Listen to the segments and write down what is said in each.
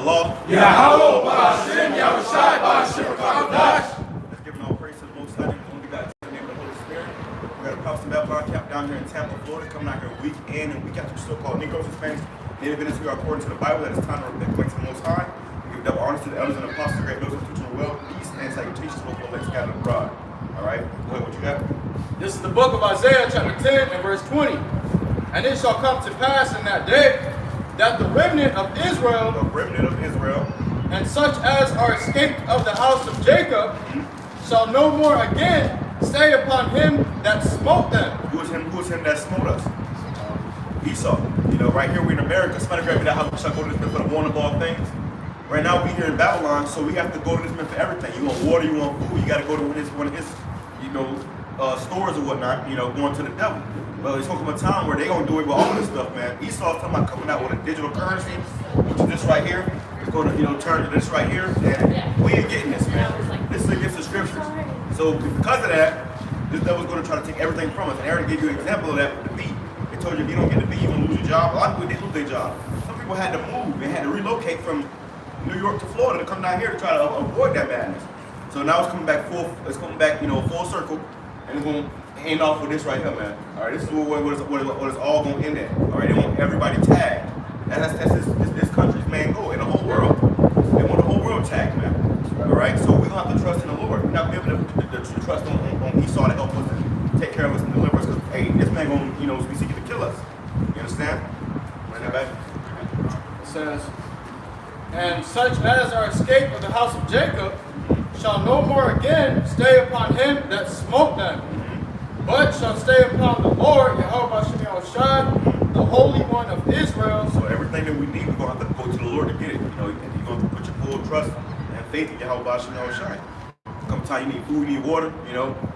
Allah. Yahweh Ba'ashem Yahushai Ba'ashem Rakadash. Let's give all praise to the Most High, only God, in the name of the Holy Spirit. We got a Prophet Babylon camp down here in Tampa, Florida, coming out here week in and week out to so-called Negroes, Hispanics, Native Indians who are according to the Bible that it's time to repent to the Most High. We give double honors to the elders and apostles, great those who teach the well, peace, and salutations to those who are scattered abroad. All right, go ahead, what you got? This is the book of Isaiah, chapter 10 and verse 20. And it shall come to pass in that day that the remnant of Israel, and such as are escaped of the house of Jacob, shall no more again stay upon him that smote them. Who is him that smote us? Esau. You know, right here we're in America. Somebody grab me that house. We shall go to this man for the warning of all things. Right now we here in Babylon, so we have to go to this man for everything. You want water, you want food, you got to go to one of his, stores or whatnot. Going to the devil. Well, it's gonna come a time where they gonna do it with all this stuff, man. Esau's talking about coming out with a digital currency, which is this right here. It's gonna, turn to this right here, and we ain't getting this, man. This is against the scriptures. So because of that, this devil's gonna try to take everything from us. And Aaron gave you an example of that with the beat. They told you if you don't get the beat, you're gonna lose your job. A lot of people did lose their job. Some people had to move. They had to relocate from New York to Florida to come down here to try to avoid that madness. So now it's coming back full. It's coming back, full circle, and it's gonna end off with this right here, man. All right, this is what it's all going to end at. All right, they want everybody tagged. That's this country's main goal in the whole world. They want the whole world tagged, man. All right, so we're going to have to trust in the Lord. We're not going to be able to trust on Esau to help us and take care of us and deliver us. Because, hey, this man going to be seeking to kill us. You understand? Run that back. It says, and such as are escaped of the house of Jacob shall no more again stay upon him that smote them, but shall stay upon the Lord, Yahweh Ba'ashem Yahushai, the Holy One of Israel. So everything that we need, we're going to have to go to the Lord to get it. You're going to have to put your full trust and faith in Yahweh Ba'ashem Yahushai. Come time you need food, you need water,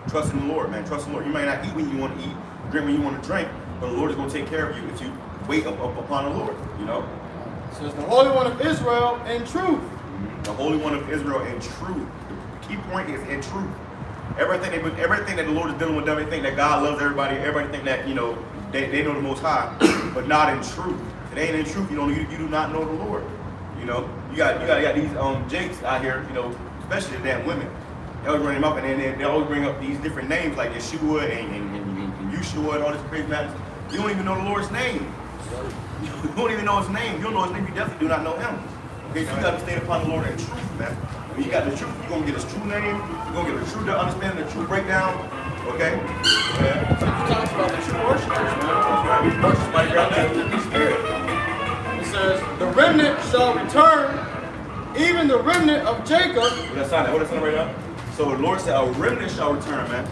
trust in the Lord, man. Trust in the Lord. You might not eat when you want to eat, drink when you want to drink, but the Lord is going to take care of you if you wait up upon the Lord, It says the Holy One of Israel in truth. The Holy One of Israel in truth. The key point is in truth. Everything that the Lord is dealing with them, they think that God loves everybody. Everybody think that they know the Most High, but not in truth. It ain't in truth. You do not know the Lord. You got these jakes out here. Especially the damn women. They always bring them up, and then they always bring up these different names like Yeshua and Yeshua and all this crazy matters. You don't even know the Lord's name. You don't even know his name. You don't know his name. You definitely do not know him. Okay, so you got to stay upon the Lord in truth, man. When you got the truth, you're going to get his true name. You're going to get the true understanding, the true breakdown. Okay? Yeah. So it talks about the true worshipers, man. We worship by the Spirit. It says, the remnant shall return, even the remnant of Jacob. What that's on right now? So the Lord said, a remnant shall return, man.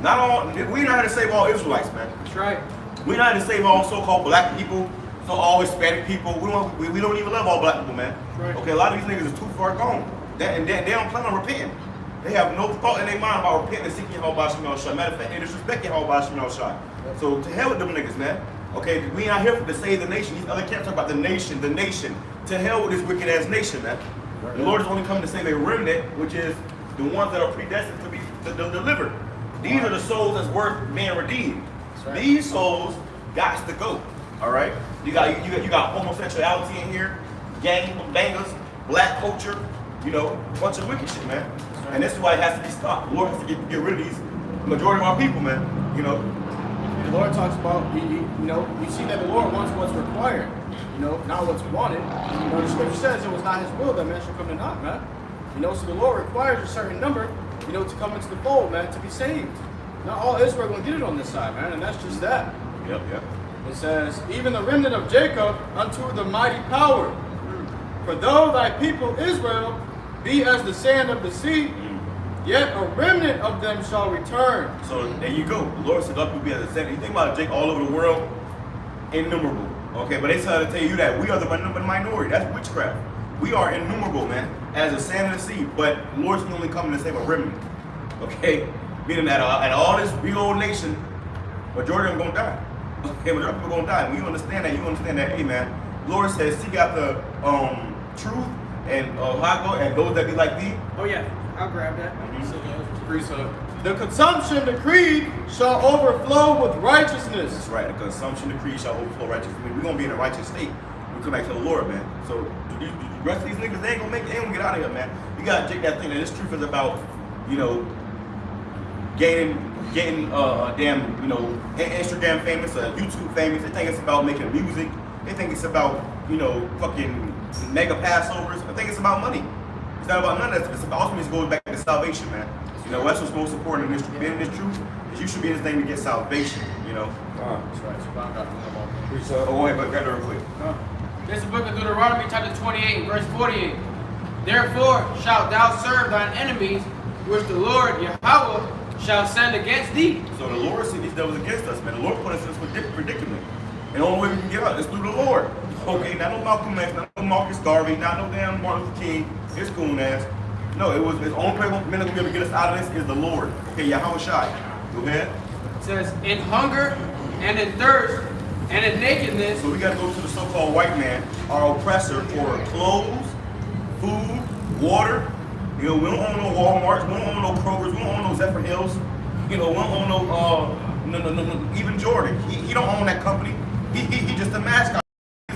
Not all, we're not here to save all Israelites, man. That's right. We're not here to save all so-called black people, so all Hispanic people. We don't even love all black people, man. Right. Okay, a lot of these niggas is too far gone. They don't plan on repenting. They have no thought in their mind about repenting and seeking Yahweh Ba'ashem Yahushai. Matter of fact, they disrespect Yahweh Ba'ashem Yahushai. So to hell with them niggas, man. Okay, we not here to save the nation. These other camps talk about the nation. To hell with this wicked ass nation, man. Right. The Lord is only coming to save a remnant, which is the ones that are predestined to be delivered. These are the souls that's worth being redeemed. Right. These souls got to go. All right, you got homosexuality in here, gang bangers, black culture. Bunch of wicked shit, man. Right. And this is why it has to be stopped. The Lord has to get rid of these majority of our people, man. The Lord talks about, you see that the Lord wants what's required, not what's wanted. The scripture says it was not his will that man should come to naught, man. So the Lord requires a certain number, to come into the fold, man, to be saved. Not all Israel are going to get it on this side, man, and that's just that. Yep. It says, even the remnant of Jacob unto the mighty power. For though thy people Israel be as the sand of the sea, yet a remnant of them shall return. So there you go. The Lord said, "Let people be as the sand." You think about Jake all over the world, innumerable. Okay, but they try to tell you that we are the minority. That's witchcraft. We are innumerable, man, as the sand of the sea. But the Lord's only coming to save a remnant. Okay, meaning that all this big old nation, majority of them gonna die. Okay, majority of people gonna die. When you understand that, hey, man. The Lord says, "Seek out the truth and and those that be like thee." Oh yeah, I'll grab that. The consumption decreed shall overflow with righteousness. That's right. The consumption decree shall overflow righteousness. I mean, we're gonna be in a righteous state. come back to the Lord, man. So the rest of these niggas, they ain't gonna get out of here, man. You gotta take that thing that this truth is about, you know, getting damn, you know, Instagram famous, YouTube famous. They think it's about making music. They think it's about, you know, fucking mega Passovers. I think it's about money. It's not about none of that. It's about, ultimately, it goes back to salvation, man. You know, that's what's most important in this, being in this truth, is you should be in this thing to get salvation, you know. That's right. So I got Oh, go ahead, but grab it real quick. This is the book of Deuteronomy, chapter 28, verse 48. Therefore shalt thou serve thine enemies, which the Lord Yahweh shall send against thee. So the Lord sent these devils against us, man. The Lord put us in this predicament. And the only way we can get out is through the Lord. Okay, not no Malcolm X, not no Marcus Garvey, not no damn Martin Luther King, his coon ass. No, it was the only person that's gonna be able to get us out of this is the Lord. Okay, Yahweh Shai. Go ahead. It says, in hunger and in thirst and in nakedness. So we gotta go to the so-called white man, our oppressor, for clothes, food, water. You know, we don't own no Walmarts, we don't own no Krogers, we don't own no Zephyr Hills. You know, we don't own no even Jordan. He don't own that company. He just a mascot.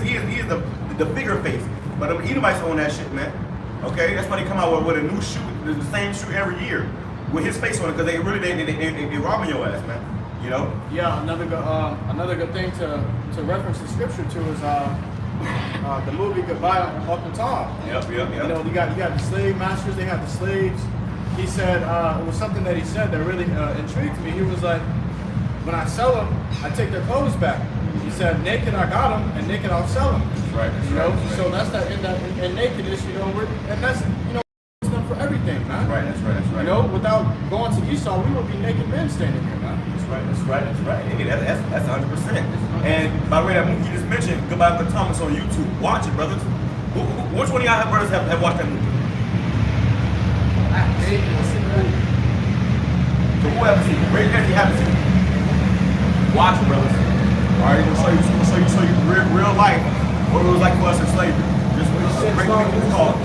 He is the bigger face. But Edomites own that shit, man. Okay, that's why they come out with a new shoe, the same shoe every year, with his face on it, because they robbing your ass, man. You know? Yeah, another good thing to reference the scripture to is the movie Goodbye Uncle Tom. Yep. You know, you got the slave masters, they have the slaves. He said it was something that he said that really intrigued me. He was like, when I sell them, I take their clothes back. He said, naked I got them, and naked I'll sell them. Right. You know, so that's that in nakedness, you know, and that's, you know, it's done for everything, man. That's right. You know, without going to Esau, we would be naked men standing here, man. That's right. Hey, that's 100%. And by the way, that movie you just mentioned, Goodbye Uncle Thomas on YouTube. Watch it, brothers. Which one of y'all brothers have watched that movie? So who haven't seen it? Raise your hand if you haven't seen it. Watch it, brothers. All right, we're gonna show you real life what it was like for us in slavery. This is a great movie. It's called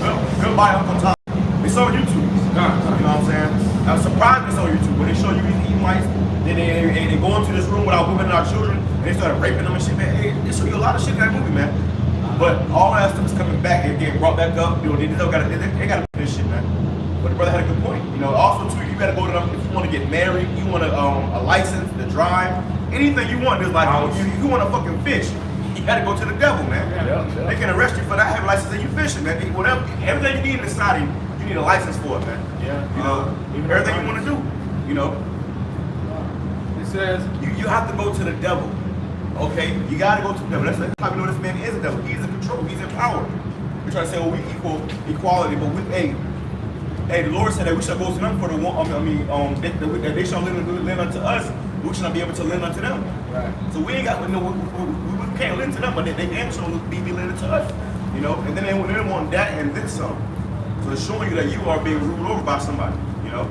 Goodbye Uncle Tom. It's on YouTube. You know what I'm saying? I'm surprised it's on YouTube when they show you these Edomites. They go into this room without women and our children, and they started raping them and shit, man. Hey, they show you a lot of shit in that movie, man. But all that stuff is coming back and getting brought back up. You know, they gotta do this shit, man. But the brother had a good point. You know, also too, you gotta go to them if you want to get married, you want a license to drive, anything you want. There's like you want to fucking fish, you gotta go to the devil, man. Yeah. They can arrest you for not having a license and you fishing, man. Whatever, everything you need in the society, you need a license for it, man. Yeah. You know, everything you want to do, you know. It says, You have to go to the devil. Okay, you gotta go to the devil. That's how we know this man is a devil. He's in control. He's in power. We're trying to say, well, we equal equality, but the Lord said that we shall go to them for the one. They shall lend unto us. We shall not be able to lend unto them. Right. So we ain't got we can't lend to them, but they damn sure be lending to us. You know, and then they want that and then some. So it's showing you that you are being ruled over by somebody. You know.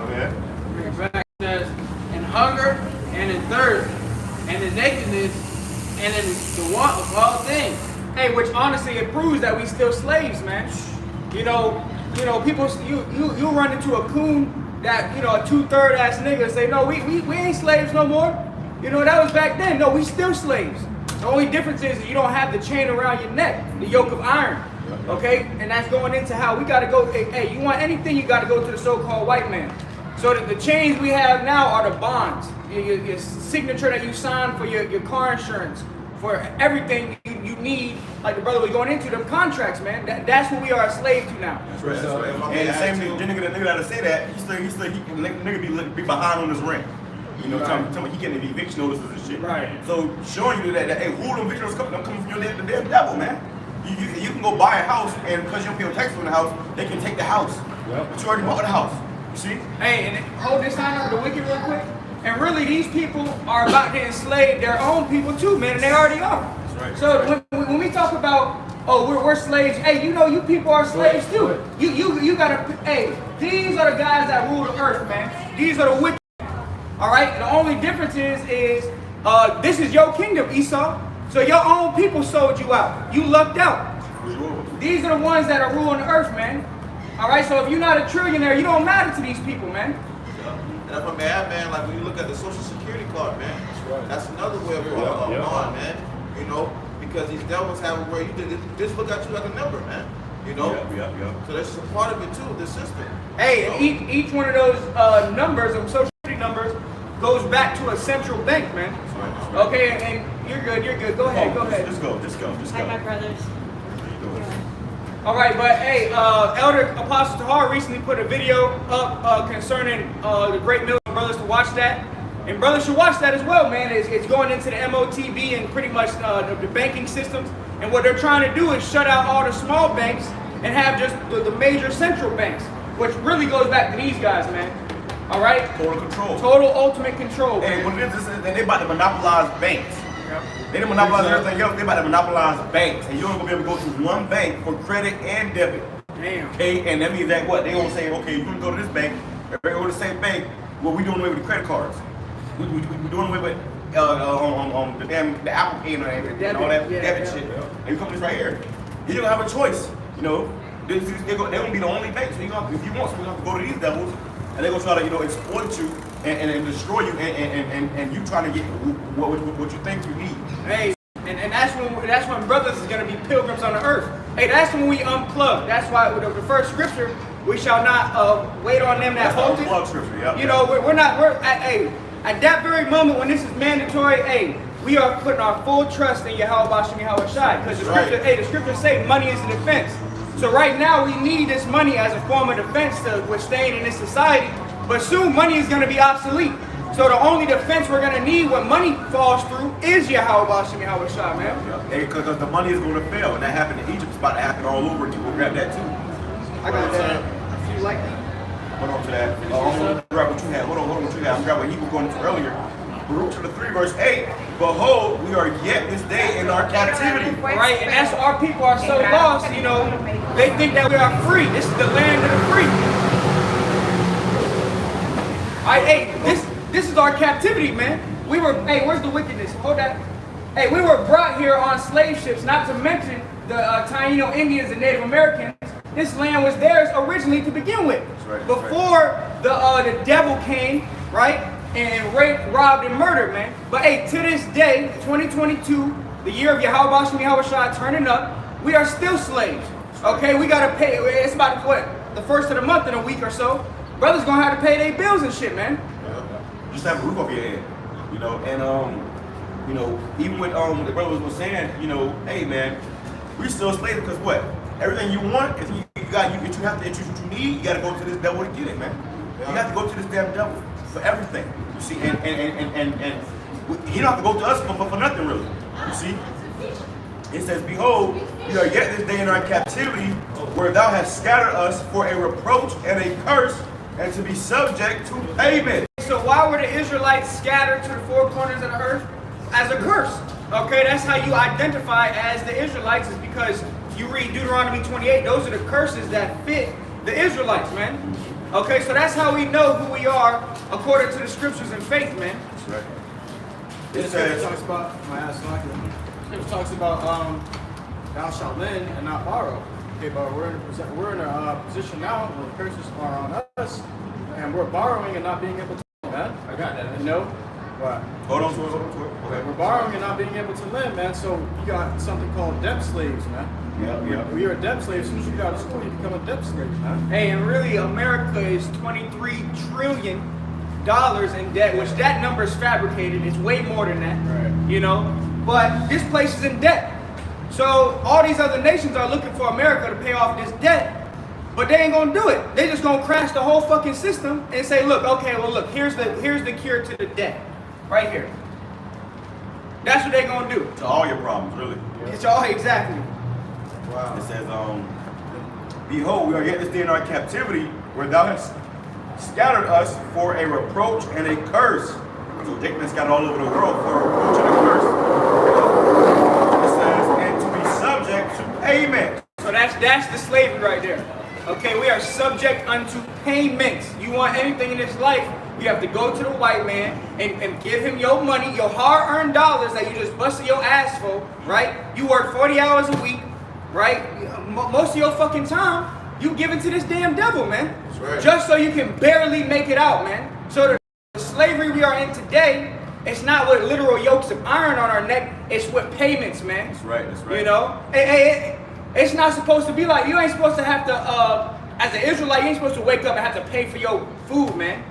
Okay. bring it back. It says, in hunger and in thirst and in nakedness and in the want of all things. Hey, which honestly it proves that we still slaves, man. You know, people, you run into a coon that, you know, a 2/3 ass nigga say, no, we ain't slaves no more. You know, that was back then. No, we still slaves. The only difference is you don't have the chain around your neck, the yoke of iron. Okay? And that's going into how we gotta go, hey, you want anything, you gotta go to the so-called white man. So the chains we have now are the bonds. Your signature that you sign for your car insurance, for everything you need, like the brother was going into, them contracts, man. That's what we are a slave to now. That's right. And the same nigga that say that, nigga be behind on his rent. You know, tell me he getting the eviction notices and shit. Right. So showing you that hey, who the eviction notices coming from your damn devil, man. You can go buy a house, and because you don't pay taxes on the house, they can take the house. Yep. But you already bought the house. You see? Hey, and hold this sign up, the wicked, real quick. And really, these people are about to enslave their own people too, man, and they already are. That's right. So when we talk about, oh, we're slaves, hey, you know, you people are slaves too. You gotta, hey, these are the guys that rule the earth, man. These are the wicked. All right. The only difference is this is your kingdom, Esau. So your own people sold you out. You lucked out. These are the ones that are ruling the earth, man. All right. So if you're not a trillionaire, you don't matter to these people, man. And if I'm mad, man, like when you look at the Social Security card, man, that's another way of going, man. You know, because these devils have a way you just look at you like a number, man. You know? Yeah. So that's just a part of it too, the system. Hey, You know? and each one of those numbers, of social security numbers, goes back to a central bank, man. That's right. Okay, and you're good. Go ahead. Just go. Hi, my brothers. All right, but hey, Elder Apostle Tahar recently put a video up concerning the Great Million Brothers to watch that. And brothers should watch that as well, man. It's going into the MOTB and pretty much the banking systems. And what they're trying to do is shut out all the small banks and have just the major central banks, which really goes back to these guys, man. All right? Total control. Total ultimate control. Hey, man. what it is they about to monopolize banks. They didn't monopolize everything else. They about to monopolize banks, and you're only gonna be able to go to one bank for credit and debit. Damn. Okay, and that means that what they gonna say? Okay, you can go to this bank. Everybody go to the same bank. Well, we doing away with the credit cards. We doing away with the Apple Pay and all that debit shit. And you come to this right here. You don't have a choice. You know, they're gonna be the only bank. So you gonna, if you want, so we have to go to these devils, and they're gonna try to exploit you and destroy you, and you trying to get what you think you need. Hey, and that's when brothers is gonna be pilgrims on the earth. Hey, that's when we unplug. That's why with the first scripture, we shall not wait on them that hold it. Unplug scripture, yeah. You know, we're at that very moment when this is mandatory. Hey, we are putting our full trust in Yahweh Bashem Yahweh Shai, because the scriptures say money is the defense. So right now we need this money as a form of defense to withstand in this society. But soon money is going to be obsolete. So the only defense we're going to need when money falls through is Yahweh Bashem Yahweh Shai, man. Because the money is going to fail, and that happened in Egypt. It's about to happen all over again. We'll grab that too. I got that. You like that? Hold on to that. I'm gonna grab what you had. Hold on what you had. I'm grabbing what he was going into earlier. Baruch chapter 3, verse 8. Behold, we are yet this day in our captivity. Right, and that's our people are so lost, you know, they think that we are free. This is the land of the free. Hey, this is our captivity, man. Hey, where's the wickedness? Hold that. Hey, we were brought here on slave ships, not to mention the Taino Indians and Native Americans. This land was theirs originally to begin with. Right, Before the devil came, right, and raped, robbed, and murdered, man. But hey, to this day, 2022, the year of Yahweh Bashem Yahweh Shai turning up, we are still slaves. Okay, we gotta pay. It's about the first of the month in a week or so. Brothers gonna have to pay their bills and shit, man. Just have a roof over your head, you know. And you know, even with the brothers was saying, you know, hey man, we still slaves because what? Everything you want, if you need, you gotta go to this devil to get it, man. You have to go to this damn devil for everything. You see, and he don't have to go to us for nothing really. You see. It says, behold, we are yet this day in our captivity, where thou hast scattered us for a reproach and a curse, and to be subject to payment. So why were the Israelites scattered to the four corners of the earth? As a curse. Okay, that's how you identify as the Israelites, is because you read Deuteronomy 28, those are the curses that fit the Israelites, man. Okay, so that's how we know who we are according to the scriptures and faith, man. That's right. It says, talks about, it talks about thou shalt lend and not borrow. Okay, but we're in a position now where the curses are on us, and we're borrowing and not being able to lend, man. I got that. You know? But Hold on to it. Okay. we're borrowing and not being able to lend, man. So you got something called debt slaves, man. Yeah. When you're a debt slave, as soon as you get out of school, you become a debt slave, man. Hey, and really, America is $23 trillion in debt, which that number is fabricated. It's way more than that, Right. you know? But this place is in debt. So all these other nations are looking for America to pay off this debt, but they ain't gonna do it. They just gonna crash the whole fucking system and say, look, okay, well look, here's the cure to the debt. Right here. That's what they gonna do. To all your problems, really. It's all exactly. Wow. It says, behold, we are yet this day in our captivity, where thou hast scattered us for a reproach and a curse. So Jacob has scattered all over the world for a reproach and a curse. It says, and to be subject to payment. So that's the slavery right there. Okay, we are subject unto payments. You want anything in this life, you have to go to the white man and give him your money, your hard-earned dollars that you just busted your ass for, right? You work 40 hours a week, right? Most of your fucking time, you give it to this damn devil, man. That's right. Just so you can barely make it out, man. So the slavery we are in today It's not with literal yokes of iron on our neck. It's with payments, man. That's right. That's right. You know, it's not supposed to be like you ain't supposed to have to. As an Israelite, you ain't supposed to wake up and have to pay for your food, man.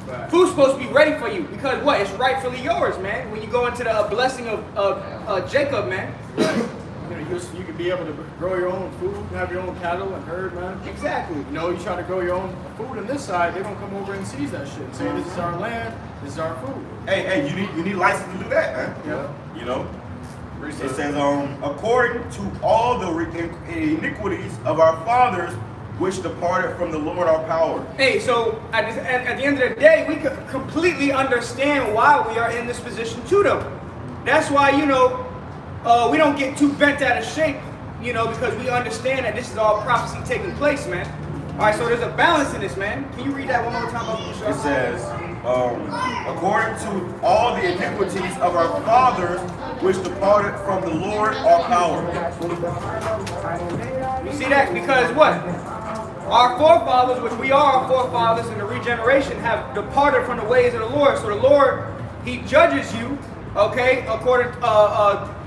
Right. Food's supposed to be ready for you because what? It's rightfully yours, man. When you go into the blessing of Jacob, man. Right. You can be able to grow your own food, have your own cattle and herd, man. Exactly. You know, you try to grow your own food on this side, they're gonna come over and seize that shit and say this is our land, this is our food. Hey, you need license to do that, man. Yeah. You know. It says, according to all the iniquities of our fathers, which departed from the Lord our power. Hey, so at the end of the day, we can completely understand why we are in this position too, though. That's why, you know, we don't get too bent out of shape, you know, because we understand that this is all prophecy taking place, man. All right, so there's a balance in this, man. Can you read that one more time? It says, according to all the iniquities of our fathers, which departed from the Lord our power. You see that? Because what? Our forefathers, which we are our forefathers in the regeneration, have departed from the ways of the Lord. So the Lord, He judges you, okay, according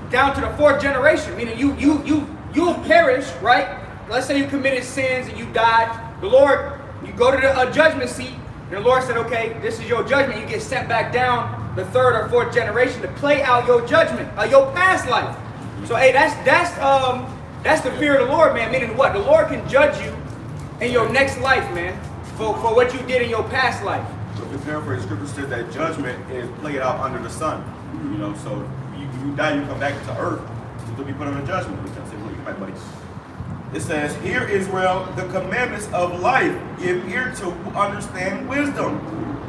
down to the fourth generation, meaning you'll perish, right? Let's say you committed sins and you died. The Lord, you go to the judgment seat, and the Lord said, okay, this is your judgment. You get sent back down the third or fourth generation to play out your judgment, your past life. So hey, that's the fear of the Lord, man. Meaning what? The Lord can judge you in your next life, man, for what you did in your past life. So if you paraphrase, Scripture says that judgment is played out under the sun. You know, so you die, you come back to earth, you'll be put under judgment. It says, "Hear Israel, the commandments of life, give ear to understand wisdom.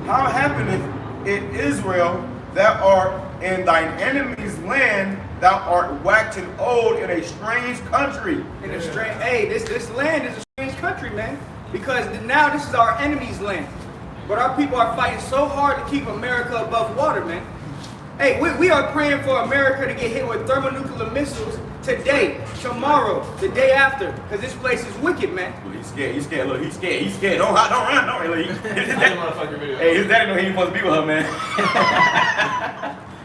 How happeneth it, Israel, that art in thine enemy's land, thou art waxen old in a strange country." Hey, this land is a strange country, man. Because now this is our enemy's land. But our people are fighting so hard to keep America above water, man. Hey, we are praying for America to get hit with thermonuclear missiles today, tomorrow, the day after, because this place is wicked, man. Look, he's scared. Look, he's scared. Don't run. Look, hey, his daddy know he ain't supposed to be with her, man.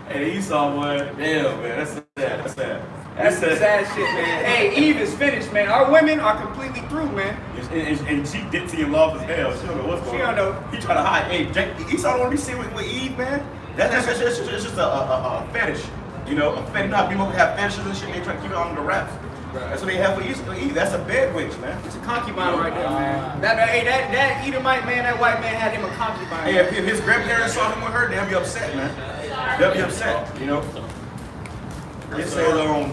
Hey, Esau, boy. Damn, man. That's sad. That's some sad shit, man. Hey, Eve is finished, man. Our women are completely through, man. And she ditzy and lost as hell. She don't know what's going on. She don't know. He trying to hide. Hey, Esau don't want to be seen with Eve, man. That's just a fetish. You know, a fetish. Not people have fetishes and shit. They try to keep it under the wraps. Right. That's what they have for Eve. That's a bad witch, man. It's a concubine right there, man. That Edomite man, that white man had him a concubine. Hey, if his grandparents saw him with her, they'll be upset, man. They'll be upset, you know. It says,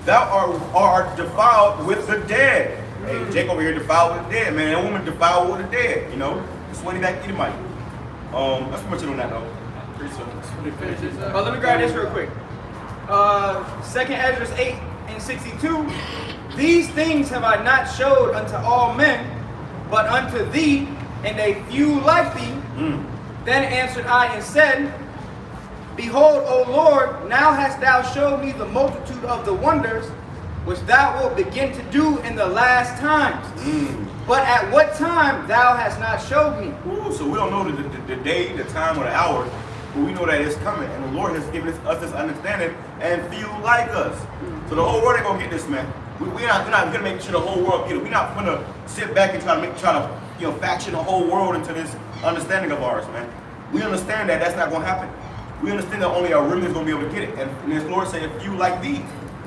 thou art defiled with the dead. Hey, Jake over here defiled with the dead, man. That woman defiled with the dead, you know. That's what he back Edomite. That's pretty much it on that though. Let me grab this real quick. 2nd Ezra 8:62. These things have I not showed unto all men, but unto thee, and a few like thee. Then answered I and said, Behold, O Lord, now hast thou showed me the multitude of the wonders which thou wilt begin to do in the last times. But at what time thou hast not showed me. Ooh, so we don't know the day, the time, or the hour, but we know that it's coming. And the Lord has given us this understanding and few like us. So the whole world ain't gonna get this, man. We're not gonna make sure the whole world get it. We're not gonna sit back and try to faction the whole world into this understanding of ours, man. We understand that that's not gonna happen. We understand that only our remnant is going to be able to get it. And his Lord said, if you like thee.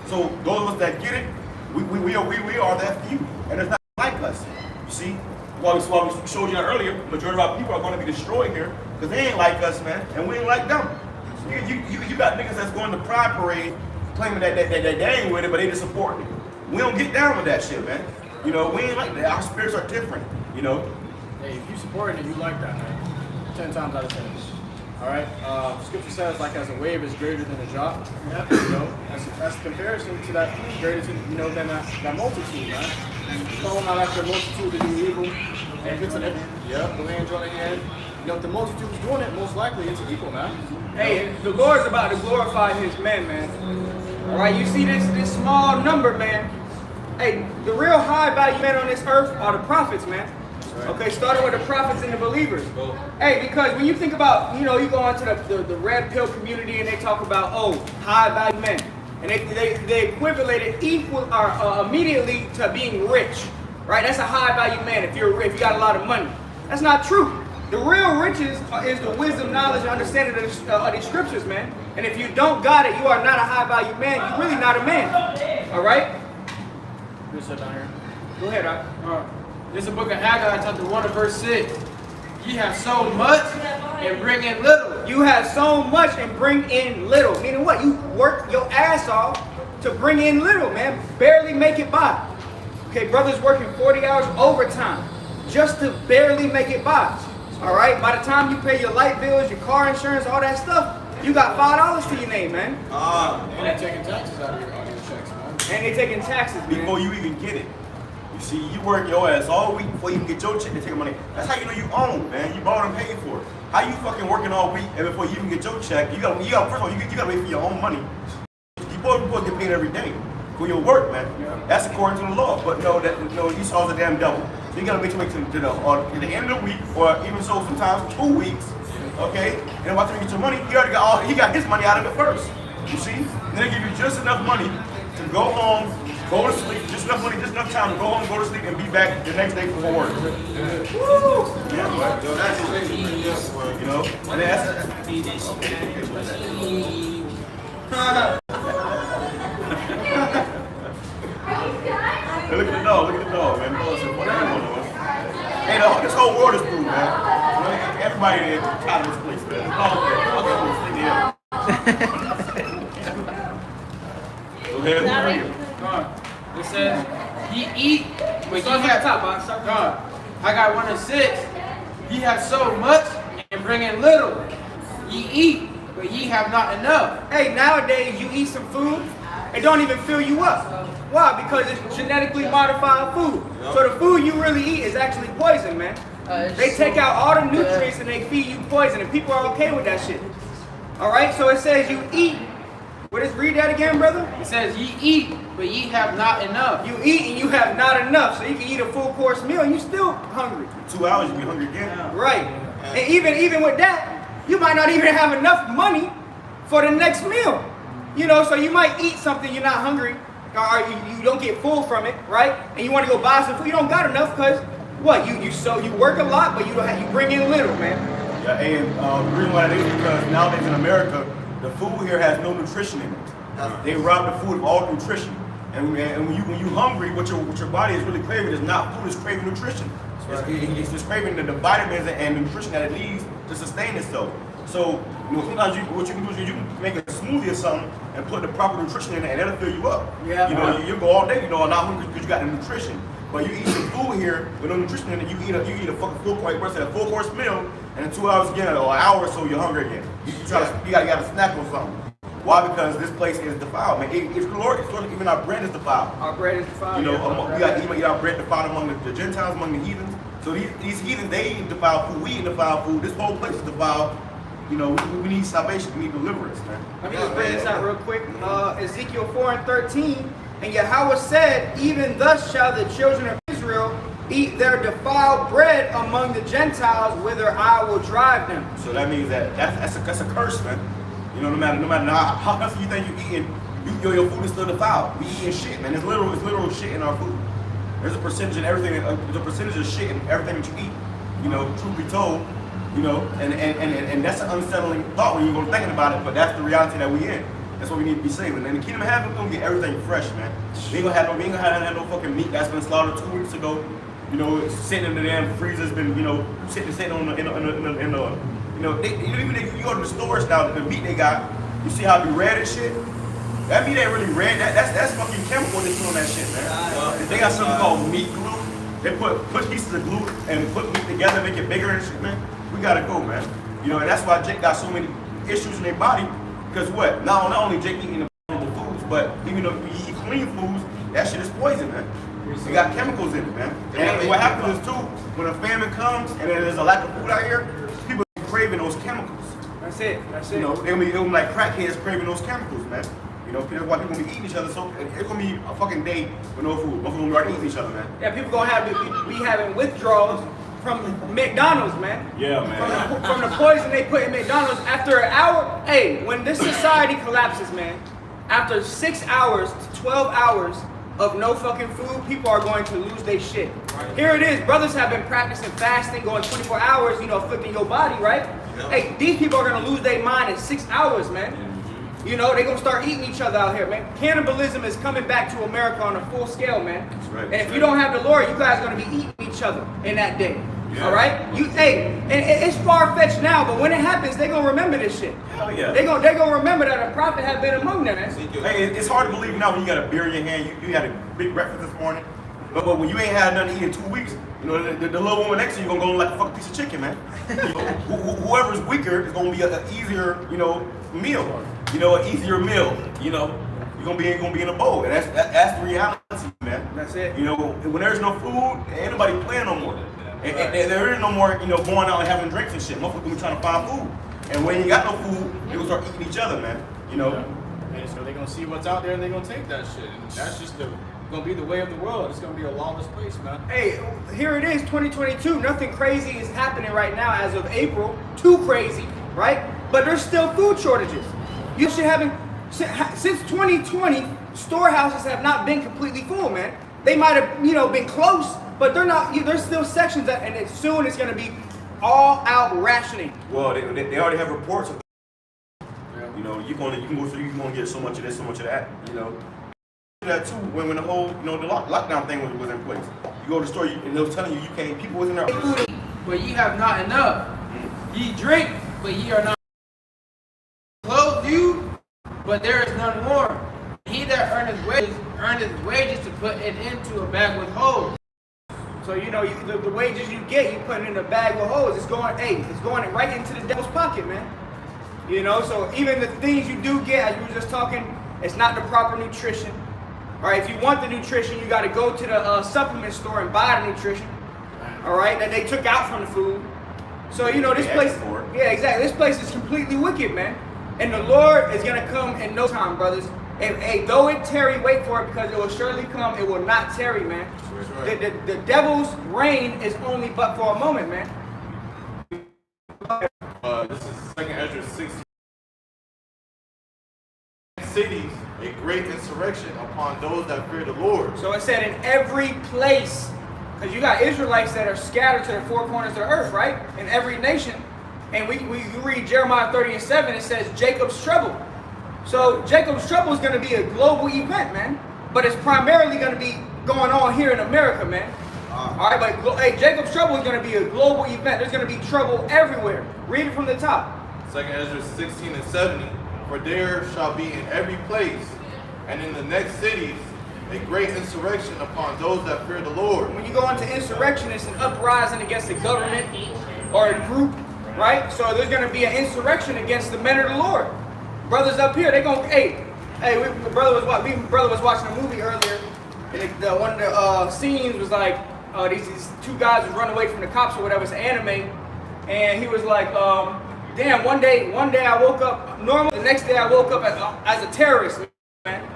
So those of us that get it, we are that few. And it's not like us. You see? Well, we showed you that earlier, the majority of our people are going to be destroyed here because they ain't like us, man. And we ain't like them. You got niggas that's going to Pride Parade claiming that they ain't with it, but they just supporting it. We don't get down with that shit, man. You know, we ain't like that. Our spirits are different, you know? Hey, if you support it, you like that, man. 10 times out of 10. All right. Scripture says, like as a wave is greater than a drop. Yeah. You know, that's a comparison to that greater than that multitude, man. Call not after a multitude to do evil, and it's an the land joining in. You know, if the multitude is doing it, most likely it's evil, man. Hey, the Lord's about to glorify His men, man. All right, you see this small number, man. Hey, the real high value men on this earth are the prophets, man. Okay, starting with the prophets and the believers. Hey, because when you think about, you go into the red pill community and they talk about, high value men. And they equivalent it immediately to being rich. Right? That's a high value man if you got a lot of money. That's not true. The real riches is the wisdom, knowledge, and understanding of the scriptures, man. And if you don't got it, you are not a high value man. You're really not a man. All right? Good shit down here. Go ahead, Doc. This is the book of Haggai, chapter 1 and verse 6. Ye have so much and bring in little. You have so much and bring in little. Meaning what? You work your ass off to bring in little, man. Barely make it by. Okay, brothers working 40 hours overtime just to barely make it by. All right? By the time you pay your light bills, your car insurance, all that stuff, you got $5 to your name, man. And they're taking taxes out of your checks, man. And they taking taxes, man. Before you even get it. You see, you work your ass all week before you even get your check, they take money. That's how you know you own, man. You bought and paid for it. How you fucking working all week and before you even get your check, you got first of all, you gotta wait for your own money. You supposed to get paid every day for your work, man. That's according to the law. But no, Esau's a damn devil. So you gotta wait to the end of the week, or even so sometimes 2 weeks. Okay? And by the time you get your money, he got his money out of it first. You see? And they give you just enough money to go home, go to sleep, just enough money, just enough time to go home, go to sleep, and be back the next day for work. Woo! Yeah, but you know, and that's Hey, look at the dog, man. Hey, this whole world is through, man. Everybody is tired of this place, man. Go ahead, It says, ye eat, but ye have God. Haggai 1 and 6. Ye have so much and bring in little. Ye eat, but ye have not enough. Hey, nowadays you eat some food, it don't even fill you up. Why? Because it's genetically modified food. So the food you really eat is actually poison, man. They take out all the nutrients and they feed you poison, and people are okay with that shit. All right, so it says you eat. Read that again, brother. It says, ye eat, but ye have not enough. You eat and you have not enough. So you can eat a full course meal and you still hungry. 2 hours, you be hungry again. Right. And even with that, you might not even have enough money for the next meal. So you might eat something you're not hungry, or you don't get full from it, right? And you want to go buy some food, you don't got enough because what? You work a lot, but you bring in little, man. Yeah, and the reason why that is because nowadays in America, the food here has no nutrition in it. They rob the food of all nutrition. And when you hungry, what your body is really craving is not food, it's craving nutrition. It's just craving the vitamins and the nutrition that it needs to sustain itself. So sometimes what you can do is you can make a smoothie or something and put the proper nutrition in it, and that'll fill you up. Yeah. You go all day, not hungry because you got the nutrition. But you eat some food here with no nutrition in it, you eat a fucking full course meal, and in 2 hours again, or an hour or so, you're hungry again. You got to snack on something. Why? Because this place is defiled, man. It's glorious. Even our bread is defiled. Our bread is defiled. We got to eat our bread defiled among the Gentiles, among the heathens. So these heathens, they eat defiled food. We eat defiled food. This whole place is defiled. We need salvation. We need deliverance, man. Let me just bring this out real quick. Ezekiel 4 and 13. And Yahweh said, even thus shall the children of Israel eat their defiled bread among the Gentiles, whither I will drive them. So that means that's a curse, man. No matter how healthy you think you're eating, your food is still defiled. We eating shit, man. It's literal shit in our food. There's a percentage in everything. There's a percentage of shit in everything that you eat. Truth be told, and that's an unsettling thought when you're going thinking about it. But that's the reality that we in. That's what we need to be saving. And the kingdom of heaven, we're gonna get everything fresh, man. We ain't gonna have no fucking meat that's been slaughtered 2 weeks ago. It's sitting in the damn freezer's been, sitting on you go to the stores now, the meat they got, you see how it be red and shit? That meat ain't really red. That's fucking chemical they put on that shit, man. They got something called meat glue. They put pieces of glue and put meat together, make it bigger and shit, man. We gotta go, man. And that's why Jake got so many issues in their body. Because what? Not only Jake eating the foods, but even though you eat clean foods, that shit is poison, man. It got chemicals in it, man. And what happens is too, when a famine comes and there's a lack of food out here, people are craving those chemicals. That's it. They're gonna be like crackheads craving those chemicals, man. That's why people gonna be eating each other. So it's gonna be a fucking day with no food. Motherfuckers gonna be eating each other, man. Yeah, people gonna be having withdrawals from McDonald's, man. Yeah, man. From the poison they put in McDonald's. After an hour, hey, when this society collapses, man, after 6 hours to 12 hours of no fucking food, people are going to lose their shit. Here it is, brothers have been practicing fasting, going 24 hours, afflicting your body, right? Yeah. Hey, these people are gonna lose their mind in 6 hours, man. They're gonna start eating each other out here, man. Cannibalism is coming back to America on a full scale, man. right, And that's if you right. don't have the Lord, you guys are gonna be eating each other in that day. Yeah. All right? And it's far-fetched now, but when it happens, they're gonna remember this shit. Hell yeah. They're gonna remember that a prophet had been among them, man. Hey, it's hard to believe now when you got a beer in your hand. You had a big breakfast this morning, but when you ain't had nothing to eat in 2 weeks, the little woman next to you gonna go like a fucking piece of chicken, man. Whoever's weaker is gonna be an easier, meal. An easier meal. You're gonna be in a bowl, and that's the reality, man. That's it. When there's no food, ain't nobody playing no more. And there is no more, going out and having drinks and shit. Motherfuckers gonna be trying to find food. And when you got no food, they gonna start eating each other, man. And so they're gonna see what's out there and they're gonna take that shit. And that's just gonna be the way of the world. It's gonna be a lawless place, man. Hey, here it is, 2022. Nothing crazy is happening right now as of April. Too crazy, right? But there's still food shortages. You should haven't since 2020. Storehouses have not been completely full, man. They might have, been close, but they're not. There's still sections that, and soon it's gonna be all out rationing. Well, they already have reports of, you can go through, you gonna get so much of this, so much of that, That too, when the whole, the lockdown thing was in place. You go to the store, and they was telling you can't, people wasn't there. Food, but ye have not enough. Ye drink, but ye are not. Clothe you, but there is none more. He that earneth wages to put it into a bag with holes. So the wages you get, you put it in a bag with holes. It's going right into the devil's pocket, man. So even the things you do get, as we were just talking, it's not the proper nutrition. All right, if you want the nutrition, you got to go to the supplement store and buy the nutrition. All right, that they took out from the food. So this place, yeah, exactly. This place is completely wicked, man. And the Lord is gonna come in no time, brothers. And hey, though it tarry, wait for it, because it will surely come. It will not tarry, man. Right. The devil's reign is only but for a moment, man. This is 2nd Ezra 6. Cities, a great insurrection upon those that fear the Lord. So it said in every place, because you got Israelites that are scattered to the four corners of the earth, right? In every nation. And you read Jeremiah 30:7, it says Jacob's trouble. So Jacob's trouble is going to be a global event, man. But it's primarily going to be going on here in America, man. All right, but hey, Jacob's trouble is going to be a global event. There's going to be trouble everywhere. Read it from the top. 2nd Ezra 16 and 70. For there shall be in every place and in the next cities a great insurrection upon those that fear the Lord. When you go into insurrection, it's an uprising against a government or a group, right? So there's going to be an insurrection against the men of the Lord. Brothers up here, they going, brother was watching a movie earlier, and one of the scenes was like, these two guys was running away from the cops or whatever. It's an anime, and he was like, damn, one day I woke up normal, the next day I woke up as a terrorist, man.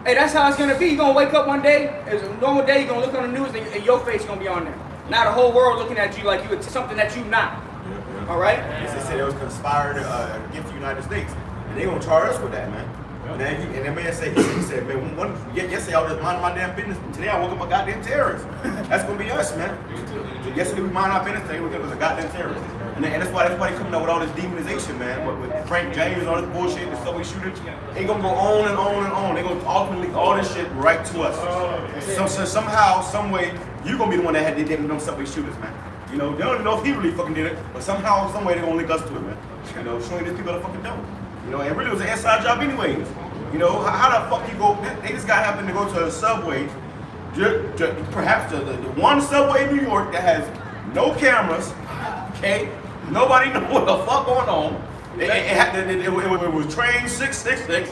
Hey, that's how it's gonna be. You're gonna wake up one day, it's a normal day, you're gonna look on the news and your face gonna be on there. Now the whole world looking at you like you were something that you not. All right? They said it was conspired against the United States, and they gonna charge us with that, man. And that man said, he said, man, yesterday I was just minding my damn business. Today I woke up a goddamn terrorist. That's gonna be us, man. Yesterday we mind our business. Today we was a goddamn terrorist. And that's why they coming up with all this demonization, man. With Frank James and all this bullshit, the subway shooter, they gonna go on and on and on. They gonna ultimately all this shit right to us. So somehow, some way, you gonna be the one that had them subway shooters, man. They don't even know if he really fucking did it, but somehow, some way, they gonna link us to it, man. Showing these people that fucking don't. And really it was an inside job anyways. How the fuck you go? This guy happened to go to a subway, perhaps the one subway in New York that has no cameras, okay? Nobody know what the fuck going on. It was train 666.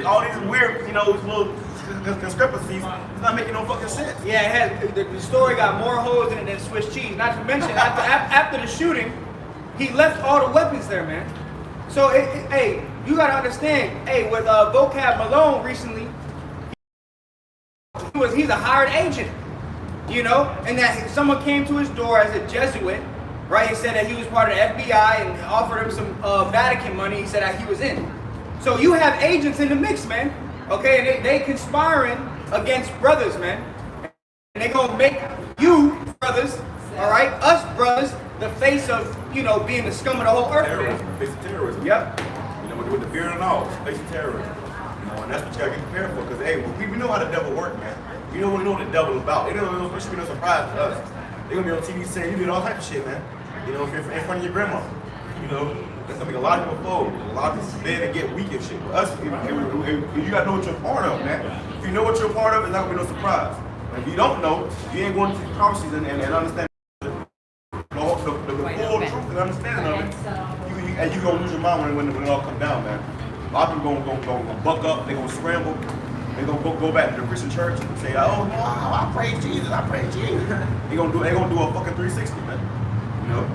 All these weird, little discrepancies. It's not making no fucking sense. Yeah, it has, the story got more holes in it than Swiss cheese. Not to mention, after the shooting, he left all the weapons there, man. So, hey, you gotta understand, hey, with Vocab Malone recently, he's a hired agent. you know, and that someone came to his door as a Jesuit, right? He said that he was part of the FBI and offered him some Vatican money. He said that he was in. So you have agents in the mix, man. Okay, and they conspiring against brothers, man. And they gonna make you brothers, all right, us brothers, the face of, you know, being the scum of the whole earth, Terrorism, man. face of terrorism. Yep. You know, with the beard and all, face of terrorism. You know, and that's what you gotta get prepared for. Because hey, we know how the devil works, man. We know what the devil is about. It should be no surprise to us. They're gonna be on TV saying you did all types of shit, man. You know, if you're in front of your grandma, you know, that's gonna make a lot of people fold. A lot of people bend and get weak and shit. But us, if you gotta know what you're a part of, man. If you know what you're a part of, it's not gonna be no surprise. And if you don't know, you ain't going to these conferences and understand the full truth and understanding of it. And you gonna lose your mind when it all comes down, man. A lot of people gonna buck up, they gonna scramble. They gonna go back to the Christian church and say, oh no, I praise Jesus, I praise Jesus. They gonna do a fucking 360, man. You know?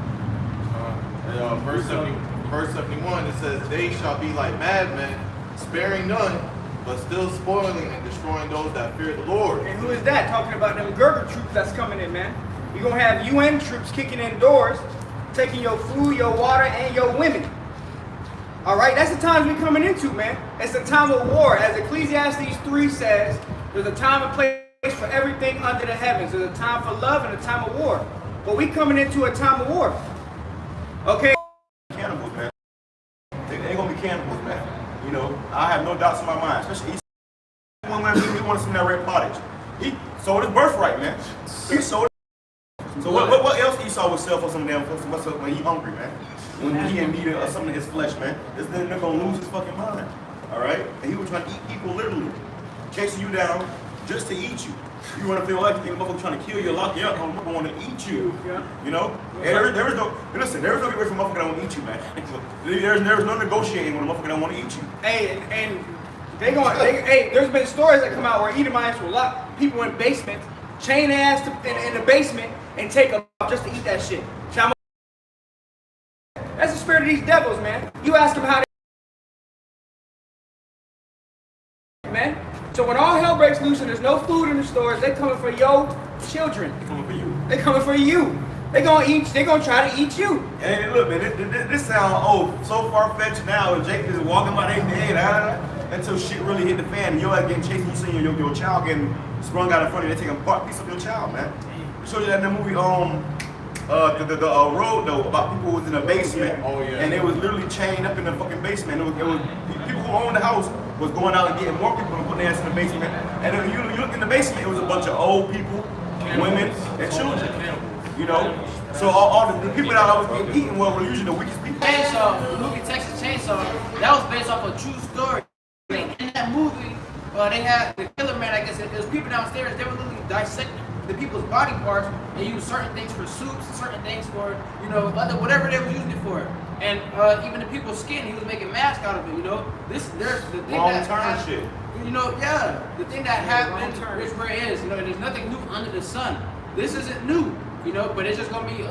Verse 71, it says, they shall be like madmen, sparing none, but still spoiling and destroying those that fear the Lord. And who is that? Talking about them Gerber troops that's coming in, man. You're gonna have UN troops kicking in doors, taking your food, your water, and your women. All right, that's the times we're coming into, man. It's a time of war. As Ecclesiastes 3 says, there's a time and place for everything under the heavens. There's a time for love and a time of war. But we coming into a time of war. Okay? Cannibals, man. They ain't gonna be cannibals, man. You know, I have no doubts in my mind. Especially he want to see that red pottage. He sold his birthright, man. He sold it. So what else Esau would sell for some damn what's up when he hungry, man? When he in need of something in his flesh, man. This nigga gonna lose his fucking mind. Alright? And he was trying to eat people literally. Chasing you down just to eat you. You wanna feel like the motherfucker trying to kill you, lock you up, I'm gonna eat you. You know? And there is no get away from a motherfucker that wanna eat you, man. There's no negotiating with a motherfucker that wanna eat you. Hey, and there's been stories that come out where Edomites will lock people in basements, chain their ass in the basement, and take them up just to eat that shit. That's the spirit of these devils, man. You ask them how they, man. So when all hell breaks loose and there's no food in the stores, they coming for your children. They coming for you. They coming for you. They gonna try to eat you. Hey, look, man, this sounds so far-fetched now. And Jake is walking by their head until shit really hit the fan. And your ass getting chased, you seeing your child getting sprung out in front of you. They taking a piece of your child, man. They showed you that in the movie, the road though, about people who was in the basement. Oh, yeah. And they was literally chained up in the fucking basement. It was people who owned the house was going out and getting more people and putting their ass in the basement. And then you look in the basement, it was a bunch of old people, women, and children. You know? So all the people that I was getting eaten were usually the weakest people. Chainsaw, the movie Texas Chainsaw, that was based off a true story. In that movie, they had the killer man, I guess, it was people downstairs, they were literally dissecting the people's body parts and use certain things for soups, certain things for, you know, whatever they were using it for. And even the people's skin, he was making masks out of it, you know. There's the thing Long-term shit. You know, yeah, the thing that happened is where it is. You know, there's nothing new under the sun. This isn't new, you know, but it's just gonna be,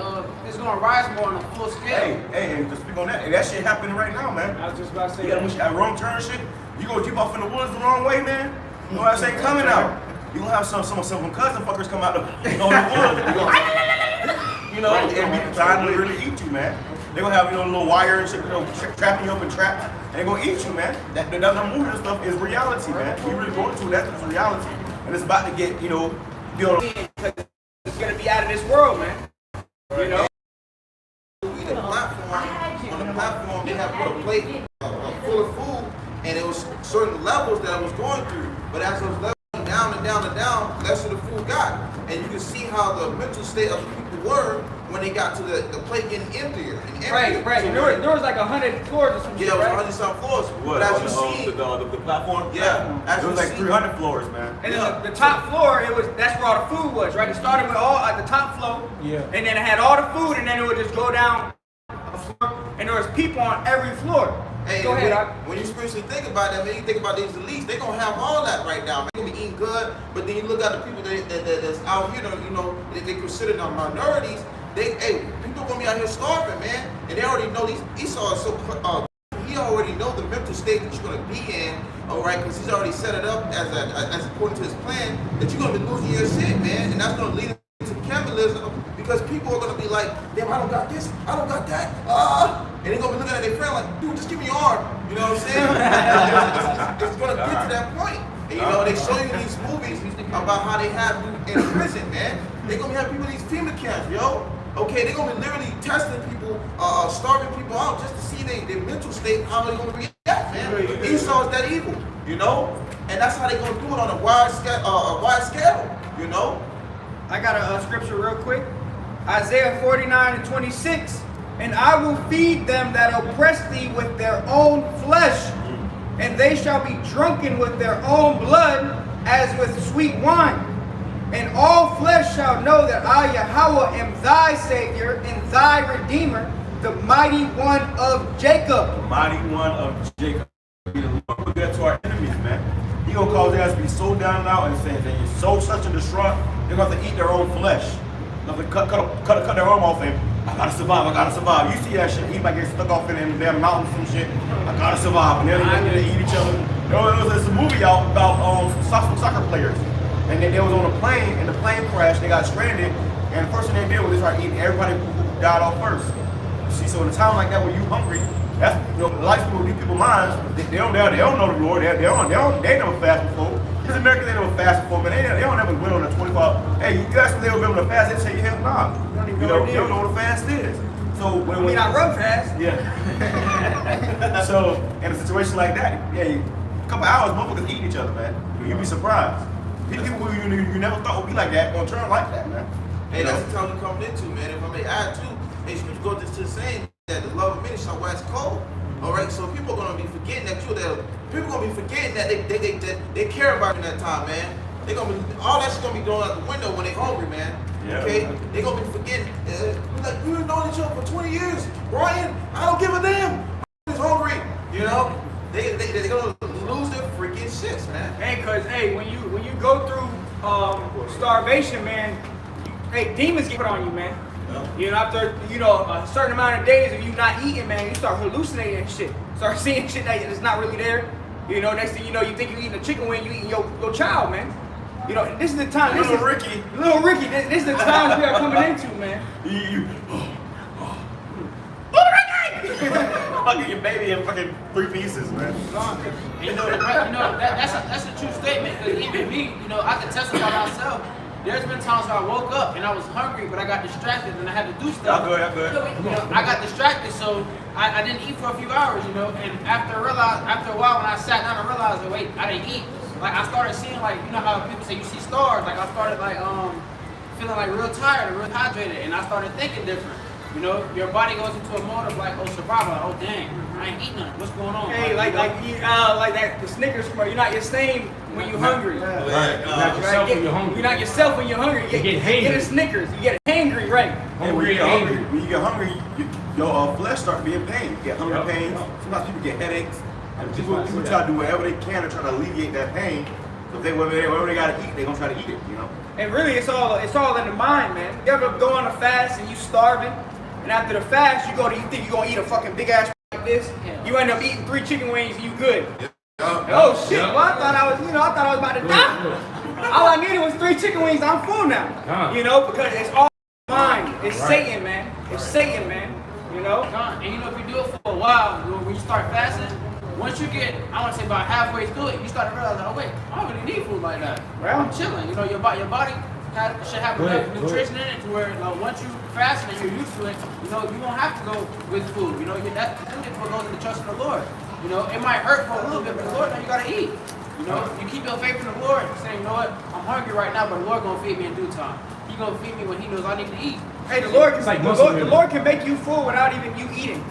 it's gonna rise more on a full scale. Hey, and to speak on that shit happening right now, man. I was just about to say You gotta that wrong turn shit. You gonna keep off in the woods the wrong way, man. You know what I'm saying? Coming out. You gonna have some cousin fuckers come out the woods. You know, and be trying to really eat you, man. They gonna have little wire and shit, trapping you up in traps, and they gonna eat you, man. That movie and stuff is reality, man. We really going to that's reality, and it's about to get built. It's gonna be out of this world, man. You know. On the platform, they have put a plate full of food, and it was certain levels that I was going through. But as those levels went down and down and down, less of the food got. And you can see how the mental state of the people were when they got to the plate getting emptier and emptier. Right. So There was like 100 floors or some shit, yeah, it was right? 100 some floors. What? But as you see, The platform? yeah, as It was you like see, 300 floors, man. And then the top floor, that's where all the food was, right? It started with all at the top floor, and then it had all the food, and then it would just go down a floor, and there was people on every floor. Hey, Go ahead, Doc. when you spiritually think about that, man, you think about these elites, they're gonna have all that right now. They're gonna be eating good, but then you look at the people that's out here, they consider them minorities. People gonna be out here starving, man, and they already know these Esau is so. He already know the mental state that you're gonna be in, all right, because he's already set it up as according to his plan that you're gonna be losing your shit, man, and that's gonna lead Because people are gonna be like, damn, I don't got this, I don't got that, and they're gonna be looking at their friend like, dude, just give me your arm. You know what I'm saying? It's gonna get to that point. And you know, they show you these movies about how they have you in prison, man. They're gonna be having people in these FEMA camps, yo. Okay, they're gonna be literally testing people, starving people out just to see their mental state, how they're gonna react, man. Esau is that evil, you know? And that's how they're gonna do it on a wide scale, you know? I got a scripture real quick. Isaiah 49:26. And I will feed them that oppress thee with their own flesh, and they shall be drunken with their own blood as with sweet wine. And all flesh shall know that I, Yahweh, am thy Savior and thy Redeemer, the mighty one of Jacob. The mighty one of Jacob. The Lord will do that to our enemies, man. He gonna cause their ass to be so down and out and saying that you're so such and distraught, they're gonna have to eat their own flesh. They're gonna have to cut their arm off and I gotta survive, I gotta survive. You see that shit, he might get stuck off in them damn mountains and shit. I gotta survive. And they're gonna eat each other. There's a movie out about some soccer players. And they was on a plane, and the plane crashed, they got stranded, and the first thing they did was they started eating everybody who died off first. See, so in a time like that when you hungry, that's, you know, a lot of people, these people's minds, they don't know the Lord, they never fast before. These Americans, they never fast before, but they don't ever went on a 24. Hey, you guys, they don't remember the fast, they say, hell nah. You know, they don't know what a fast is. So when I run fast. Yeah. So in a situation like that, yeah, a couple hours, motherfuckers eat each other, man. You'd be surprised. People who you never thought would be like that gonna turn like that, man. Hey, that's the time we're coming into, man. If I may add too, they should go to the saying that the love of many shall wax cold. All right, so people are gonna be forgetting that too. People gonna be forgetting that they care about you in that time, man. They gonna be all that shit gonna be going out the window when they hungry, man. Yeah, okay, man. they gonna be forgetting. Like we've known each other for 20 years, Brian. I don't give a damn. Is hungry, you know. They gonna lose their freaking shits, man. Hey, cause when you go through starvation, man, demons get put on you, man. Yeah. You know, after a certain amount of days of you not eating, man, you start hallucinating and shit. Start seeing shit that is not really there. You know, next thing you know, you think you're eating a chicken wing, you eating your child, man. You know, this is the time. Little Ricky. This is the time we are coming into, man. Fucking your baby in fucking 3 pieces, man. And that's a true statement. Because even me, I can testify myself. There's been times where I woke up and I was hungry, but I got distracted and I had to do stuff. I'm good. I got distracted, so I didn't eat for a few hours, And after a while, when I sat down, I realized, wait, I didn't eat. Like I started seeing, like, how people say you see stars. Like I started feeling like real tired and real hydrated, and I started thinking different. Your body goes into a mode of like, survival. Like, oh dang, I ain't eating nothing. What's going on? Hey, like that the Snickers commercial. You're not your same when you're hungry. Right. You're not yourself when you're hungry. You're not yourself when you're hungry. You get a Snickers. You get hangry, right? Hey, when you get hungry, your flesh starts to be in pain. You get hunger pains. Sometimes people get headaches. And people try to do whatever they can to try to alleviate that pain. So whatever they gotta eat, they're gonna try to eat it, And really, it's all in the mind, man. You ever go on a fast and you starving, and after the fast, you think you're gonna eat a fucking big ass like this? Yeah. You end up eating 3 chicken wings and you good. Oh shit! Well, I thought I was about to die. All I needed was 3 chicken wings. I'm full now. Because it's all mind. It's Satan, man. It's Satan, man. And if you do it for a while, when you start fasting, once you get, I want to say about halfway through it, you start to realize, oh wait, I don't really need food like that. Right. I'm chilling. Your body should have enough nutrition in it to where once you fast and you're used to it, you won't have to go with food. That's what goes in the trust in the Lord. It might hurt for a little bit, but the Lord knows you gotta eat. You keep your faith in the Lord, saying, you know what, I'm hungry right now, but the Lord gonna feed me in due time. He gonna feed me when He knows I need to eat. Hey, the Lord can make you full without even you eating.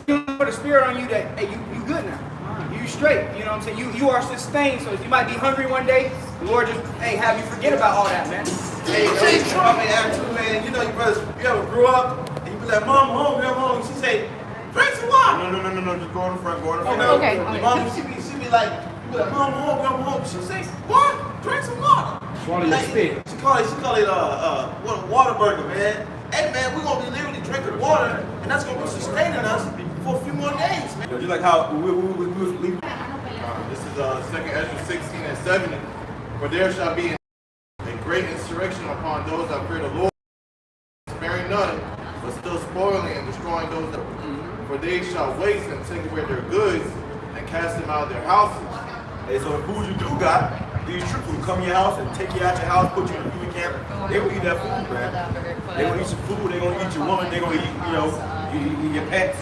You put a spirit on you that, hey, you good now. You straight. You know what I'm saying? You are sustained. So you might be hungry one day. The Lord just, have you forget about all that, man. Hey, I may add too, man. You ever grew up and you be like, Mom, she say, drink some water. No, just go in the front, Okay. Mom, she be like, you be like, Mom, home. She say, what? Drink some water. Swallow your spit. She call it water burger, man. Hey, man, we're gonna be literally drinking water, and that's gonna be sustaining us for a few more days, man. Just like how we was leaving. This is 2nd Ezra 16 and 70. For there shall be a great insurrection upon those that fear the Lord. none, but still spoiling and destroying those that. For they shall waste and take away their goods and cast them out of their houses. Hey, so the food you do got, these troops will come to your house and take you out your house, put you in a food camp. They will eat that food, man. They gonna eat your food. They gonna eat your woman. They gonna eat, your pets.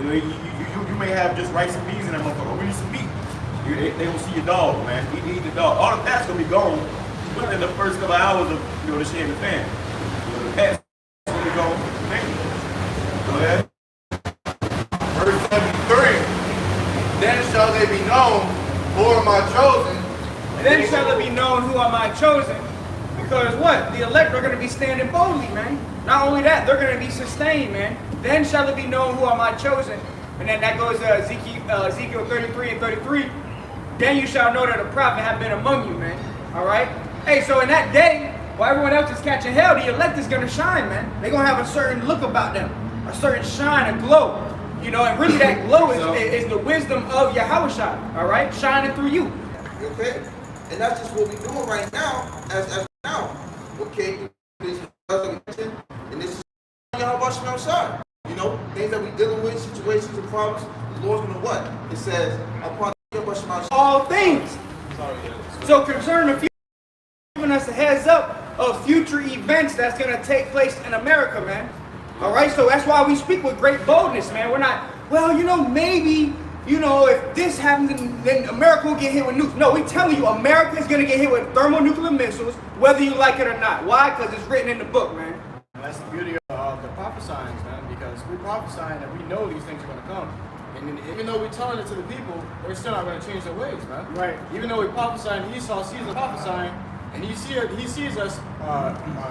You may have just rice and peas in that motherfucker. We need some meat. They gonna see your dog, man. Eat the dog. All the pets gonna be gone within the first couple of hours of the shit in the fan. The pets gonna be gone. Go ahead. Verse 73. Then shall they be known who are my chosen. Then shall it be known who are my chosen. Because what? The elect are going to be standing boldly, man. Not only that, they're going to be sustained, man. Then shall it be known who are my chosen. And then that goes to Ezekiel 33 and 33. Then you shall know that a prophet have been among you, man. All right? Hey, so in that day, while everyone else is catching hell, the elect is going to shine, man. They're going to have a certain look about them. A certain shine, a glow. And really that glow is the wisdom of Yahushua, all right? Shining through you. Okay? And that's just what we're doing right now, as now. Okay? And this is Yahweh Shem side. Things that we're dealing with, situations and problems, the Lord's gonna what? It says, upon Yahweh Shem All things. So concerning the future, giving us a heads up of future events that's gonna take place in America, man. All right, so that's why we speak with great boldness, man. We're not, maybe, if this happens, then America will get hit with nukes. No, we telling you, America is going to get hit with thermonuclear missiles, whether you like it or not. Why? Because it's written in the book, man. And that's the beauty of the prophesying, man, because we're prophesying that we know these things are going to come. And even though we're telling it to the people, they're still not going to change their ways, man. Right. Even though we're prophesying, Esau sees us prophesying, and he sees us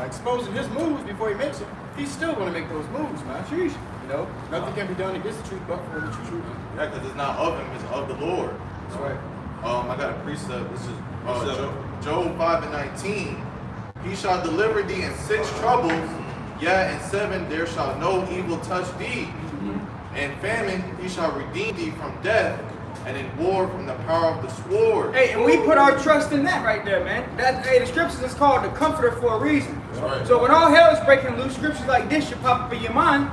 exposing his moves before he makes it. He's still going to make those moves, man. Sheesh. Nothing can be done against the truth but for the truth. Yeah, because it's not of him, it's of the Lord. That's right. I got a precept. This is Job 5 and 19. He shall deliver thee in 6 troubles, in 7 there shall no evil touch thee. In famine he shall redeem thee from death, and in war from the power of the sword. Hey, and we put our trust in that right there, man. The scriptures is called the Comforter for a reason. Right. So when all hell is breaking loose, scriptures like this should pop up in your mind,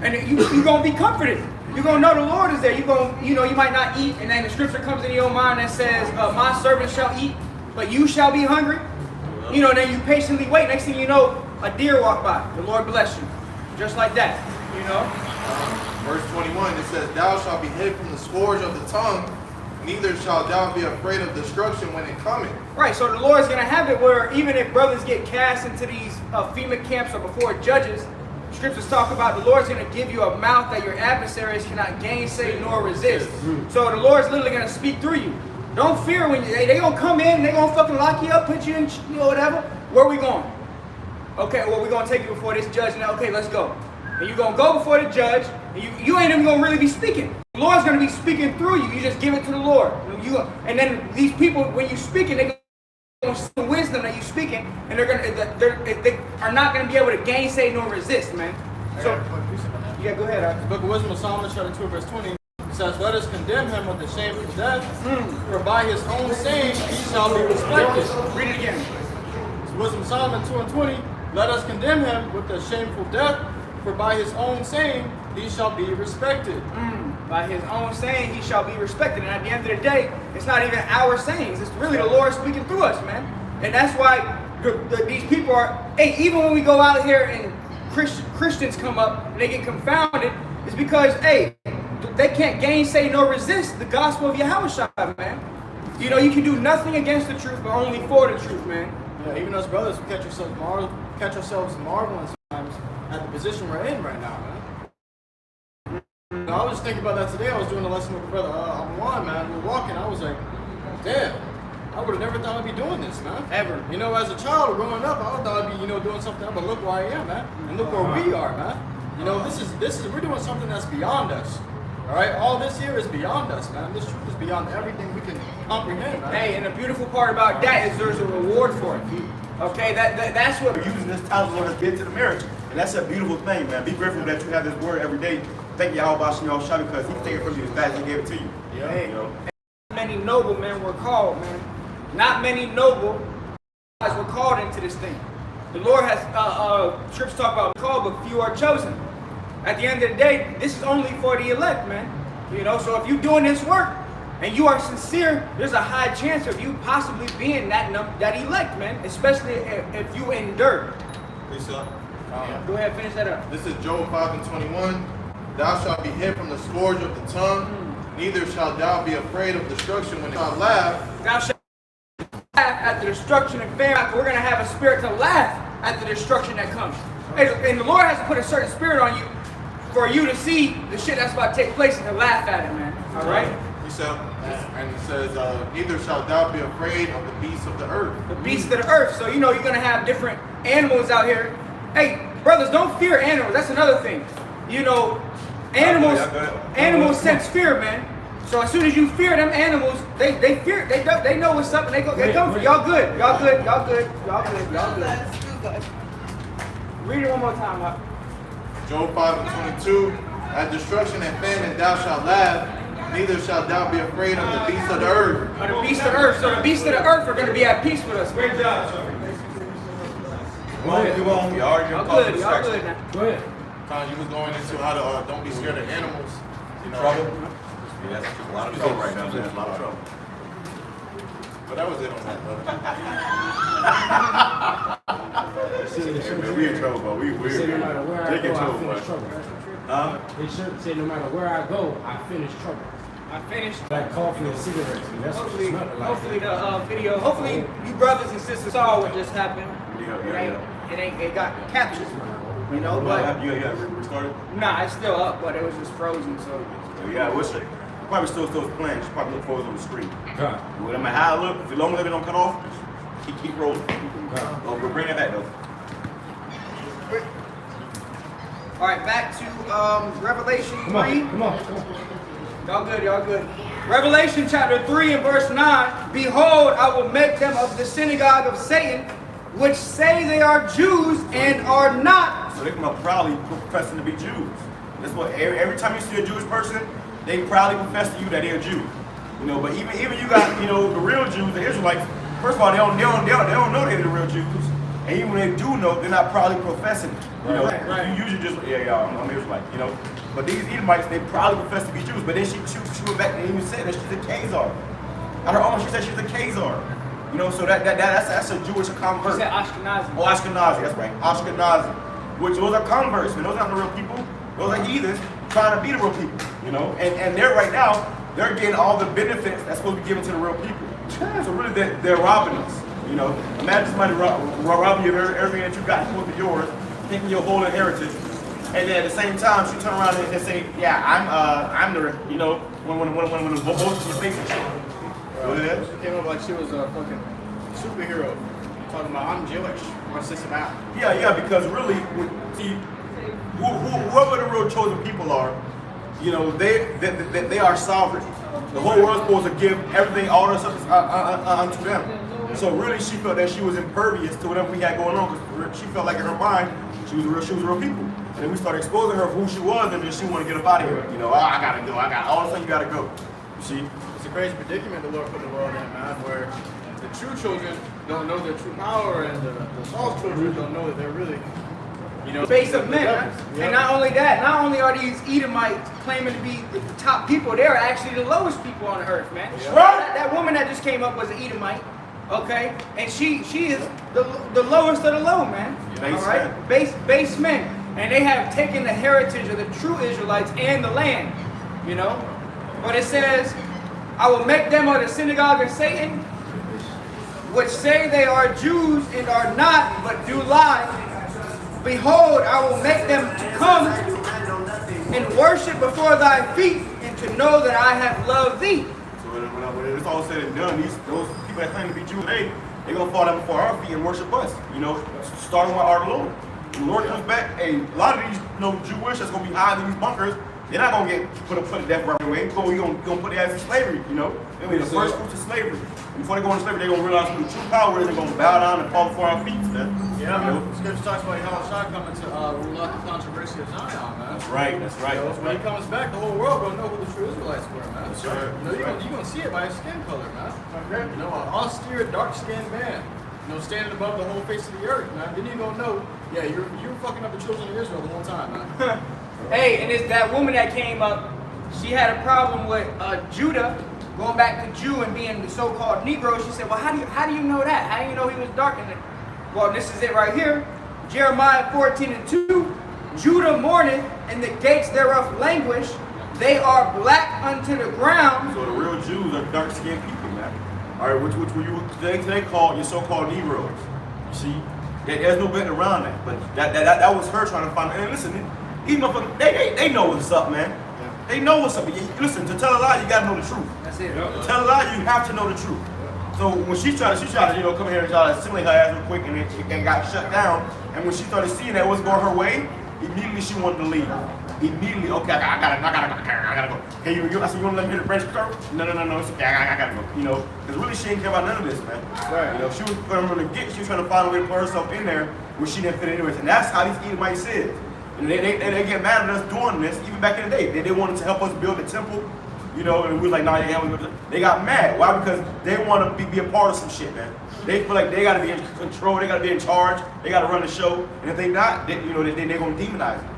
and you're going to be comforted. You're going to know the Lord is there. You're going, you might not eat, and then the scripture comes into your mind that says, my servant shall eat, but you shall be hungry. Then you patiently wait. Next thing you know, a deer walk by. The Lord bless you. Just like that, Verse 21, it says, thou shalt be hid from the scourge of the tongue, neither shalt thou be afraid of destruction when it cometh. Right, so the Lord's going to have it where even if brothers get cast into these FEMA camps or before judges, scriptures talk about the Lord's going to give you a mouth that your adversaries cannot gainsay nor resist. So the Lord's literally going to speak through you. Don't fear when they're going to come in, they're going to fucking lock you up, put you in, whatever. Where are we going? Okay, well, we're going to take you before this judge now. Okay, let's go. And you're going to go before the judge, and you ain't even going to really be speaking. The Lord's going to be speaking through you. You just give it to the Lord. And then these people, when you're speaking, they're going to see the wisdom that you're speaking, and they are not going to be able to gainsay nor resist, man. So, yeah, go ahead. The book of Wisdom of Solomon, chapter 2, verse 20, says, let us condemn him with the shameful death, for by his own saying he shall be respected. Read it again. It's Wisdom of Solomon 2 and 20, let us condemn him with the shameful death, for by his own saying he shall be respected. By his own saying he shall be respected. And at the end of the day, it's not even our sayings. It's really the Lord speaking through us, man. And that's why these people are, even when we go out here and Christians come up and they get confounded, it's because, they can't gainsay nor resist the gospel of Yahushua, man. You can do nothing against the truth, but only for the truth, man. Yeah, even us brothers, we catch ourselves marveling sometimes at the position we're in right now, man. I was just thinking about that today. I was doing a lesson with a brother, Juan, man. We were walking. I was like, damn, I would have never thought I'd be doing this, man. Ever. As a child growing up, I thought I'd be, doing something else, but look where I am, man. And look where we are, man. This is we're doing something that's beyond us. All right, all this here is beyond us, man. This truth is beyond everything we can comprehend, man. And the beautiful part about that is there's a reward for it. Okay, that's what We're using this time to get to the marriage. And that's a beautiful thing, man. Be grateful that you have this word every day. Thank you, Yahweh Shem, because he can take it from you as fast as he gave it to you. Yeah. Many noble men were called, man. Not many noble guys were called into this thing. The Lord has scriptures talk about called, but few are chosen. At the end of the day, this is only for the elect, man. You know, so if you're doing this work and you are sincere, there's a high chance of you possibly being that elect, man. Especially if you endure. Lisa. Go ahead, finish that up. This is Job 5:21. Thou shalt be hid from the scourge of the tongue, neither shalt thou be afraid of destruction when thou laugh. Thou shalt laugh at the destruction and famine. We're going to have a spirit to laugh at the destruction that comes. And the Lord has to put a certain spirit on you for you to see the shit that's about to take place and to laugh at it, man. All right? Lisa. And it says, neither shalt thou be afraid of the beasts of the earth. The beasts of the earth. So, you know, you're going to have different animals out here. Hey, brothers, don't fear animals. That's another thing. You know, animals sense fear, man. So as soon as you fear them animals, they fear, they know what's up, and they come for y'all good. Y'all good. Read it one more time, Mark. Job 5:22. At destruction and famine thou shalt laugh, neither shalt thou be afraid of the beasts of the earth. The beasts of the earth. So the beasts of the earth are going to be at peace with us. Great job. Y'all Y'all good now. Go ahead. You was going into how to don't be scared of animals. You know, Trouble? Yeah, that's a lot of trouble right now, man. A lot of trouble. but that was it on that, brother. Man, we in trouble, bro. They say no matter where I They get go, I trouble, finish bro. trouble. Huh? They should say no matter where I go, I finish trouble. I finished. Like coffee and cigarettes. And that's what it's Hopefully, not like. hopefully the video. Hopefully, you brothers and sisters saw what just happened. It got captured. You know, but Restarted? nah, it's still up, but it was just frozen. So Yeah, what's it? Probably still playing. She probably look forward on the screen. God. No matter how I look, if the long as it don't cut off, keep rolling. God. Oh, we'll bring that back though. all right, back to Revelation 3. Come on. Y'all good. Revelation chapter 3 and verse 9. Behold, I will make them of the synagogue of Satan, which say they are Jews and are not. So they come up proudly professing to be Jews. That's what every time you see a Jewish person, they proudly profess to you that they're a Jew. You know, but even you got the real Jews, the Israelites. First of all, they don't know they're the real Jews, and even when they do know, they're not proudly professing it. You know, Right. you usually just I'm Israelite. You know, but these Edomites they proudly profess to be Jews, but then she went back and even said that she's a Khazar. At her own, she said she's a Khazar. You know, so that's a Jewish He convert. said Ashkenazi. Oh, Ashkenazi, that's right. Ashkenazi. Which those are converts, man. Those aren't the real people. Those are heathens trying to be the real people, you know? And they're right now, they're getting all the benefits that's supposed to be given to the real people. So really, they're robbing us, you know? Imagine somebody robbing you of everything that you got supposed to be yours, thinking your whole inheritance. And then at the same time, she turn around and say, yeah, I'm the, you know, when the both of you face it. Go ahead. She came up like she was a fucking superhero. Talking about, I'm Jewish. My system out. Yeah, because really, see, whoever the real chosen people are, you know, they are sovereign. The whole world's supposed to give everything, all this stuff unto them. So really, she felt that she was impervious to whatever we had going on, because she felt like in her mind, she was real people. And then we started exposing her of who she was, and then she wanted to get up out of here. You know, I gotta go. All of a sudden, you gotta go. You see? It's a crazy predicament the Lord put the world in, man, where the true children don't know their true power, and the false children don't know that they're really, Base of men. devils. Huh? And not only that, not only are these Edomites claiming to be the top people, they're actually the lowest people on earth, man. Right. That woman that just came up was an Edomite, okay? And she is the lowest of the low, man. Base all right? Base men. And they have taken the heritage of the true Israelites and the land, you know? But it says, I will make them of the synagogue of Satan, which say they are Jews and are not, but do lie. Behold, I will make them to come and worship before thy feet, and to know that I have loved thee. So when it's all said and done, those people that claim to be Jews, they're gonna fall down before our feet and worship us. You know, starting with our Lord. When the Lord comes back, a lot of these, Jewish that's gonna be hiding in these bunkers, they're not gonna get put to death right away. We're gonna put their ass in slavery. You know, they'll be the first fruits of slavery. And before they go into slavery, they're gonna realize who the true power is. They're gonna bow down and fall before our feet, man. Yeah, man. Scripture talks about how Shah coming to rule out the controversy of Zion, man. That's right. When he comes back, the whole world will know who the true Israelites were, man. That's right. You're gonna see it by his skin color, man. An austere, dark-skinned man. You know, standing above the whole face of the earth, man. Then you gonna know, yeah, you're fucking up the children of Israel the whole time, man. Hey, and it's that woman that came up, she had a problem with Judah, going back to Jew and being the so-called Negro. She said, well, how do you know that? How do you know he was dark? Well, this is it right here. Jeremiah 14:2, Judah mourneth, and the gates thereof languish. They are black unto the ground. So the real Jews are dark-skinned people, man. All right, which were you they call your so-called Negroes. You see, there's no getting around that. But that was her trying to find. And listen, these motherfuckers, they know what's up, man. They know what's up. Listen, to tell a lie, you gotta know the truth. That's it. To tell a lie, you have to know the truth. So when she tried to, come here and try to assimilate her ass real quick, and it got shut down. And when she started seeing that it was going her way, immediately she wanted to leave. Immediately, okay, I gotta go. Hey, I said, you wanna let me hit the French curve? No, it's okay, I gotta go. You know, because really she didn't care about none of this, man. Right. You know, she was trying to find a way to put herself in there where she didn't fit anyways. And that's how these Edomites is. And they get mad at us doing this, even back in the day. They wanted to help us build the temple, you know, and we was like, nah, they got mad. Why? Because they want to be a part of some shit, man. They feel like they got to be in control, they got to be in charge, they got to run the show. And if they not, they're going to demonize it.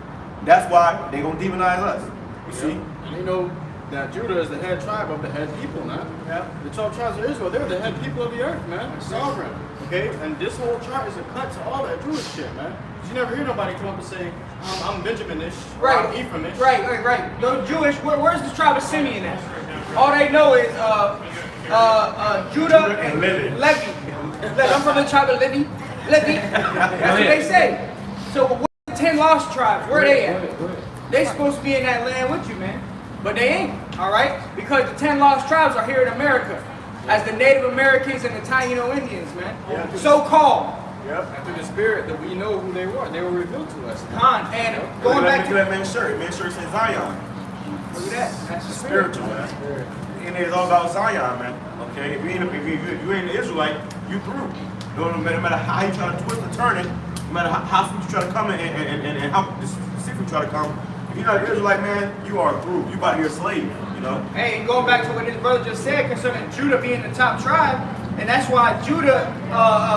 That's why they're going to demonize us. You see? And you know that Judah is the head tribe of the head people, man. Yeah. The 12 tribes of Israel, they're the head people of the earth, man. Sovereign. Okay? And this whole chart is a cut to all that Jewish shit, man. You never hear nobody come up and say, I'm Benjaminish, or I'm Ephraimish. Right. Those Jewish, where's the tribe of Simeon at? All they know is Judah and Levi. I'm from the tribe of Levi. That's what they say. So where the 10 lost tribes? Where they at? They supposed to be in that land with you, man. But they ain't, all right? Because the 10 lost tribes are here in America as the Native Americans and the Taino Indians, man. Yeah. So-called. Yep. And through the spirit that we know who they were. They were revealed to us. And going back to that man's shirt. Man's shirt says Zion. Look at that. That's the Spiritual, man. And it's all about Zion, man. Okay? If you ain't an Israelite, you through. No matter how you try to twist and turn it, no matter how sweet you try to come and how specific you try to come, if you're not an Israelite, man, you are through. You about to be a slave, you know? Hey, and going back to what his brother just said concerning Judah being the top tribe, and that's why Judah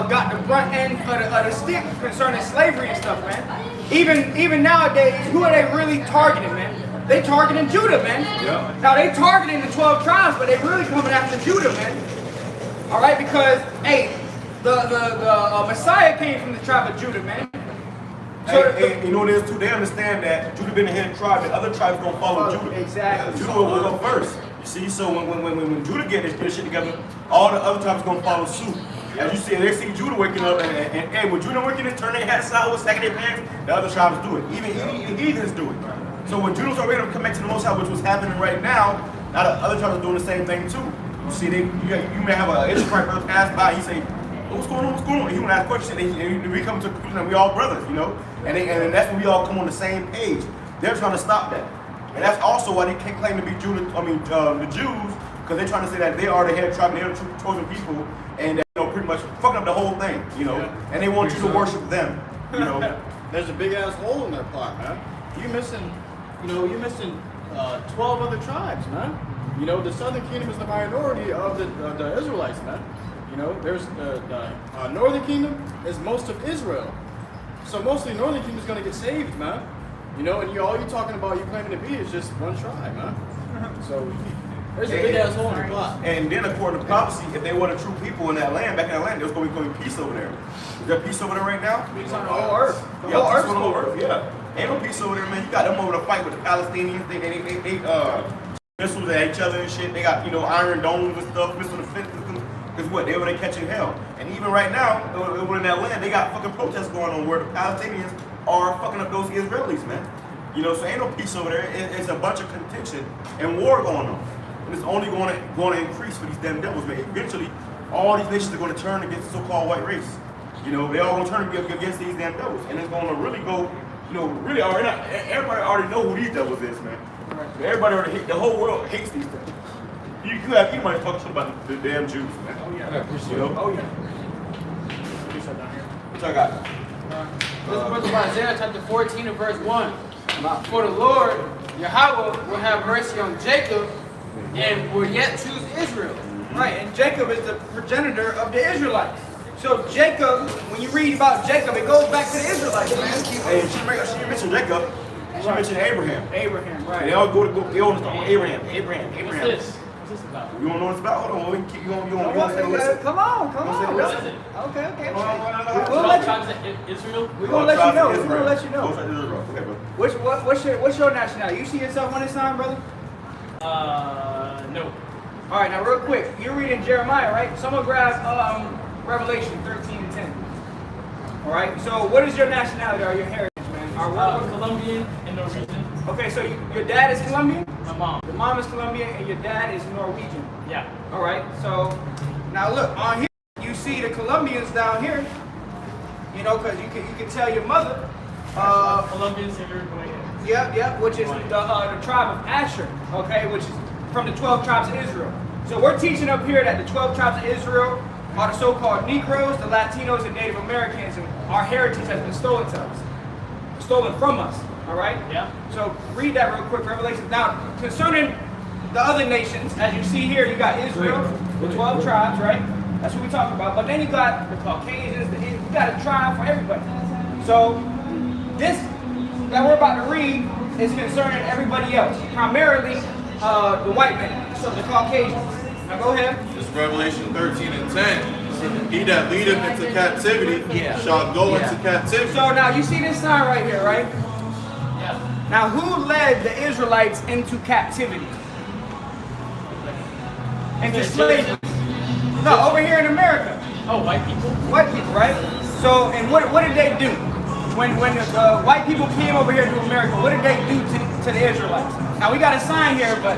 got the brunt end of the stick concerning slavery and stuff, man. Even nowadays, who are they really targeting, man? They targeting Judah, man. Yeah. Now they targeting the 12 tribes, but they really coming after Judah, man. All right, because hey, the Messiah came from the tribe of Judah, man. So and you know what it is too? They understand that Judah been the head tribe, and other tribes gonna follow Judah. Exactly. Judah will go first. You see, so when Judah get this shit together, all the other tribes gonna follow suit. As you see, they see Judah waking up, and when Judah waking up, turn their hats sideways, stacking their pants, the other tribes do it. Even heathens do it. So when Judah started ready to come back to the Most High, which was happening right now the other tribes are doing the same thing too. You see, you may have an Israelite brother pass by, he say, what's going on? And he want to ask questions, and we come to the conclusion that we all brothers, you know? And that's when we all come on the same page. They're trying to stop that. And that's also why they can't claim to be the Jews, because they're trying to say that they are the head tribe, they're the chosen people, and pretty much fucking up the whole thing, you know? And they want you to worship them, you know? There's a big ass hole in their plot, man. You're missing 12 other tribes, man. You know, the Southern Kingdom is the minority of the Israelites, man. You know, there's the Northern Kingdom is most of Israel. So mostly Northern Kingdom is going to get saved, man. You know, and all you're talking about, you claiming to be is just one tribe, man. So there's a big ass hole in the plot. And then according to prophecy, if they were the true people in that land, back in that land, there's going to be peace over there. Is there peace over there right now? Peace on the whole earth. Yeah, peace on the whole earth, yeah. Ain't no peace over there, man. You got them over to fight with the Palestinians. They missiles at each other and shit. They got, iron domes and stuff, missile defense systems. Because what? They over there catching hell. And even right now, over in that land, they got fucking protests going on where the Palestinians are fucking up those Israelis, man. So ain't no peace over there. It's a bunch of contention and war going on. And it's only going to increase for these damn devils, man. Eventually, all these nations are going to turn against the so-called white race. They all going to turn against these damn devils. And it's going to really go, everybody already know who these devils is, man. Everybody already the whole world hates these devils. You have anybody talk shit about the damn Jews, man. Oh yeah. Oh yeah. What I got? This book of Isaiah chapter 14 and verse 1. For the Lord, Yahweh, will have mercy on Jacob and will yet choose Israel. Right, and Jacob is the progenitor of the Israelites. So Jacob, when you read about Jacob, it goes back to the Israelites, man. Hey, she mentioned Jacob. She mentioned Abraham. Abraham, right? They all they all start with Abraham. What's this? What's this about? You don't know what it's about? Hold on. We can keep going. You Come want to listen? on, come on. What is it? Okay. We'll We'll let you. Tribes of Israel? We're gonna let you know. We're gonna let you know. Okay, bro. What's your nationality? You see yourself on this sign, brother? No. All right, now real quick, you're reading Jeremiah, right? Someone grab Revelation 13 and 10. All right. So what is your nationality or your heritage, man? Colombian and Norwegian. Okay, so your dad is Colombian. My mom. Your mom is Colombian, and your dad is Norwegian. Yeah. All right. So now look on here. You see the Colombians down here. You know, because you can tell your mother. Colombians and Uruguayan. Yep, which is the tribe of Asher, okay, which is from the 12 tribes of Israel. So we're teaching up here that the 12 tribes of Israel are the so-called Negroes, the Latinos, and Native Americans, and our heritage has been stolen from us, all right? Yeah. So read that real quick, Revelation. Now, concerning the other nations, as you see here, you got Israel, the 12 tribes, right? That's what we talk about. But then you got the Caucasians, you got a tribe for everybody. So this that we're about to read is concerning everybody else, primarily the white men, so the Caucasians. Now go ahead. This is Revelation 13 and 10. He that leadeth into captivity shall go into captivity. So now you see this sign right here, right? Yeah. Now who led the Israelites into captivity? Into slavery? No, over here in America. Oh, white people? White people, right? So, and what did they do? When the white people came over here to America, what did they do to the Israelites? Now we got a sign here, but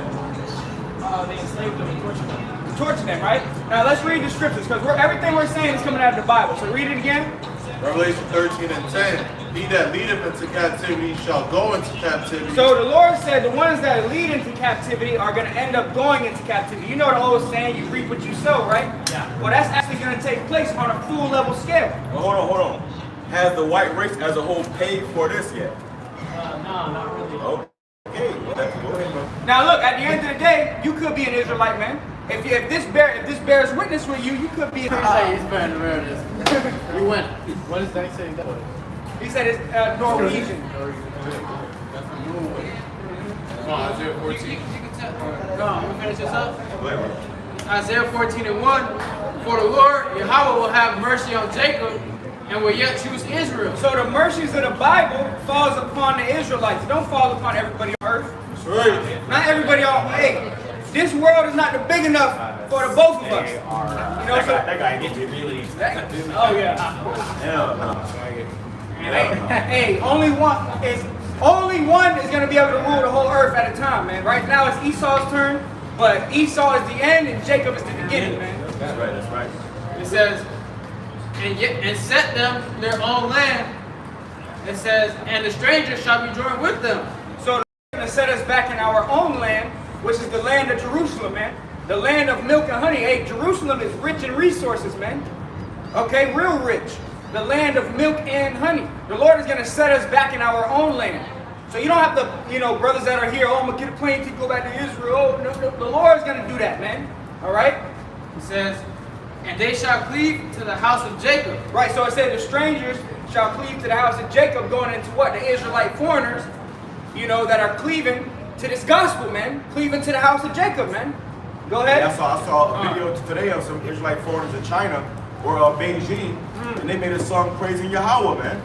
They enslaved them and tortured them. torture them, right? Now let's read the scriptures, because everything we're saying is coming out of the Bible. So read it again. Revelation 13 and 10. He that leadeth into captivity shall go into captivity. So the Lord said the ones that lead into captivity are going to end up going into captivity. You know the old saying, you reap what you sow, right? Yeah. Well, that's actually going to take place on a full level scale. Well, hold on. Has the white race as a whole paid for this yet? No, not really. Okay, well, that's go ahead, bro. Now look, at the end of the day, you could be an Israelite, man. If this bears witness with you, you could be. He's bearing the narrative. You win. What is that saying? He said it's Norwegian. Come on, Isaiah 14. No, I'm gonna finish this up. Go ahead, bro. Isaiah 14 and 1. For the Lord, Yahweh, will have mercy on Jacob and will yet choose Israel. So the mercies of the Bible falls upon the Israelites. It don't fall upon everybody on earth. That's right. Not everybody on. Hey, this world is not big enough for the both of us. You know, That guy gets me really. oh yeah. Hell no. Hey, only one is going to be able to rule the whole earth at a time, man. Right now it's Esau's turn, but Esau is the end and Jacob is the beginning, man. That's right. It says, and set them their own land. It says, and the stranger shall be joined with them. So they're going to set us back in our own land, which is the land of Jerusalem, man. The land of milk and honey. Hey, Jerusalem is rich in resources, man. Okay, real rich. The land of milk and honey. The Lord is going to set us back in our own land. So you don't have to, brothers that are here, I'm going to get a plane to go back to Israel. Oh, no, the Lord is going to do that, man. All right? It says, and they shall cleave to the house of Jacob. Right, so it said the strangers shall cleave to the house of Jacob, going into what? The Israelite foreigners, that are cleaving to this gospel, man. Cleaving to the house of Jacob, man. Go ahead. I saw a video today of some Israelite foreigners in China or Beijing, and they made a song praising Yahweh, man.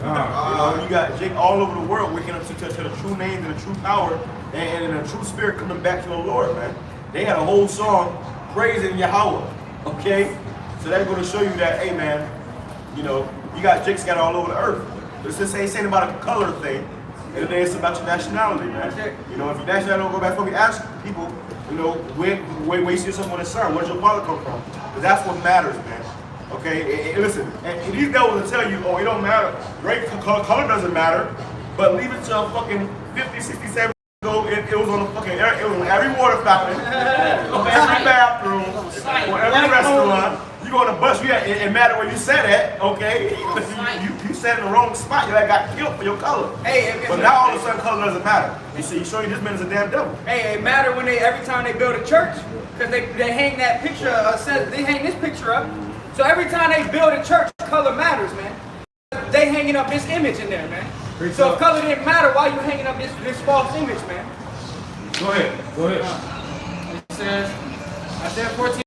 You got Jake all over the world waking up to the true names and the true power and the true spirit coming back to the Lord, man. They had a whole song praising Yahweh, okay? So that's going to show you that, hey, man, you got Jake scattered all over the earth. This ain't saying about a color thing. And then it's about your nationality, man. If your nationality don't go back, we ask people, where you see yourself on the sun, where's your father come from? Because that's what matters, man. Okay, and listen, and these devils will tell you, it don't matter. Great color doesn't matter, but leave it to a fucking 50, 60, 70 ago, it was on the fucking, it was on every water fountain, every bathroom, on every restaurant. You go on a bus, it matter where you sat at, okay? You sat in the wrong spot, you got killed for your color. But now all of a sudden color doesn't matter. You see, showing this man is a damn devil. Hey, it matter when every time they build a church, because they hang that picture, they hang this picture up. So every time they build a church, color matters, man. They hanging up this image in there, man. So if color didn't matter, why you hanging up this false image, man? Go ahead. It says, Isaiah 14,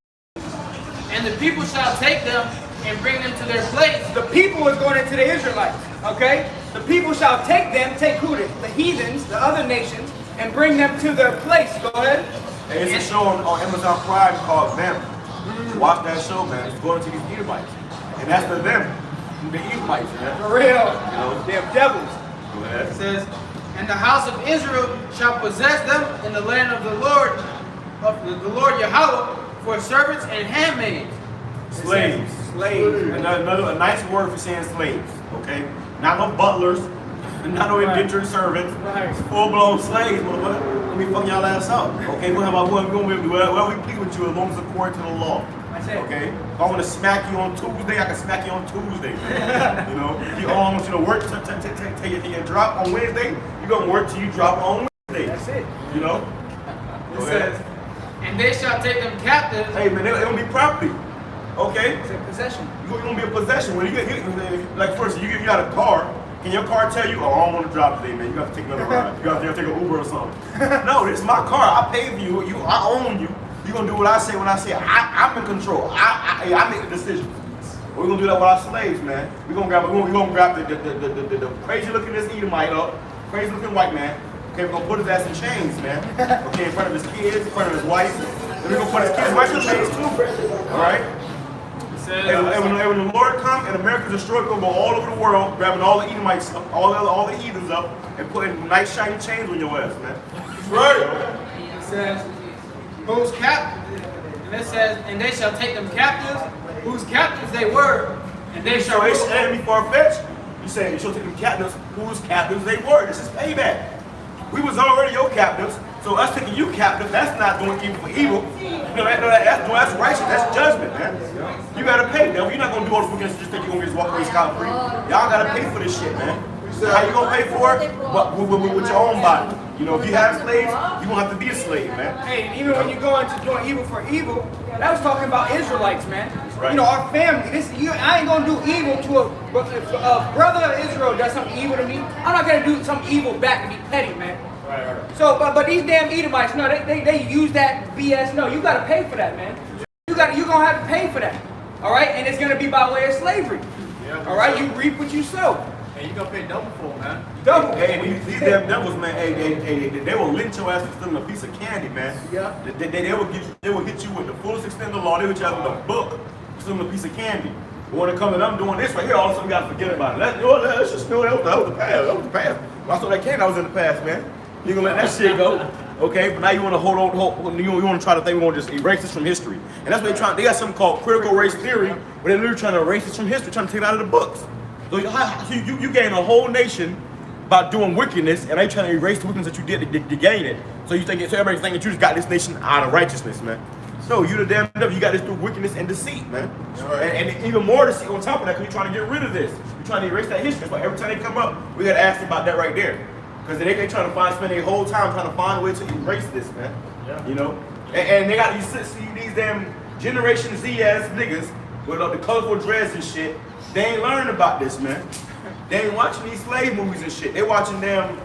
and the people shall take them and bring them to their place. The people is going into the Israelites, okay? The people shall take them, take who? The heathens, the other nations, and bring them to their place. Go ahead. Hey, it's a show on Amazon Prime called Them. Watch that show, man. It's going to these Edomites. And that's the them. The Edomites, man. For real. They're devils. Go ahead. It says, and the house of Israel shall possess them in the land of the Lord Yahweh, for servants and handmaids. Slaves. Slaves. A nice word for saying slaves, okay? Not no butlers, not no indentured servants. Right. Full-blown slaves, motherfucker. Let me fuck y'all ass up, okay? We'll have our we plead with you as long as it's according to the law. That's it. Okay? If I want to smack you on Tuesday, I can smack you on Tuesday. You know? If you all want you to work till you drop on Wednesday, you're going to work till you drop on Wednesday. That's it. You know? It says, and they shall take them captive. Hey, man, it will be property. Okay? It's a possession. You're going to be a possession. When you get like first, you got a car. Can your car tell you, oh, I don't want to drive today, man. You got to take another ride. You got to take an Uber or something. No, this is my car. I pay for you. I own you. You're going to do what I say when I say I'm in control. I make the decisions. We're going to do that with our slaves, man. We're going to grab the crazy looking Edomite up, crazy looking white man. Okay, we're going to put his ass in chains, man. Okay, in front of his kids, in front of his wife. And we're going to put his kids right in chains too. All right? And when the Lord comes and America's destroyed, we're going to go all over the world, grabbing all the Edomites, all the heathens up, and putting nice shiny chains on your ass, man. That's right. It says, whose captives, and it says, and they shall take them captives, whose captives they were, and they shall So it's enemy far-fetched. You say you shall take them captives, whose captives they were. This is payback. We was already your captives, so us taking you captive, that's not doing evil for evil. That's righteous, that's judgment, man. You gotta pay, devil. You're not gonna do all this wickedness just think you're gonna just walk away scot-free. Y'all gotta pay for this shit, man. How you gonna pay for it? With your own body. You know, if you have slaves, you gonna have to be a slave, man. Hey, and even when you go into doing evil for evil, that was talking about Israelites, man. Right. You know, our family. I ain't gonna do evil to a brother of Israel does something evil to me. I'm not gonna do some evil back and be petty, man. Right. So, but these damn Edomites, no, they use that BS. No, you gotta pay for that, man. You're gonna have to pay for that. All right, and it's gonna be by way of slavery. Yeah, all right, you reap what you sow. Hey, you gonna pay double for it, man. Double. Hey, these damn devils, man. They will lynch your ass for stealing a piece of candy, man. Yeah. They will hit you with the fullest extent of the law. They will hit you with a book for stealing a piece of candy. But when it comes to them doing this right here, all of a sudden we gotta forget about it. Let's just know that was the past. That was the past. When I saw that candy, I was in the past, man. You gonna let that shit go, okay? But now you wanna hold on, you wanna try to think we're gonna just erase this from history. And that's what they're trying. They got something called critical race theory, where they're literally trying to erase this from history, trying to take it out of the books. So you gain a whole nation by doing wickedness, and they trying to erase the wickedness that you did to gain it. So everybody's thinking that you just got this nation out of righteousness, man. No, you the damn devil. You got this through wickedness and deceit, man. And even more deceit on top of that, because you're trying to get rid of this. You're trying to erase that history. That's why every time they come up, we gotta ask them about that right there. Because they trying to spend their whole time trying to find a way to erase this, man. Yeah. You know? And they got see these damn Generation Z ass niggas with the colorful dreads and shit. They ain't learning about this, man. They ain't watching these slave movies and shit. They watching them,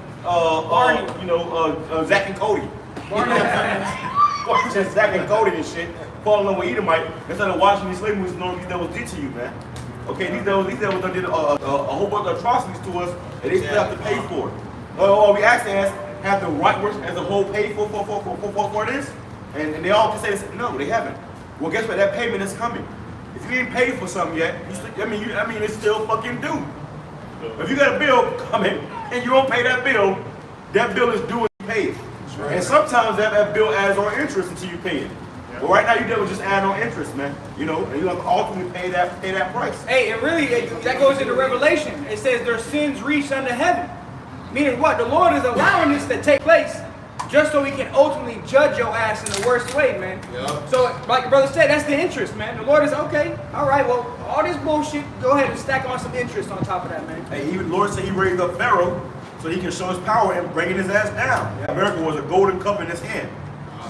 Zack and Cody. Watching Zack and Cody and shit. Falling in love with Edomite instead of watching these slave movies and knowing these devils did to you, man. Okay, these devils done did a whole bunch of atrocities to us, and they still have to pay for it. We actually have the white works as a whole paid for this, and they all can say this. No, they haven't. Well, guess what? That payment is coming. If you ain't paid for something yet, it's still fucking due. If you got a bill coming and you don't pay that bill is due and you pay it. Right. And sometimes that bill adds on interest until you pay it. Yeah. Well, right now you devil just add on interest, man. You know, and you have to ultimately pay that price. Hey, and really, that goes into Revelation. It says their sins reach unto heaven. Meaning what? The Lord is allowing this to take place just so he can ultimately judge your ass in the worst way, man. Yeah. So, like your brother said, that's the interest, man. The Lord is, okay, all right, well, all this bullshit, go ahead and stack on some interest on top of that, man. Hey, even the Lord said he raised up Pharaoh so he can show his power in bringing his ass down. Yeah. America was a golden cup in his hand.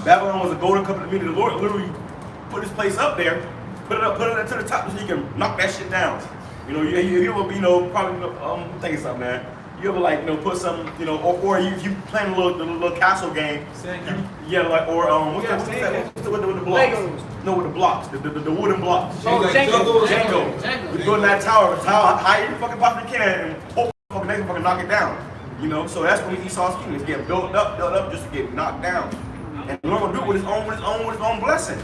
Babylon was a golden cup in the meaning. The Lord literally put his place up there put it up to the top so you can knock that shit down. You know, you ever, you know, probably, I'm thinking something, man. You ever like, you know, put some, you know, or you playing the little castle game. Yeah, like, or what's that with the blocks? Legos. No, with the blocks, the wooden blocks. Oh, Django. Django. We building that tower high you fucking possibly can, and hope fucking they can fucking knock it down. You know, so that's when Esau's scheme is getting built up just to get knocked down. And the Lord gonna do it with his own blessing.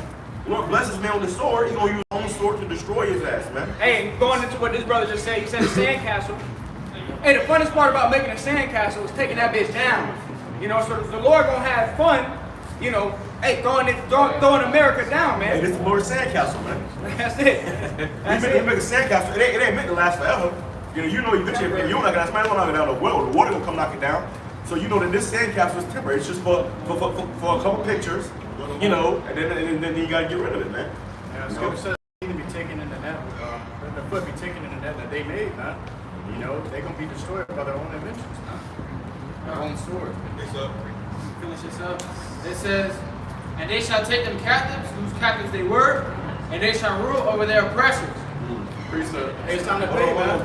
The Lord blesses man with the sword. He gonna use his own sword to destroy his ass, man. Hey, going into what this brother just said, he said a sandcastle. Hey, the funnest part about making a sandcastle is taking that bitch down. You know, so the Lord gonna have fun, you know, hey, throwing America down, man. Hey, this is the Lord's sandcastle, man. That's it. That's He make a sandcastle. It ain't meant to last forever. You know, eventually, if you're not gonna smash one down the well, the water gonna come knock it down. So you know that this sandcastle is temporary. It's just for a couple pictures, you know, and then you gotta get rid of it, man. Yeah, Scripture says they need to be taken in the net. The foot be taken in the net that they made, man. You know, they're gonna be destroyed by their own inventions, man. Their own sword. Finish this up. It says, and they shall take them captives, whose captives they were, and they shall rule over their oppressors. Precept. Hey, it's time to pay, man.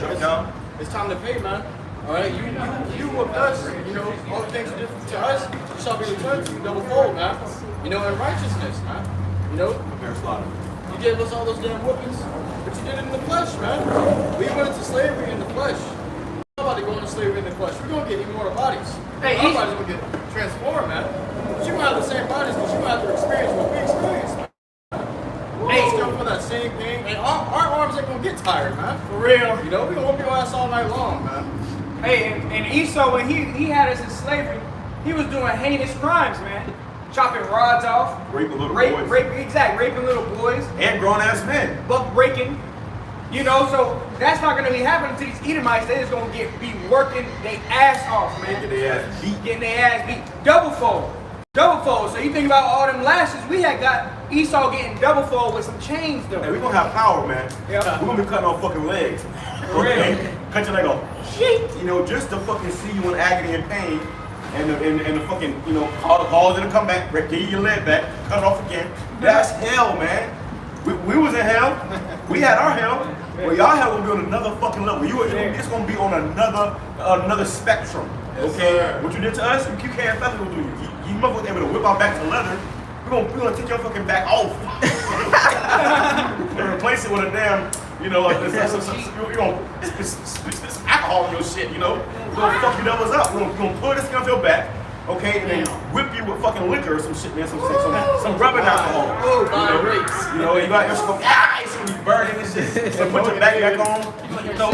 It's time to pay, man. All right, you whooped us. You know, all the things you did to us shall be returned to you double fold, man. You know, in righteousness, man. You know, you gave us all those damn whoopings, but you did it in the flesh, man. We went into slavery in the flesh. We're not about to go into slavery in the flesh. We're gonna get immortal bodies. Hey, our bodies gonna get transformed, man. But you gonna have the same bodies, but you gonna have to experience what we experienced, man. Hey, still for that same thing. And our arms ain't gonna get tired, man. For real. You know, we gonna whoop your ass all night long, man. Hey, and Esau, when he had us in slavery, he was doing heinous crimes, man. Chopping rods off. Raping little boys. Raping little boys. And grown ass men. Buck breaking. You know, so that's not gonna be happening to these Edomites. They just gonna be working their ass off, man. Get their ass beat. Getting their ass beat. Double fold. So you think about all them lashes, we had got Esau getting double fold with some chains though. Hey, we gonna have power, man. Yeah. We're gonna be cutting off fucking legs. Okay? Cut your leg off. You know, just to fucking see you in agony and pain. And the fucking, you know, cause it to come back, give you your leg back, cut it off again. That's hell, man. We was in hell. We had our hell. Well, y'all hell gonna be on another fucking level. It's gonna be on another spectrum. Okay? Yes, What you did to us, you can't nothing gonna do. You motherfuckers able to whip our back to leather. We're gonna take your fucking back off. And replace it with a damn, you know, like this, you're gonna spit alcohol in your shit, you know? We're gonna fuck you devils up. We're gonna pull this skin off your back, okay, and then whip you with fucking liquor or some shit, man, some rubbing alcohol. You know, you got your stuff, it's gonna be burning and shit. So put your back on, you know,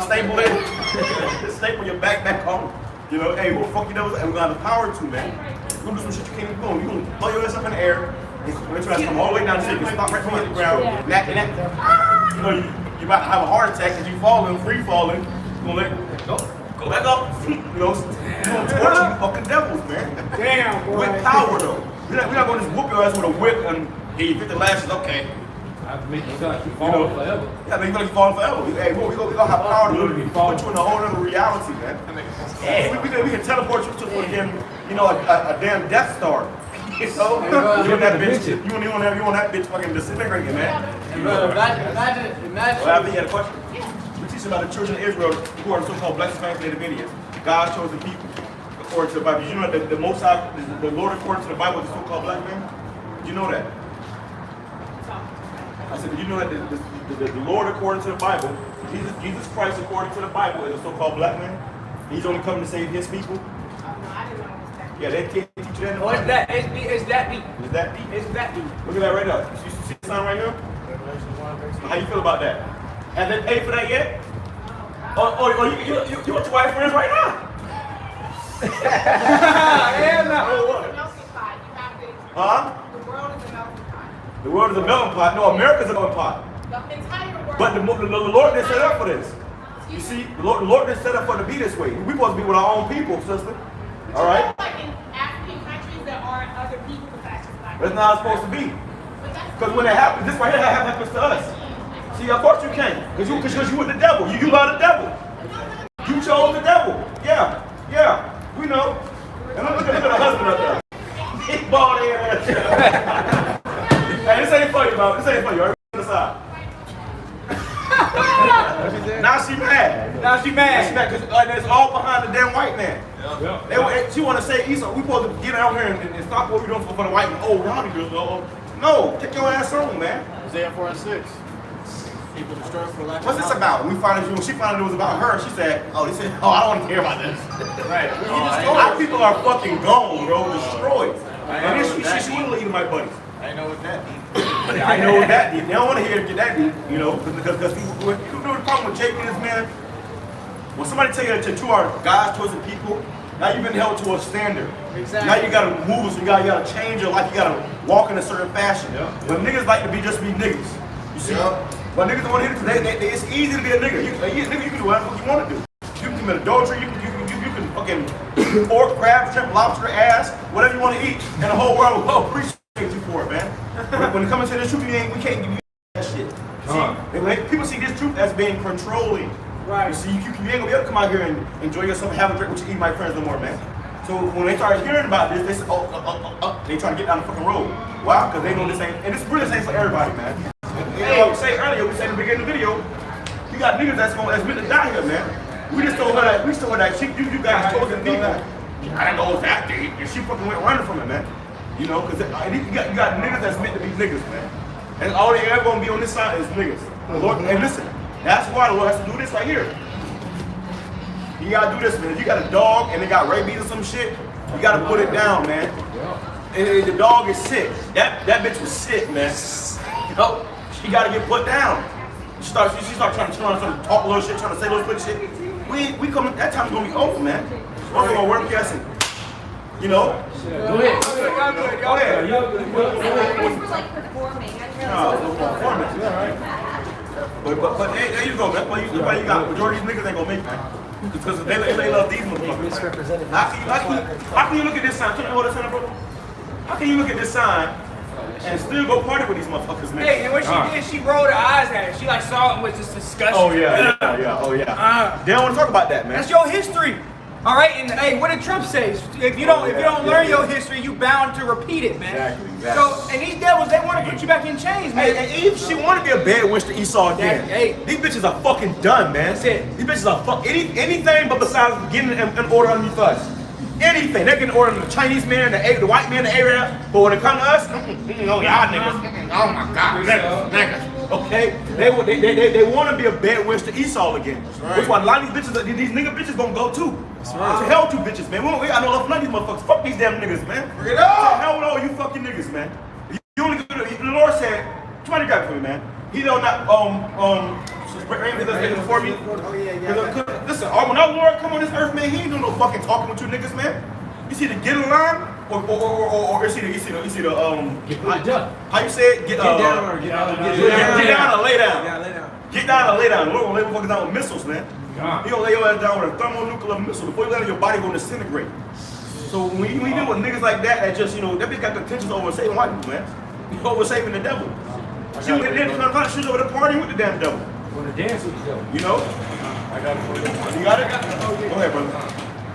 staple it, staple your back on. You know, hey, we'll fuck you devils up, and we're gonna have the power to, man. We're gonna do some shit you can't even do. You're gonna blow your ass up in the air, and we're trying to come all the way down so you can stop right from the ground, neck. You know, you about to have a heart attack because you falling, free falling. You're gonna let go back up. You know, you're gonna torture you fucking devils, man. Damn, boy. With power though. We're not gonna just whoop your ass with a whip and hey, you get the lashes, okay. I make you feel like you falling forever. Yeah, man, you feel like you're falling forever. Hey, we gonna have power to put you in a whole other reality, man. Hey, we can teleport you to again, you know, a damn Death Star. You know, you want that bitch. You want that bitch fucking disintegrating, man. Imagine. Well, I think you had a question. We teach about the children of Israel who are so-called black Hispanic Native Indians, God's chosen people, according to the Bible. Did you know that the Most High, the Lord according to the Bible, is a so-called black man? Did you know that? I said, did you know that the Lord according to the Bible, Jesus Christ according to the Bible, is a so-called black man? He's only coming to save his people? Yeah, they can't teach you that in the Oh, Bible. it's that deep. Is that deep? It's that deep. Look at that right now. You see the sign right now? How you feel about that? Have they paid for that yet? Or you with your white friends right now? Hell no. Huh? The world is a melting pot. No, America's a melting pot. But the Lord didn't set up for this. You see, the Lord didn't set up for it to be this way. We're supposed to be with our own people, sister. All right? Like in African countries, there aren't other people besides just black That's not how it's supposed to be. Because when it happens, this right here happens to us. See, of course you can't. Because you with the devil. You love the devil. You chose the devil. Yeah. We know. And look at the husband up there. Big bald head ass. Hey, this ain't funny, bro. This ain't funny. You already side. Now she mad. Now she mad. Because it's all behind the damn white man. She want to say, Esau, we supposed to get out here and stop what we're doing for the white man. Oh, Ronnie just no, take your ass home, man. Isaiah 4:6. People destroyed for lack of What's this knowledge. about? When she found out it was about her, she said, oh, I don't want to hear about this. Right. Our people are fucking gone, bro, destroyed. And she will eat my buddies. I know what that means. Yeah, I know that deep. They don't want to hear it get that deep, you know, because people, you know the problem with JP is, man, when somebody tell you that you are God's chosen people, now you've been held to a standard. Exactly. Now you gotta move, so you gotta change your life, you gotta walk in a certain fashion. But niggas like to just be niggas. You see? But niggas don't want to hear it, it's easy to be a nigga. You can do whatever you want to do. You can commit adultery, you can fucking pork, crab, shrimp, lobster, ass, whatever you want to eat. And the whole world will appreciate you for it, man. When it comes to this truth, we can't give you that shit. See, people see this truth as being controlling. Right. You see, you ain't gonna be able to come out here and enjoy yourself and have a drink with you, eat my friends no more, man. So when they start hearing about this, they say, they trying to get down the fucking road. Why? Because they know this ain't, and this really ain't for everybody, man. You know what I say earlier, we said in the beginning of the video, you got niggas that's meant to die here, man. We just told her that, you guys chosen people. I didn't know it was that deep, and she fucking went running from it, man. You know, because you got niggas that's meant to be niggas, man. And all they ever gonna be on this side is niggas. The Lord, and listen, that's why the Lord has to do this right here. You gotta do this, man. If you got a dog and they got rabies or some shit, you gotta put it down, man. And the dog is sick. That bitch was sick, man. You know, she gotta get put down. She start trying to talk a little shit, trying to say a little quick shit. We coming. That time's gonna be over, man. We're gonna work guessing. You know. Go ahead. Go ahead. We're like performing. But there you go, man. Why you got majority of these niggas ain't gonna make it, man. Because they love these motherfuckers. How can you look at this sign? Can I hold this sign, bro? How can you look at this sign and still go party with these motherfuckers, man? Hey, and what she did, she rolled her eyes at it. She like saw it and was just disgusted. Oh yeah. They don't want to talk about that, man. That's your history. All right, and hey, what did Trump say? If you don't learn your history, you bound to repeat it, man. Exactly. So, and these devils, they want to put you back in chains, man. Hey, and Eve, she want to be a bad witch to Esau again. Hey. These bitches are fucking done, man. That's it. These bitches are anything but besides getting an order underneath us. Anything. They're getting order on the Chinese man, the white man, the Arab. But when it comes to us, y'all niggas. Oh my God, niggas. Okay? They want to be a bad witch to Esau again. That's why a lot of these nigga bitches gonna go too. That's right. To hell with you bitches, man. We got no love for none of these motherfuckers. Fuck these damn niggas, man. Bring it up. To hell with all you fucking niggas, man. You only the Lord said, somebody got it for me, man. He don't not before me. Listen, when our Lord come on this earth, man, he ain't doing no fucking talking with you niggas, man. You see the get in line, or you see the how you say it? Get down or get out. Get down or lay down. Get down or lay down. The Lord will lay motherfuckers down with missiles, man. He gonna lay your ass down with a thermonuclear missile. Before you let it, your body gonna disintegrate. So when you deal with niggas like that just, you know, that bitch got contentions over saving white people, man. Over saving the devil. She was over the party with the damn devil. Want to dance with the devil. You know? I got it for you. You got it? Go ahead, brother.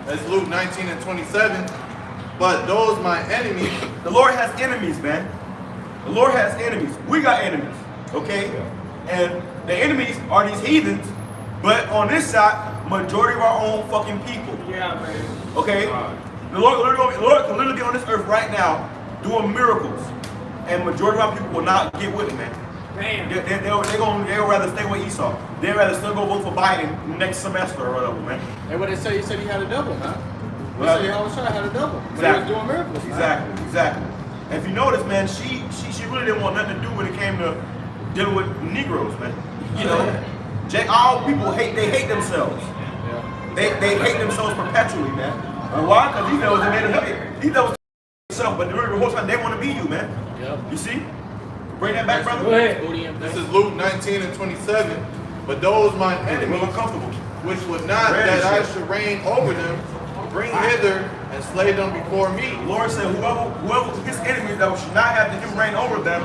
That's Luke 19:27. But those my enemies. The Lord has enemies, man. The Lord has enemies. We got enemies, okay? And the enemies are these heathens, but on this side, majority of our own fucking people. Yeah, man. Okay? The Lord can literally be on this earth right now doing miracles, and majority of our people will not get with it, man. Damn. They'll rather stay with Esau. They'd rather still go vote for Biden next semester or whatever, man. And what they say, he said he had a double, man. He Well, said Yahushua had a double. When he Exactly. was doing miracles. man. Exactly. And if you notice, man, she really didn't want nothing to do when it came to dealing with Negroes, man. You know, all people hate themselves. They hate themselves perpetually, man. And why? Because these devils made it. These devils themselves, but the whole time they want to be you, man. You see? Bring that back, brother. Go ahead. This is Luke 19:27. But those my enemies, uncomfortable. which would not that I should reign over them, bring hither and slay them before me. The Lord said, whoever his enemies that should not have him reign over them,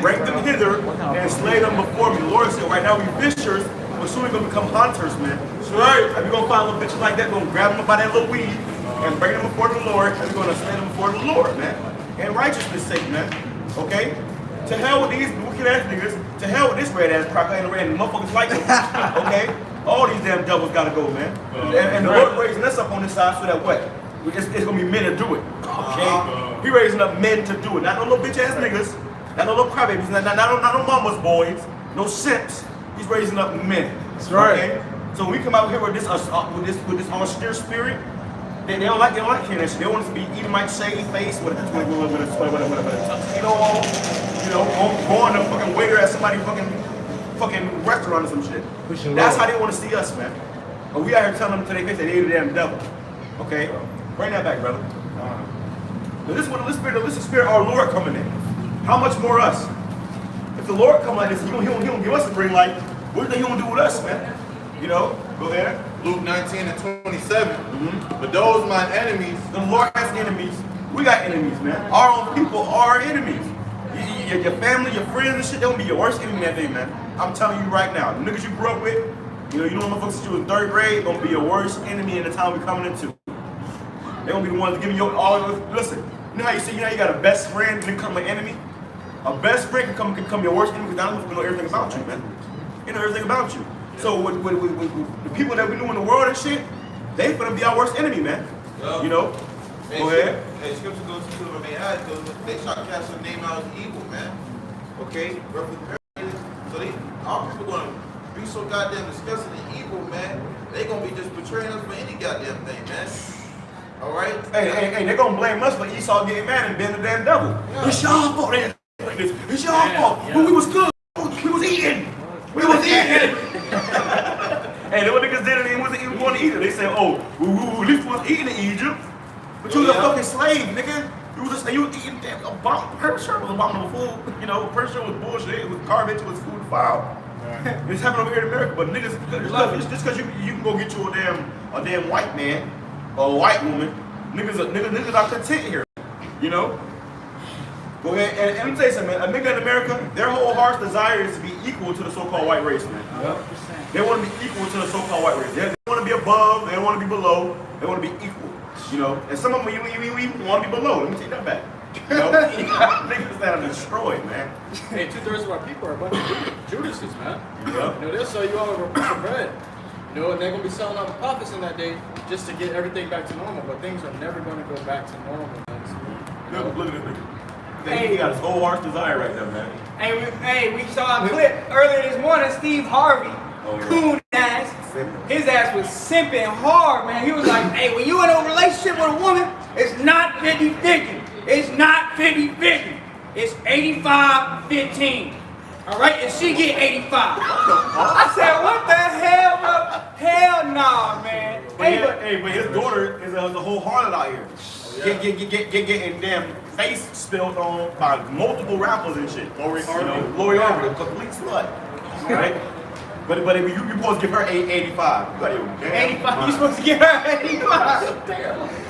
bring them hither and slay them before me. The Lord said, right now we fishers, but soon we're gonna become hunters, man. Right? And we're gonna find little bitches like that, we're gonna grab them by that little weed and bring them before the Lord, and we're gonna slay them before the Lord, man. And righteousness' sake, man. Okay? To hell with these wicked ass niggas. To hell with this red ass cracker and the red motherfuckers like them. Okay? All these damn devils gotta go, man. And the Lord raising us up on this side so that what? It's gonna be men to do it. Okay? He raising up men to do it. Not no little bitch ass niggas. Not no little crybabies. Not no mama's boys. No simps. He's raising up men. That's right. Okay? So when we come out here with this austere spirit, they don't like hearing that shit. They want us to be Edomite shady face with a tuxedo on, you know, going to fucking waiter at somebody fucking restaurant or some shit. That's how they want to see us, man. But we out here telling them to their face that they the damn devil. Okay? Bring that back, brother. This is what the spirit of our Lord coming in. How much more us? If the Lord come like this, he don't give us the green light. What do you think he gonna do with us, man? You know? Go ahead. Luke 19:27. But those mine enemies, The Lord has enemies. We got enemies, man. Our own people are our enemies. Your family, your friends and shit, they're gonna be your worst enemy that day, man. I'm telling you right now. The niggas you grew up with, you know motherfuckers since you was in 3rd grade, gonna be your worst enemy in the time we're coming into. They're gonna be the ones giving you all listen, you know how you got a best friend and then come an enemy? A best friend can become your worst enemy because now they know everything about you, man. They know everything about you. So with the people that we knew in the world and shit, they finna be our worst enemy, man. You know? Go ahead. Hey, scripture goes to them, they shall cast their name out as evil, man. Okay? Roughly paraphrasing. So our people gonna be so goddamn disgusting and evil, man. They gonna be just betraying us for any goddamn thing, man. Alright? Hey, they're gonna blame us for Esau getting mad and being the damn devil. Yeah. It's y'all fault. It's y'all fault. But we was good. We was eating. We was eating. Hey, they what niggas did and they wasn't even going to eat it. They said, oh, at least we was eating in Egypt. But you was a fucking slave, nigga. You was eating damn abominable. Pretty sure it was abominable food. You know, pretty sure it was bullshit. It was garbage. It was food foul. It's happening over here in America. But niggas, just because you can go get you a damn white man or a white woman, niggas are content here. You know? Go ahead and let me tell you something, man. A nigga in America, their whole heart's desire is to be equal to the so-called white race, man. They want to be equal to the so-called white race. They want to be above, they don't want to be below, they want to be equal. You know? And some of them, you want to be below. Let me take that back. You know? Niggas that are destroyed, man. Hey, 2/3 of our people are a bunch of Judases, man. Yeah. You know, they'll sell you all over a piece of bread. You know, and they're gonna be selling out the prophets in that day just to get everything back to normal. But things are never gonna go back to normal, man. You know? Look at this nigga. He got his whole heart's desire right there, man. Hey, we saw a clip earlier this morning. Steve Harvey, coon ass, his ass was simping hard, man. He was like, hey, when you in a relationship with a woman, it's not 50-50. It's not 50-50. It's 85-15. All right, and she get 85. I said, what the hell, bro? Hell nah, man. But his daughter is a whole harlot out here. Getting damn face spilled on by multiple rappers and shit. Lori Harvey, the complete slut. Right? But if you supposed to give her 85. You got 85. You supposed to give her 85.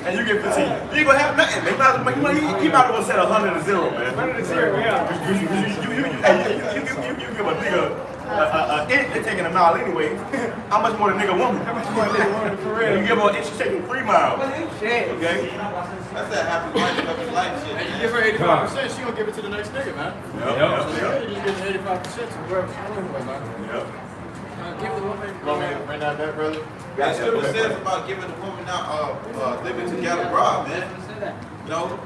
And you get 15. You ain't gonna have nothing. He might as well set 100 to 0, man. 100 to 0, yeah. You give a nigga they're taking a mile anyways. How much more than nigga woman? How much more than nigga woman for real? You give her an inch, she's taking 3 miles. Shit. Okay? That's that happy life shit. And you give her 85%, she gonna give it to the next nigga, man. Yep. You just give 85% to whoever she with, man. Yep. Give the woman. want me to bring that back, brother? That's what it says about giving the woman out, living together, bro, man. You know?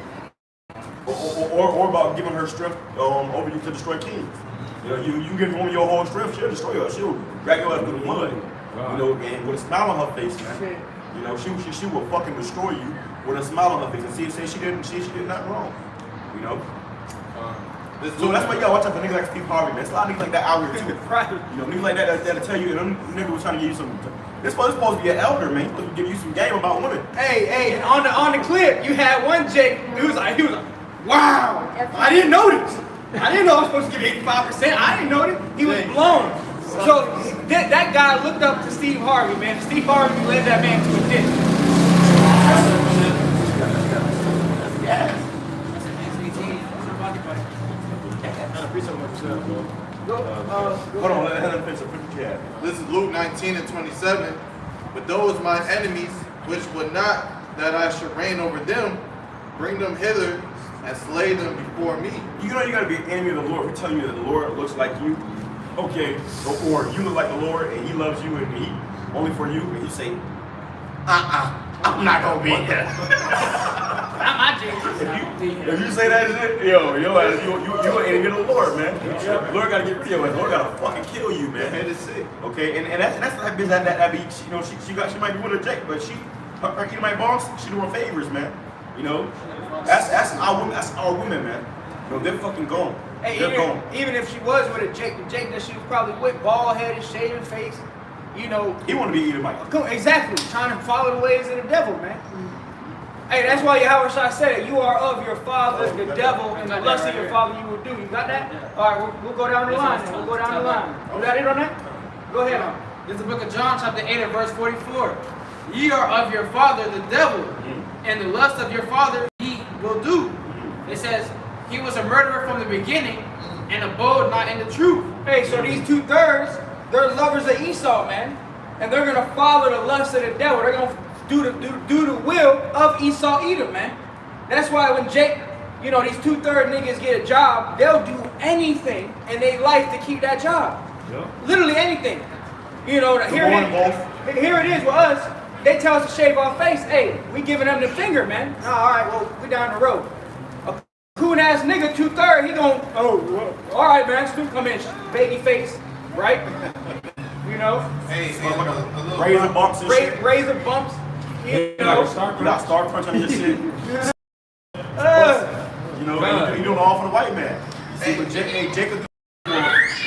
Or about giving her strength over you to destroy kings. You know, you give the woman your whole strength, she'll destroy her. She'll drag your ass through the mud. You know, and with a smile on her face, man. You know, she will fucking destroy you with a smile on her face and say she did nothing wrong. You know? So that's why you gotta watch out for niggas like Steve Harvey, man. There's a lot of niggas like that out here too. Right. You know, niggas like that'll tell you, and them niggas was trying to give you some. This supposed to be an elder, man. He's supposed to give you some game about women. Hey, on the clip, you had one Jake. He was like, wow, I didn't know this. I didn't know I was supposed to give 85%. I didn't know this. He was blown. So that guy looked up to Steve Harvey, man. Steve Harvey led that man to a ditch. Hold on, let him finish. This is Luke 19:27. But those mine enemies, which would not that I should reign over them, bring them hither, and slay them before me. You know you gotta be an enemy of the Lord. If we're telling you that the Lord looks like you, okay, or you look like the Lord and He loves you and He only for you, and you say, I'm not gonna be here. Not my Jesus. If you say that shit, you an enemy of the Lord, man. The Lord gotta get rid of you. The Lord gotta fucking kill you, man. Okay, and that's that bitch that be, you know, she might be with her Jake, but her Edomite boss, she doing favors, man. You know, that's our women, man. You know, they're fucking gone. Hey, They're gone. even if she was with a Jake, the Jake that she was probably with, bald headed, shaving face, you know. He want to be Edomite. Exactly, trying to follow the ways of the devil, man. Hey, that's why Yahweh Shai said it. You are of your father, the devil, and the lust of your father you will do. You got that? All right, we'll go down the line. We'll go down the line. You got it on that? Go ahead on. This is the book of John, chapter 8 and verse 44. Ye are of your father, the devil, and the lust of your father ye will do. It says, he was a murderer from the beginning and abode not in the truth. Hey, so these 2/3, they're lovers of Esau, man. And they're going to follow the lust of the devil. They're going to do the will of Esau Edom, man. That's why when Jake, you know, these 2/3 niggas get a job, they'll do anything in their life to keep that job. Yeah. Literally anything. You know, here it is with us. They tell us to shave our face. Hey, we giving them the finger, man. Oh, all right, well, we down the road. A coon ass nigga, 2/3, he gon', all right, man, Stu, come in, baby face, right? You know? Hey, Razor bumps and shit. Razor bumps. You know? You got Star Crunch on your shit. You know, you doing all for the white man. See, but Jacob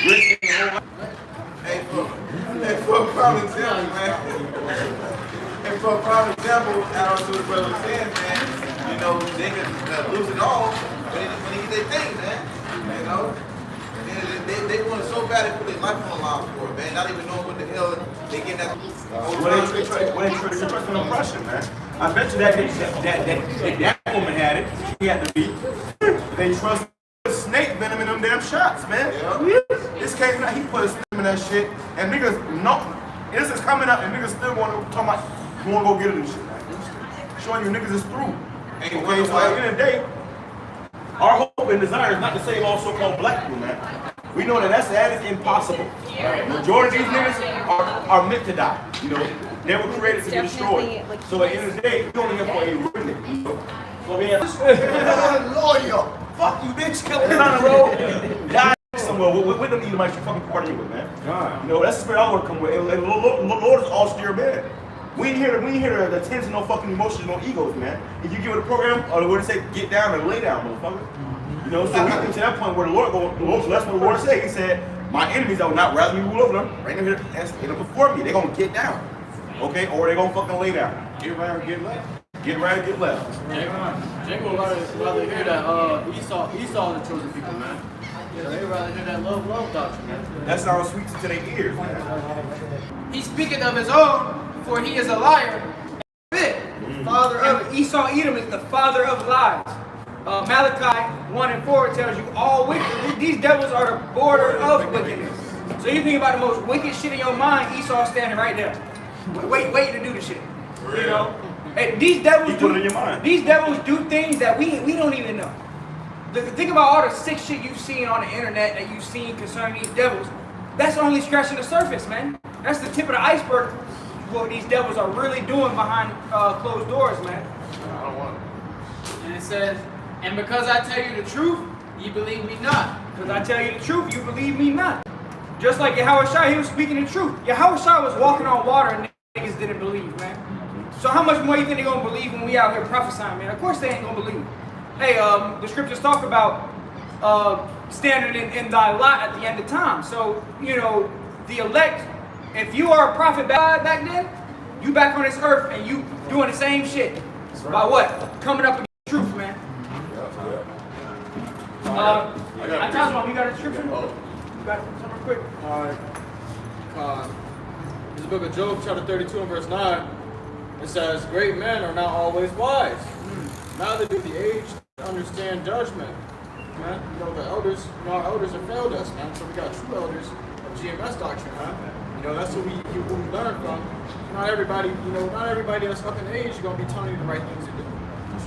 rich in the whole. Hey, for a prime example, man. And for a prime example, out to the brother saying, man, you know, they could lose it all when they get their thing, man. You know? They want it so bad they put their life on the line for it, man. Not even knowing what the hell they getting at. When they trust in oppression, man. I bet you that woman had it. She had to be. They trust snake venom in them damn shots, man. Yeah. This came out, he put his name in that shit, and niggas, no, this is coming up, and niggas still want to talk about, you want to go get it and shit, man. Showing you niggas is through. Okay, so at the end of the day, our hope and desire is not to save all so-called black people, man. We know that is impossible. Majority of these niggas are meant to die. You know, they were created to be destroyed. So at the end of the day, we only here for a remnant. You know? So man, lawyer, fuck you, bitch, kill it down the road, die somewhere. With them Edomites you fucking partying with, man. You know, that's the spirit I want to come with. And the Lord is austere, man. We ain't here to tens and no fucking emotions, no egos, man. If you give it a program, or the word say, get down and lay down, motherfucker. You know, so we get to that point where the Lord that's what the Lord said. He said, my enemies, I would not rather me rule over them. Right here, and before me, they're gonna get down. Okay? Or they're gonna fucking lay down. Get right or get left. Get right or get left. Jake would rather hear that Esau is the chosen people, man. Yeah, they rather hear that love doctrine, man. That sounds sweet to their ears, man. He speaketh of his own, for he is a liar. Father of Esau Edom is the father of lies. Malachi 1 and 4 tells you all wicked. These devils are the border of wickedness. So you think about the most wicked shit in your mind, Esau standing right there, waiting to do the shit. You know, and these devils put it in your mind. These devils do things that we don't even know. Think about all the sick shit you've seen on the internet that you've seen concerning these devils. That's only scratching the surface, man. That's the tip of the iceberg. What these devils are really doing behind closed doors, man. I don't want it. And it says, and because I tell you the truth, ye believe me not. Because I tell you the truth, you believe me not. Just like Yahweh Shai, he was speaking the truth. Yahweh Shai was walking on water and niggas didn't believe, man. So how much more you think they're going to believe when we out here prophesying, man? Of course they ain't going to believe. Hey, the scriptures talk about standing in thy lot at the end of time. So, you know, the elect, if you are a prophet back then, you back on this earth and you doing the same shit. By what? Coming up with the truth, man. I tell you, you got a description? You got something quick? Alright. This book of Job, chapter 32 and verse 9, it says, great men are not always wise. Neither do the aged understand judgment. Man, you know, our elders have failed us, man. So we got true elders of GMS doctrine, man. You know, that's what we learn from. Not everybody that's up in age is gonna be telling you the right things to do.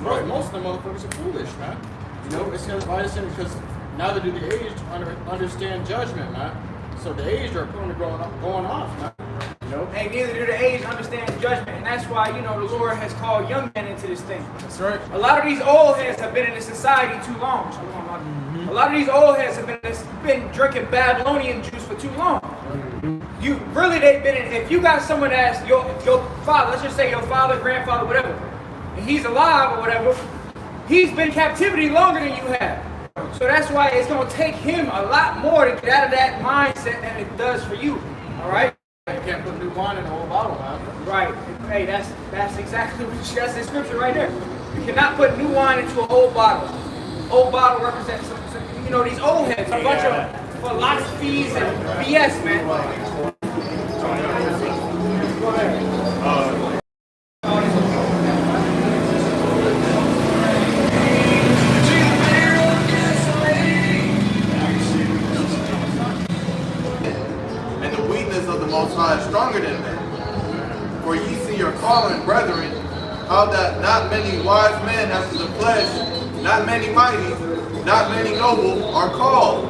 Right. Most of them motherfuckers are foolish, man. You know, it's because because neither do the aged understand judgment, man. So the aged are prone to going off, man. You know? Hey, neither do the aged understand judgment, and that's why, you know, the Lord has called young men into this thing. That's right. A lot of these old heads have been in this society too long. A lot of these old heads have been drinking Babylonian juice for too long. You really, they've been in, if you got someone that's your father, let's just say your father, grandfather, whatever, and he's alive or whatever, he's been in captivity longer than you have. So that's why it's going to take him a lot more to get out of that mindset than it does for you. All right? You can't put new wine in a whole bottle, man. Right. Hey, that's exactly what that's the scripture right there. You cannot put new wine into an old bottle. Old bottle represents you know, these old heads, a bunch of philosophies and BS, man. Go ahead. And the weakness of the Most High is stronger than men. For ye see your calling, brethren, how that not many wise men after the flesh, not many mighty, not many noble are called.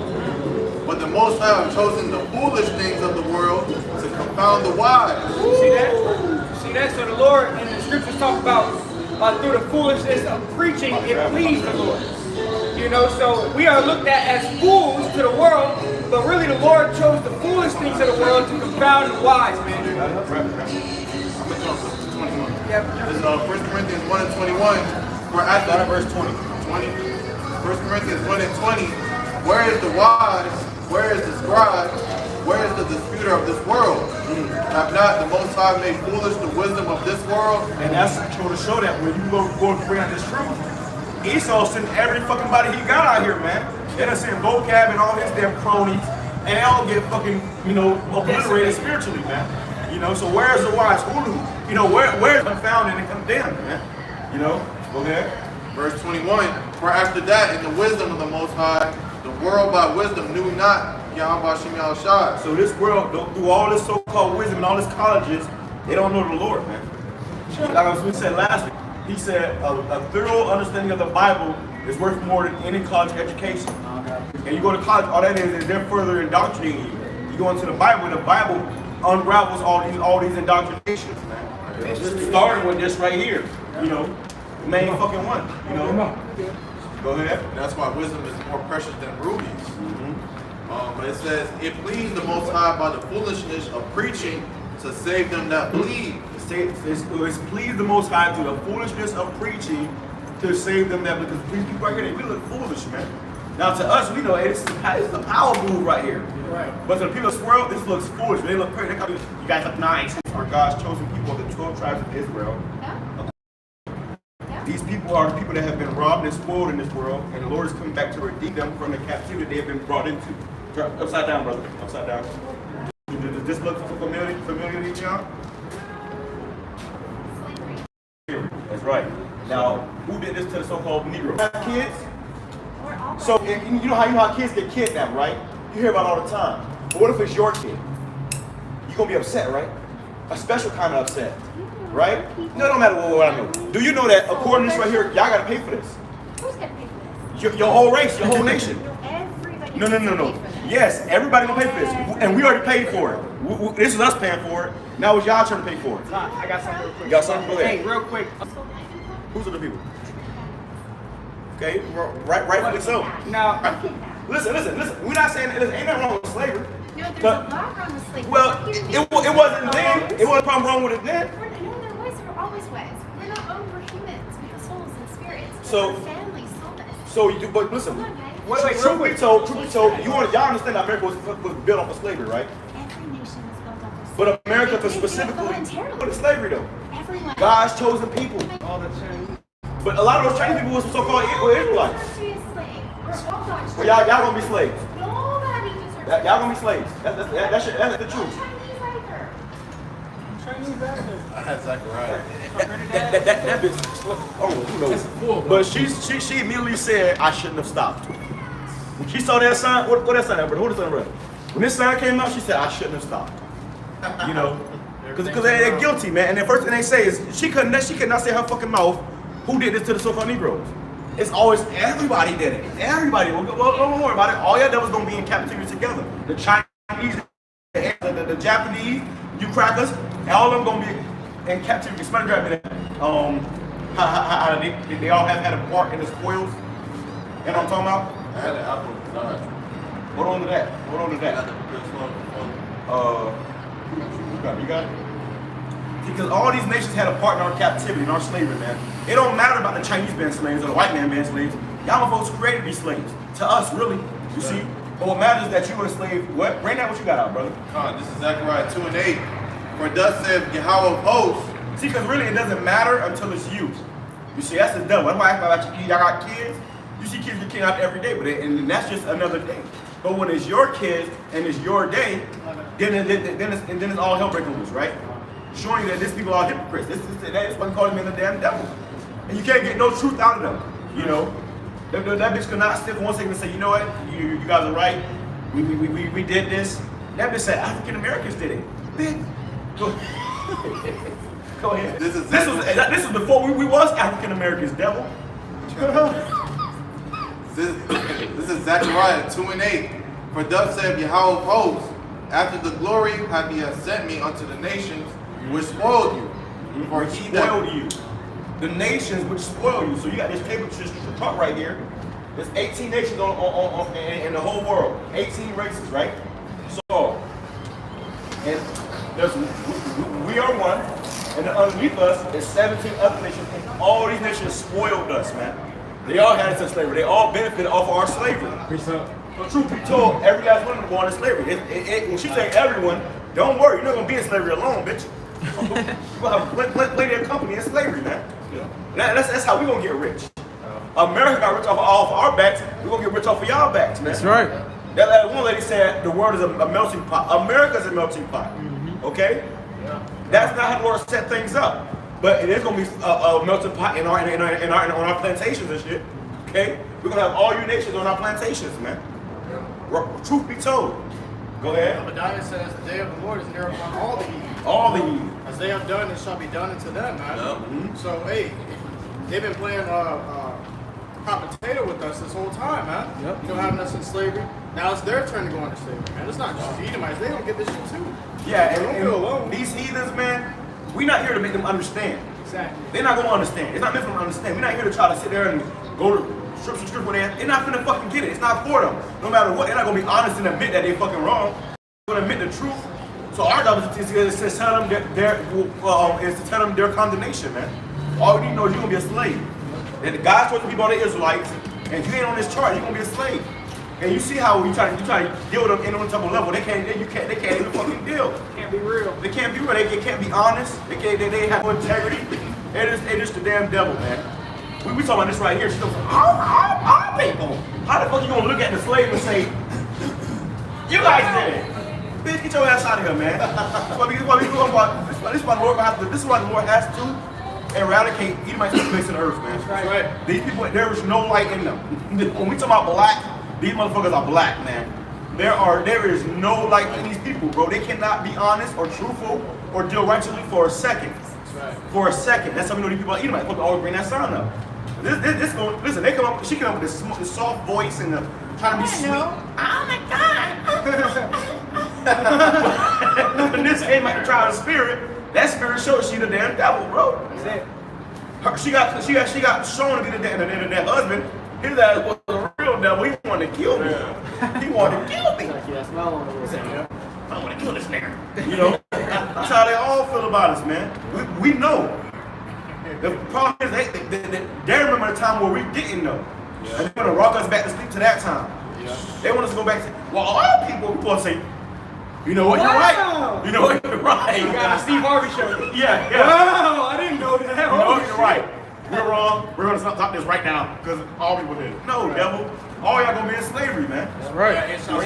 But the Most High have chosen the foolish things of the world to confound the wise. See that? See that? So the Lord and the scriptures talk about through the foolishness of preaching, it pleased the Lord. You know, so we are looked at as fools to the world, but really the Lord chose the foolish things of the world to confound the wise, man. I'm going to jump to 21. Yeah. This is 1 Corinthians 1 and 21. We're at the verse 20. 1 Corinthians 1 and 20. Where is the wise? Where is the scribe? Where is the disputer of this world? Have not the Most High made foolish the wisdom of this world? And that's to show that when you go to bring out this truth, Esau sent every fucking body he got out here, man. They done sent vocab and all his damn cronies, and they all get fucking, you know, obliterated spiritually, man. You know, so where's the wise? You know, where's the found and condemned, man? You know, go ahead. Verse 21. For after that, in the wisdom of the Most High, the world by wisdom knew not Yahweh Shem Yahushua. So this world, through all this so-called wisdom and all these colleges, they don't know the Lord, man. Like we said last week, he said a thorough understanding of the Bible is worth more than any college education. And you go to college, all that is they're further indoctrinating you. You go into the Bible unravels all these indoctrinations, man. Starting with this right here, you know, the main fucking one, you know. Go ahead. That's why wisdom is more precious than rubies. But it says, it pleased the Most High by the foolishness of preaching to save them that believe. It's pleased the Most High through the foolishness of preaching to save them that, because these people right here, they really look foolish, man. Now to us, we know hey, this is a power move right here. Right. But to the people of this world, this looks foolish. They look crazy. You guys look nice. Are God's chosen people of the 12 tribes of Israel. These people are the people that have been robbed and spoiled in this world, and the Lord is coming back to redeem them from the captivity they have been brought into. Upside down, brother. Upside down. Does this look familiar to y'all? That's right. Now, who did this to the so-called Negro? Have kids? So, you know how kids get kidnapped, right? You hear about it all the time. But what if it's your kid? You're going to be upset, right? A special kind of upset, right? No, it don't matter what I know. Do you know that according to this right here, y'all got to pay for this? Who's gonna pay for this? Your whole race, your whole nation. Everybody. No. Yes, everybody gonna pay for this, and we already paid for it. This is us paying for it. Now it's y'all trying to pay for it. I got something real quick. You got something? Go ahead. Hey, real quick. Who's are the people? Okay, rightfully so. Now, Listen. We're not saying that ain't nothing wrong with slavery. No, there's But- a lot wrong with slavery. Well, it wasn't then. It wasn't a problem wrong with it then. No, there was. There were always ways. We're not owned. We're humans. We have souls and spirits. So- We're families, souls. So you do, but listen. Hold on, guys. Wait, Truth be told, y'all understand that America was built off of slavery, right? Every nation was built off of But slavery. America They did it specifically, voluntarily. what is slavery though? Everyone. God's chosen people. All the Chinese. But a lot of those Chinese people was so-called Israelites. Well, y'all gonna be slaves. Nobody deserves Y'all gonna be slaves. That's the truth. Chinese either. I had Zechariah. That bitch. Oh, who knows? But she immediately said I shouldn't have stopped. When she saw that sign, what that sign, brother? Who the sign, brother? When this sign came out, she said I shouldn't have stopped. You know, because they're guilty, man. And the first thing they say is she could not say her fucking mouth. Who did this to the so-called Negroes? It's always everybody did it. Everybody. Well, don't worry about it. All y'all devils gonna be in captivity together. The Chinese, the Japanese, you crackers, all of them gonna be in captivity. Somebody grab me that. How they all have had a part in the spoils. You know what I'm talking about? I had an apple. Hold on to that. Hold on to that. You got it? Because all these nations had a part in our captivity, in our slavery, man. It don't matter about the Chinese being slaves or the white man being slaves. Y'all folks created these slaves. To us, really. You see? But what matters is that you were a slave. What? Right now, what you got out, brother? This is Zechariah 2:8. For thus saith Yahweh of hosts. See, because really it doesn't matter until it's you. You see, that's the devil. That's why I ask about y'all got kids. You see kids get kicked out every day, and that's just another day. But when it's your kids and it's your day, then it's all hell breaking loose, right? Showing you that these people are hypocrites. That's why we call them the damn devil. And you can't get no truth out of them. You know, that bitch could not sit for 1 second and say, you know what, you guys are right. We did this. That bitch said African Americans did it. Bitch, go ahead. This was before we was African Americans, devil. This is Zechariah 2:8. For thus saith Yahweh of hosts, after the glory have ye sent me unto the nations which spoiled you. For he spoiled you. The nations which spoil you. So you got this table chart right here. There's 18 nations in the whole world. 18 races, right? So, and we are one, and underneath us is 17 other nations. And all these nations spoiled us, man. They all had us in slavery. They all benefited off of our slavery. So truth be told, every last one of them going to slavery. When she say everyone, don't worry, you're not gonna be in slavery alone, bitch. You're gonna have plenty of company in slavery, man. That's how we gonna get rich. America got rich off of our backs. We're gonna get rich off of y'all backs, man. That's right. That one lady said the world is a melting pot. America's a melting pot. Okay? That's not how the Lord set things up. But it is gonna be a melting pot on our plantations and shit. Okay? We're gonna have all you nations on our plantations, man. Truth be told. Go ahead. Obadiah says the day of the Lord is near upon all the heathen. All the heathen. As they have done, it shall be done unto them, man. So, hey, they've been playing hot potato with us this whole time, man. You know, having us in slavery. Now it's their turn to go into slavery, man. It's not just the Edomites. They don't get this shit too. Yeah, they don't feel alone. These heathens, man, we're not here to make them understand. Exactly. They're not going to understand. It's not meant for them to understand. We're not here to try to sit there and go to scripture they're not finna fucking get it. It's not for them. No matter what, they're not gonna be honest and admit that they're fucking wrong. They're gonna admit the truth. So our job is to tell them their condemnation, man. All we need to know is you're gonna be a slave. And God's supposed to be about the Israelites, and if you ain't on this chart, you're gonna be a slave. And you see how you try to deal with them in on type of level. They can't even fucking deal. Can't be real. They can't be real. They can't be honest. They have no integrity. It is the damn devil, man. We talking about this right here. She goes, our people. How the fuck you gonna look at the slave and say, you guys did it? Bitch, get your ass out of here, man. This is why the Lord has to eradicate Edomites from the face of the earth, man. That's right. These people, there is no light in them. When we talk about black, these motherfuckers are black, man. There is no light in these people, bro. They cannot be honest or truthful or deal righteously for a second. That's right. For a second. That's how we know these people are Edomites. Look, always bring that sound up. Listen, they come up, she came up with this soft voice and trying to be sweet. Oh my God. When this came like the trial of spirit, that spirit showed she the damn devil, bro. She got shown to be the damn husband. His ass was a real devil. He wanted to kill me. He wanted to kill me. I want to kill this nigga. You know? That's how they all feel about us, man. We know. The problem is they remember the time where we didn't know. Yeah. And they're going to rock us back to sleep to that time. Yeah. They want us to go back to, well, all people going to say, you know what, you're right. You know what, you're right. You got a Steve Harvey show. Yeah. Wow, I didn't know that. You know what, you're right. We're wrong. We're going to stop this right now because all people did it. No, devil. All y'all going to be in slavery, man. That's right. Yeah, so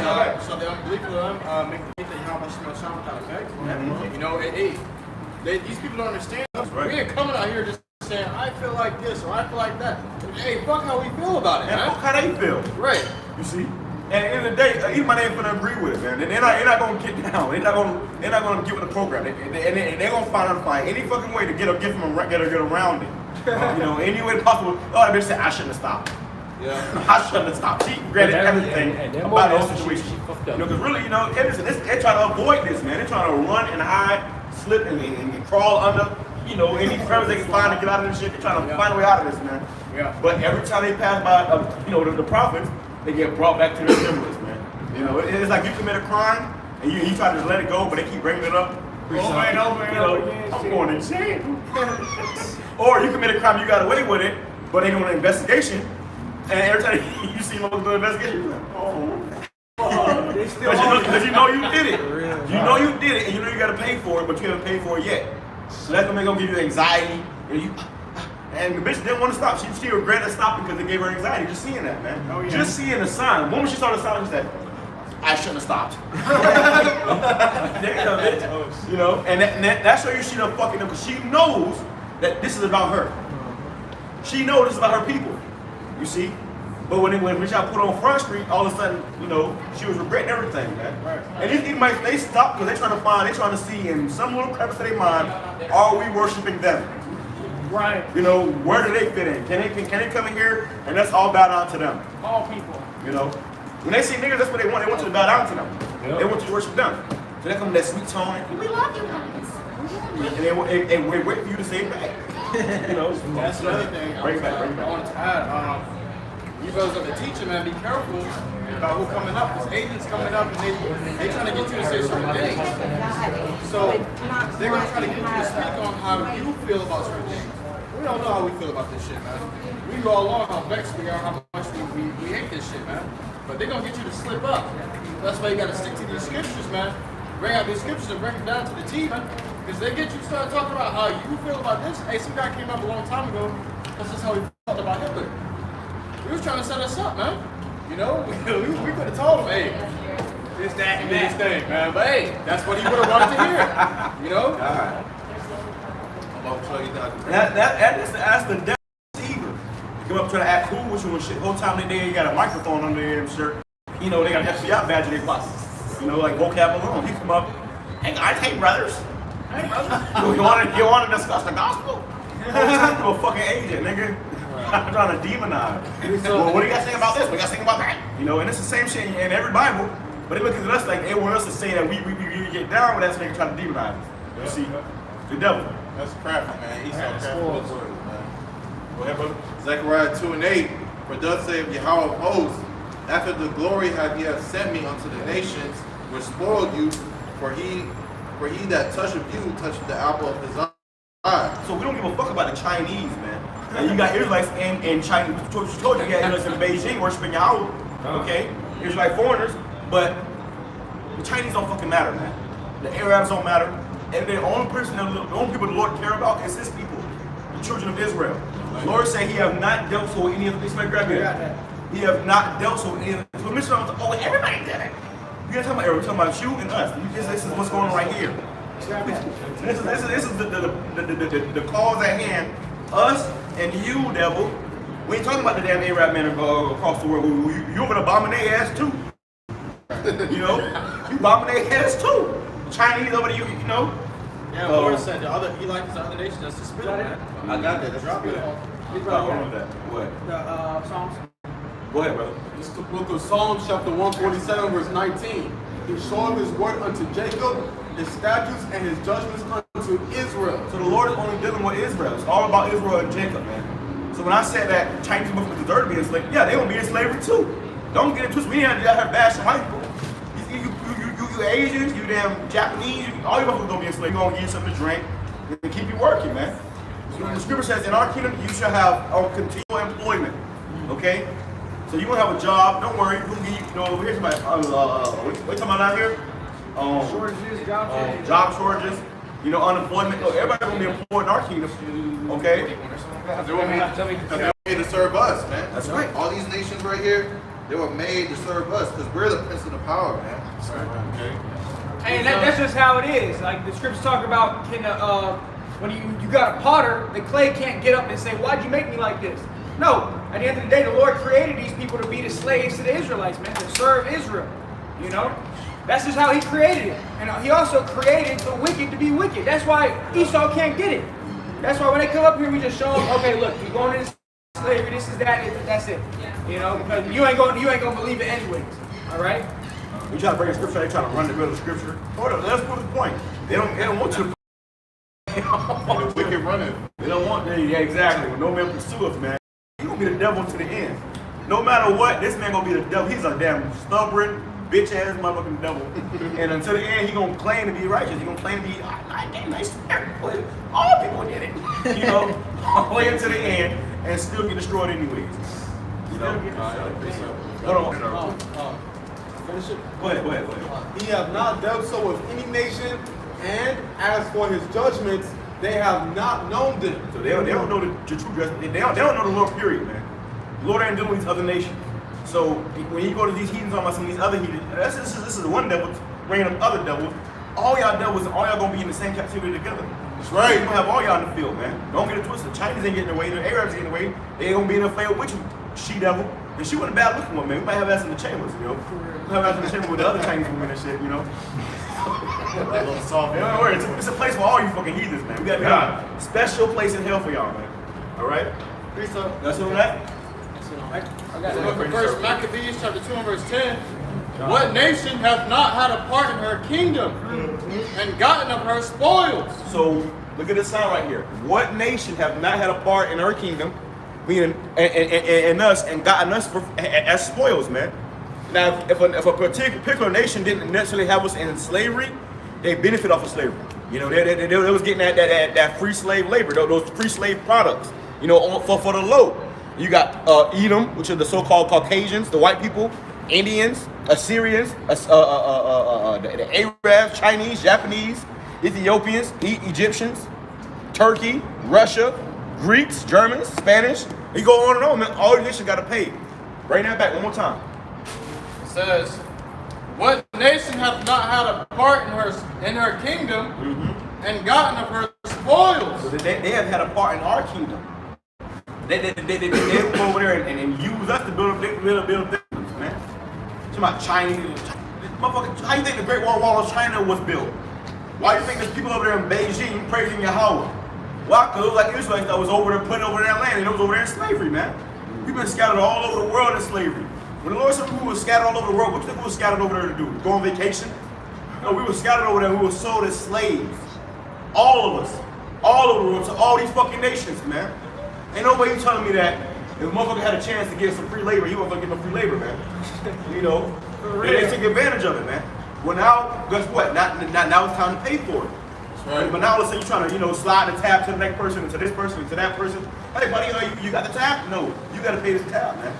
the unbelief of them make the faith that how much sound without effect. You know, these people don't understand us. Right. We ain't coming out here just saying, I feel like this or I feel like that. Hey, fuck how we feel about it, man. Man. Fuck how they feel. Right. You see? And at the end of the day, Edomite ain't gonna agree with it, man. They're not gonna get down. They're not gonna get with the program. They're gonna find any fucking way to get around it. You know, any way possible. Oh, that bitch said, I shouldn't have stopped. Yeah. I shouldn't have stopped. She regretted everything about the situation. fucked You up. know, because really, you know, they're trying to avoid this, man. They're trying to run and hide, slip and crawl under, you know, any crevice they can find to get out of this shit. They're trying to find a way out of this, man. Yeah. But every time they pass by, you know, the prophets, they get brought back to their semblance, man. You know, it's like you commit a crime and you try to just let it go, but they keep bringing it up. Over and over and You know, over again. I'm going to jail. Or you commit a crime, you got away with it, but they doing an investigation, and every time you see them do an investigation, you're like, because you know you did it. You know you did it, and you know you got to pay for it, but you haven't paid for it yet. So that's gonna give you anxiety, and the bitch didn't want to stop. She regretted stopping because it gave her anxiety. Just seeing that, man. Oh, yeah. Just seeing the sign. The moment she saw the sign, she said, I shouldn't have stopped. Damn, bitch. You know, and that's why you see them fucking them, because she knows that this is about her. She knows this is about her people. You see? But when we got put on Front Street, all of a sudden, you know, she was regretting everything, man. Right. And they stopped because they're trying to see in some little crevice of their mind, are we worshiping them? Right. You know, where do they fit in? Can they come in here and let's all bow down to them? All people. You know? When they see niggas, that's what they want. They want you to bow down to them. They want you to worship them. So they come with that sweet tone. We love you guys. And they wait for you to say it back. You know? That's another thing. Bring it back. I wanted to add. You brothers of the teacher, man, be careful about who coming up. Because agents coming up and they trying to get you to say certain things. So they're gonna try to get you to speak on how you feel about certain things. We don't know how we feel about this shit, man. We go along how vexed we are, how much we hate this shit, man. But they're gonna get you to slip up. That's why you gotta stick to these scriptures, man. Bring out these scriptures and break them down to the T, man. Because they get you to start talking about how you feel about this. Hey, some guy came up a long time ago. This is how he felt about Hitler. He was trying to set us up, man. You know, we could have told him, hey, this, that, and this thing, man. But hey, that's what he would have wanted to hear. You know? God. I'm about to tell you that. That's the devil evil. They come up trying to act cool with you and shit. Whole time they got a microphone under their shirt. You know, they got an FBI badge in their pocket. You know, like vocab alone. He come up, hey guys, hey brothers. Hey brothers. You want to discuss the gospel? You a fucking agent, nigga. I'm trying to demonize. Well, what do you guys think about this? What do you guys think about that? You know, and it's the same shit in every Bible, but they look at us like they want us to say that we get down with that nigga trying to demonize us. You see, the devil. That's crafty, man. He's so crafty with his words, man. Go ahead, brother. Zechariah 2:8, for thus saith Yahweh of hosts, after the glory he hath sent me unto the nations, which spoiled you, for he that toucheth you toucheth the apple of his eye. So we don't give a fuck about the Chinese, man. And you got Israelites in China. You told you got Israelites in Beijing worshiping Yahweh. Okay? Israelite foreigners. But the Chinese don't fucking matter, man. The Arabs don't matter. And the only people the Lord care about is his people, the children of Israel. The Lord said he have not dealt so with any of this. Grab it. He have not dealt so with any of this. So Mr. Oh, everybody did it. You're talking about everybody. We're talking about you and us. This is what's going on right here. This is the cause at hand. Us and you, devil. We ain't talking about the damn Arab men across the world. You over to bombing their ass too. You know, you bombing their ass too. The Chinese over there, you know. Yeah, the Lord said the other, he likes the other nations. That's the spirit, man. I got that. That's Drop it. good. What? Psalms. Go ahead, brother. It's the book of Psalms, chapter 147, verse 19. He showed his word unto Jacob, his statutes and his judgments unto Israel. So the Lord is only dealing with Israel. It's all about Israel and Jacob, man. So when I said that Chinese people deserve to be enslaved, yeah, they're gonna be in slavery too. Don't get it twisted. We ain't out here bashing white people. You Asians, you damn Japanese, all you motherfuckers gonna be enslaved. You're gonna give you something to drink and keep you working, man. So the scripture says, in our kingdom, you shall have continual employment. Okay? So you're gonna have a job. Don't worry. We're gonna give you, here's somebody. What you talking about out here? Shortages, job shortages. Job shortages. Unemployment. Look, everybody gonna be employed in our kingdom. Okay? They were made to serve us, man. That's right. All these nations right here, they were made to serve us because we're the prince of the power, man. Okay. And that's just how it is. Like the scriptures talk about, when you got a potter, the clay can't get up and say, "Why'd you make me like this?" No. At the end of the day, the Lord created these people to be the slaves to the Israelites, man, to serve Israel. You know, that's just how He created it. And He also created the wicked to be wicked. That's why Esau can't get it. That's why when they come up here, we just show them, okay, look, you're going into slavery, this is that, that's it. You know, because you ain't gonna believe it anyways. All right? We try to bring a scripture, they try to run the middle of the scripture. Hold on, let's prove the point. They don't want you to Wicked running. They don't want that. Yeah, exactly. When no man pursue us, man, he gonna be the devil to the end. No matter what, this man gonna be the devil. He's a damn stubborn, bitch ass motherfucking devil. And until the end, he gonna claim to be righteous. He gonna claim to be nice to everybody. All people did it. You know, all the way until the end, and still get destroyed anyways. You know. Hold on. Finish it. Go ahead. He have not dealt so with any nation, and as for his judgments, they have not known them. So they don't know the true judgment. They don't know the Lord, period, man. The Lord ain't dealing with these other nations. So when you go to these heathens, talking about some of these other heathens, this is the one devil bringing up other devils. All y'all devils, all y'all gonna be in the same captivity together. That's right. You're gonna have all y'all in the field, man. Don't get it twisted. Chinese ain't getting away. The Arabs ain't getting away. They gonna be in the field with you, she devil. And she wasn't a bad looking one, man. We might have ass in the chambers, you know. We have ass in the chamber with the other Chinese women and shit, you know. Don't worry, it's a place for all you fucking heathens, man. We got a special place in hell for y'all, man. All right? That's on that. The book of First Maccabees, chapter 2 and verse 10. What nation hath not had a part in her kingdom and gotten of her spoils? So look at this sign right here. What nation have not had a part in her kingdom, meaning and us, and gotten us as spoils, man? Now, if a particular nation didn't necessarily have us in slavery, they benefit off of slavery. You know, they was getting that free slave labor, those free slave products. You know, for the low. You got Edom, which are the so-called Caucasians, the white people, Indians, Assyrians, the Arabs, Chinese, Japanese, Ethiopians, Egyptians, Turkey, Russia, Greeks, Germans, Spanish. You go on and on, man. All these nations got to pay. Bring that back one more time. It says, what nation hath not had a part in her kingdom and gotten of her spoils? So they have had a part in our kingdom. They go over there and use us to build buildings, man. Talking about Chinese. Motherfucker, how you think the Great Wall of China was built? Why do you think there's people over there in Beijing praising Yahweh? Why? Because it was like Israelites that was over there, put over that land, and it was over there in slavery, man. People been scattered all over the world in slavery. When the Lord said we were scattered all over the world, what do you think we were scattered over there to do? Go on vacation? No, we were scattered over there. We were sold as slaves. All of us. All over the world to all these fucking nations, man. Ain't no way you telling me that if a motherfucker had a chance to get some free labor, he wasn't gonna get no free labor, man. You know? They took advantage of it, man. Well, now, guess what? Now it's time to pay for it. Right. But now let's say you're trying to, you know, slide the tab to the next person, and to this person, and to that person. Hey, buddy, you got the tab? No, you got to pay this tab, man.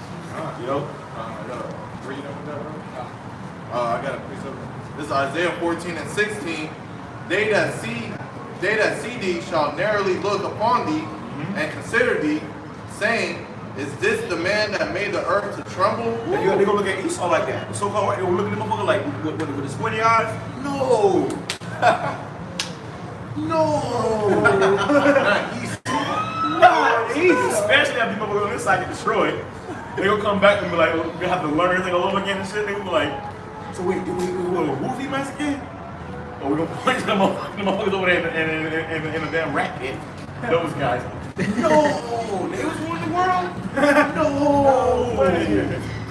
You know? Read over that, bro. I got a precept. This is Isaiah 14 and 16. They that see thee shall narrowly look upon thee and consider thee, saying, is this the man that made the earth to tremble? They're going to look at Esau like that. The so-called white, they will look at the motherfucker like, with the squinty eyes. No. No. Not easy. Not easy. Especially after people on this side get destroyed. They gonna come back and be like, we have to learn everything all over again and shit. They gonna be like, so wait, we gonna whoop these mess again? Or we gonna point to the motherfuckers over there in a damn rat pit? Those guys. No, they was ruling the world? No.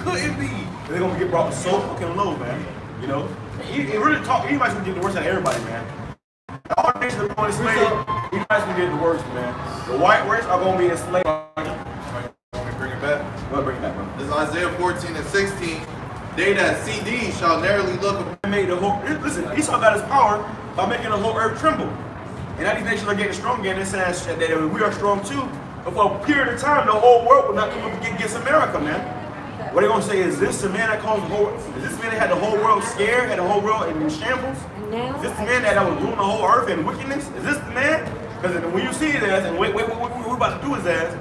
Couldn't be. They're gonna get brought so fucking low, man. You know? It really anybody's gonna get the worst out of everybody, man. All the nations are going to slave. Anybody's gonna get the worst, man. The white race are gonna be enslaved. Bring it back. Go ahead, bring it back, bro. This is Isaiah 14 and 16. They that see thee shall narrowly look upon. Made the whole. Listen, Esau got his power by making the whole earth tremble. And now these nations are getting strong again. It says that we are strong too. But for a period of time, the whole world will not come up against America, man. What they gonna say is this the man that caused the whole? Is this the man that had the whole world scared, had the whole world in shambles? Is this the man that was ruling the whole earth in wickedness? Is this the man? Because when you see his ass, and what we're about to do his ass,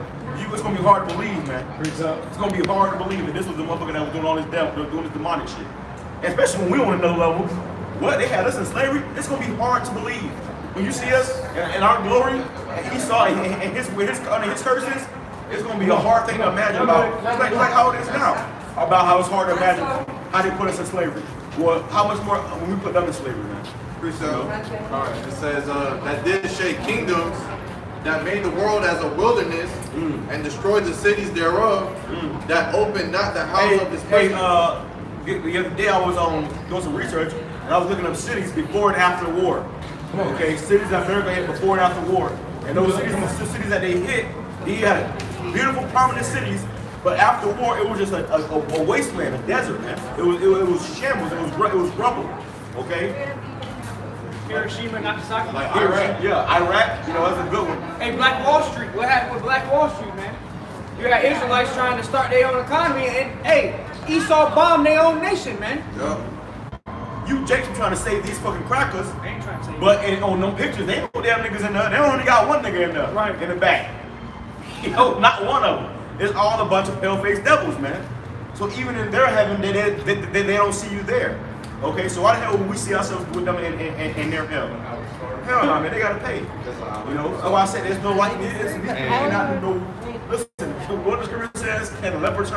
it's gonna be hard to believe, man. It's gonna be hard to believe that this was the motherfucker that was doing all this doing this demonic shit. Especially when we on another level. What they had us in slavery, it's gonna be hard to believe. When you see us in our glory, and Esau and his curses, it's gonna be a hard thing to imagine about. It's like how it is now. About how it's hard to imagine how they put us in slavery. Well, how much more when we put them in slavery, man? Precept. All right. It says that did shake kingdoms that made the world as a wilderness and destroyed the cities thereof, that opened not the house of his Hey, presence. the other day I was doing some research and I was looking up cities before and after the war. Okay, cities that America hit before and after the war. And those cities, the cities that they hit, he had beautiful, prominent cities. But after the war, it was just a wasteland, a desert, man. It was shambles. It was rubble. Okay. Hiroshima, Nagasaki. Like Iraq, yeah, Iraq. You know, that's a good one. Hey, Black Wall Street. What happened with Black Wall Street, man? You got Israelites trying to start their own economy, and hey, Esau bombed their own nation, man. Yeah. You Jacob trying to save these fucking crackers, I ain't trying to say. but on them pictures, they ain't no damn niggas in there. They only got one nigga in there, Right. in the back. You know, not one of them. It's all a bunch of pale-faced devils, man. So even in their heaven, they don't see you there. Okay, so why the hell would we see ourselves with them in their hell? Hell no, man, they gotta pay. You know, that's why I said there's no light. Listen, what the scripture says, can the leopard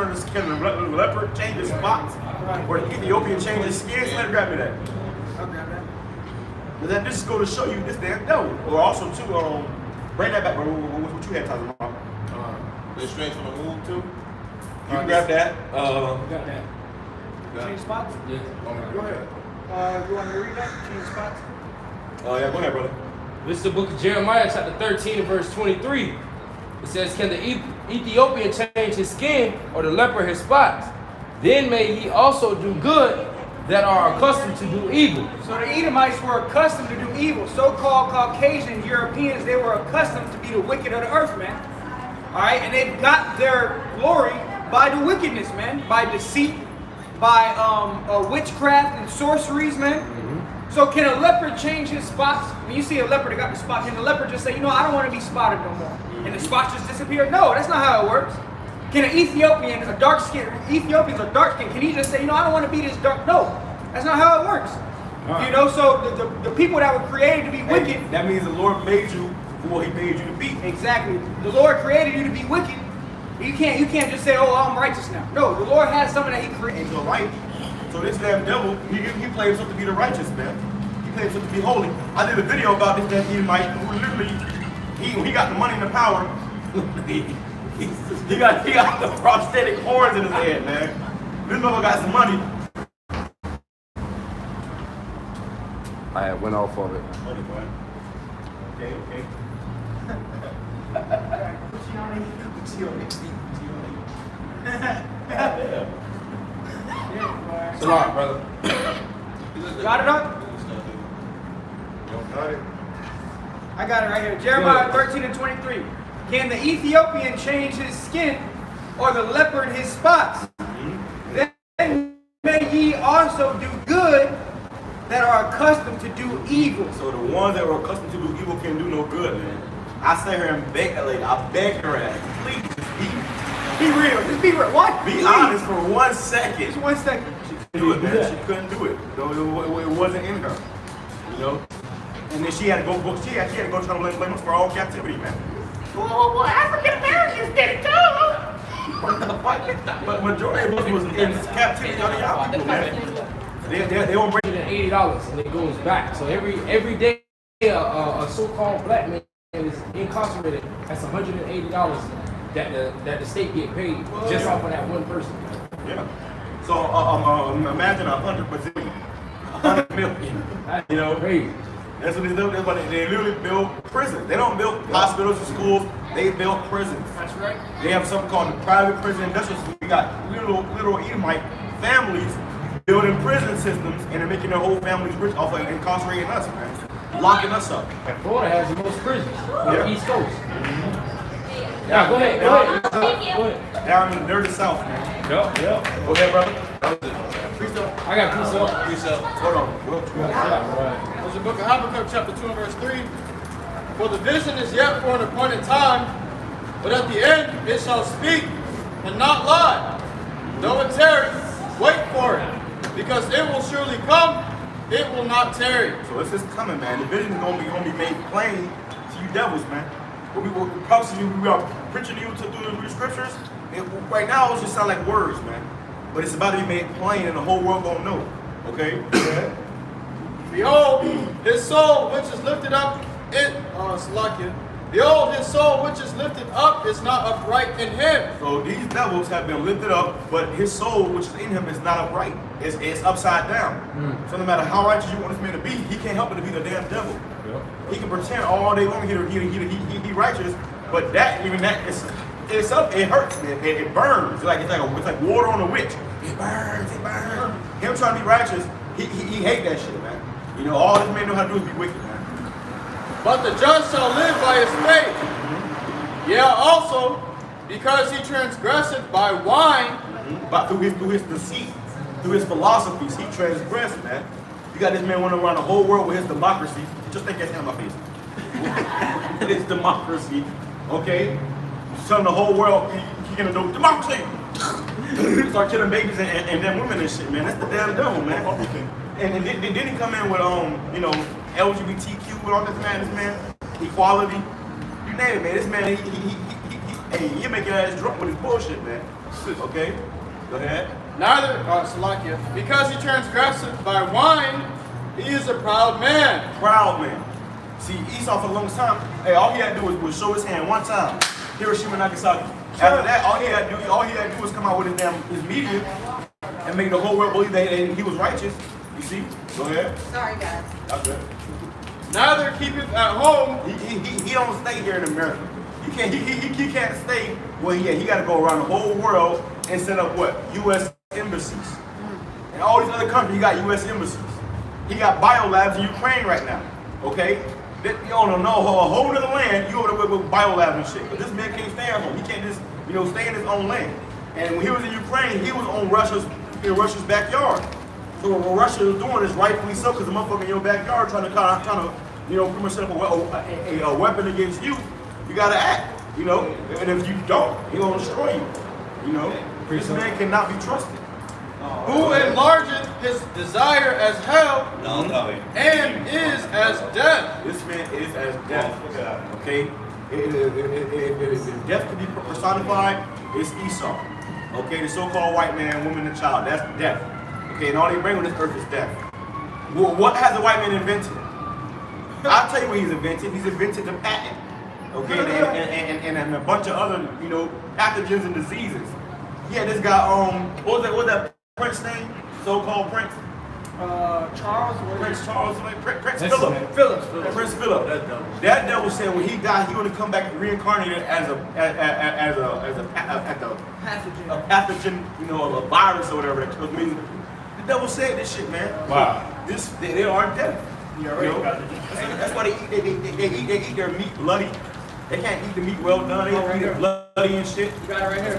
change his spots? Or the Ethiopian change his skin? So let her grab me that. I'll grab that. But that just go to show you this damn devil. Or also too, bring that back, bro. What you had talking about? The strength from the womb too. You can grab that. Got that. Change spots? Yeah. Go ahead. You want me to read that? Change spots? Yeah, go ahead, brother. This is the book of Jeremiah, chapter 13, and verse 23. It says, can the Ethiopian change his skin or the leper his spots? Then may he also do good that are accustomed to do evil. So the Edomites were accustomed to do evil. So-called Caucasian Europeans, they were accustomed to be the wicked of the earth, man. All right, and they've got their glory by the wickedness, man, by deceit, by witchcraft and sorceries, man. So can a leopard change his spots? When you see a leopard that got the spot, can the leopard just say, you know, I don't want to be spotted no more, and the spots just disappear? No, that's not how it works. Can an Ethiopian, Ethiopians are dark skinned, can he just say, you know, I don't want to be this dark? No, that's not how it works. You know, so the people that were created to be wicked. That means the Lord made you for what he made you to be. Exactly. The Lord created you to be wicked. You can't just say, oh, I'm righteous now. No, the Lord has something that he created. Ain't no right. So this damn devil, he claims himself to be the righteous, man. He claims himself to be holy. I did a video about this damn Edomite who literally, he got the money and the power. he got the prosthetic horns in his head, man. This mother got some money. I had went off of it. Okay. It's a lot, brother. Got it up? I got it right here. Jeremiah 13 and 23. Can the Ethiopian change his skin or the leopard his spots? Then may ye also do good that are accustomed to do evil. So the ones that were accustomed to do evil can do no good, man. I sat here and begged that lady. I begged her ass, please just Be real. Just be real. What? be honest for 1 second. Just 1 second. She couldn't do it, man. She couldn't do it. It wasn't in her, you know. And then she had to go. She had to go try to blame us for all captivity, man. Well, African Americans did it too. But majority of us was in captivity under y'all people, man. They won't break. $80 and it goes back. So every day a so-called black man is incarcerated. That's $180 that the state get paid just off of that one person. Yeah. So imagine 100%, 100 million. You know, Crazy. that's what they do. They literally build prisons. They don't build hospitals and schools. They build prisons. That's right. They have something called the private prison industrial. We got little Edomite families building prison systems, and they're making their whole families rich off of incarcerating us, man, locking us up. And Florida has the most prisons on Yeah. the East Coast. Yeah, go ahead. Go ahead. Down in the dirty South, man. Yep. Go ahead, brother. I got peace up. Hold on. There's the book of Habakkuk, chapter 2, and verse 3. For the vision is yet for an appointed time, but at the end it shall speak and not lie. Though it tarry, wait for it, because it will surely come, it will not tarry. So it's just coming, man. The vision is gonna be made plain to you devils, man. What we prophecy we are preaching to you through the scriptures. Right now, it just sound like words, man. But it's about to be made plain, and the whole world gonna know. Okay. Behold, his soul which is lifted up, Salakia, Behold, his soul which is lifted up is not upright in him. So these devils have been lifted up, but his soul, which is in him, is not upright. It's upside down. So no matter how righteous you want this man to be, he can't help but to be the damn devil. He can pretend all day long he righteous, but it's up. It hurts, man. It burns. It's like water on a witch. It burns. Him trying to be righteous, he hate that shit, man. You know, all this man know how to do is be wicked, man. But the just shall live by his faith. Yeah, also, because he transgresseth by wine. But through his deceit, through his philosophies, he transgressed, man. You got this man running around the whole world with his democracy. Just think that's in my face. It's democracy, okay? Telling the whole world he gonna do democracy. Start killing babies and then women and shit, man. That's the damn devil, man. And then he come in with LGBTQ and all this man, equality. You name it, man. This man, he making ass drunk with his bullshit, man. Okay, go ahead. Neither, Salakia, because he transgresseth by wine, he is a proud man. Proud man. See, Esau for the longest time, all he had to do was show his hand one time. Hiroshima and Nagasaki. After that, all he had to do was come out with his media and make the whole world believe that he was righteous. You see? Go ahead. Sorry, guys. Okay. Neither keepeth at home. He don't stay here in America. He can't stay where he at. He got to go around the whole world and set up what? U.S. embassies. In all these other countries, he got U.S. embassies. He got biolabs in Ukraine right now. Okay? You don't know a whole other land, you over there with biolabs and shit. But this man can't stay at home. He can't just, stay in his own land. And when he was in Ukraine, he was on Russia's backyard. So what Russia is doing is rightfully so, because the motherfucker in your backyard trying to pretty much set up a weapon against you. You gotta act, And if you don't, he gonna destroy you. This man cannot be trusted. Who enlargeth his desire as hell and is as death. This man is as death. Okay? If death could be personified, it's Esau. Okay, the so-called white man, woman, and child. That's death. Okay, and all they bring on this earth is death. Well, what has the white man invented? I'll tell you what he's invented. He's invented the patent. Okay, and a bunch of other, pathogens and diseases. Yeah, this guy, what was that Prince name? So-called Prince? Prince Charles, Prince Philip. Prince Philip. That devil said when he died, he gonna come back reincarnated as a pathogen, a virus or whatever that kills me. The devil said this shit, man. Wow. They are dead. That's why they eat their meat bloody. They can't eat the meat well done. They don't eat it bloody and shit. You got it right here.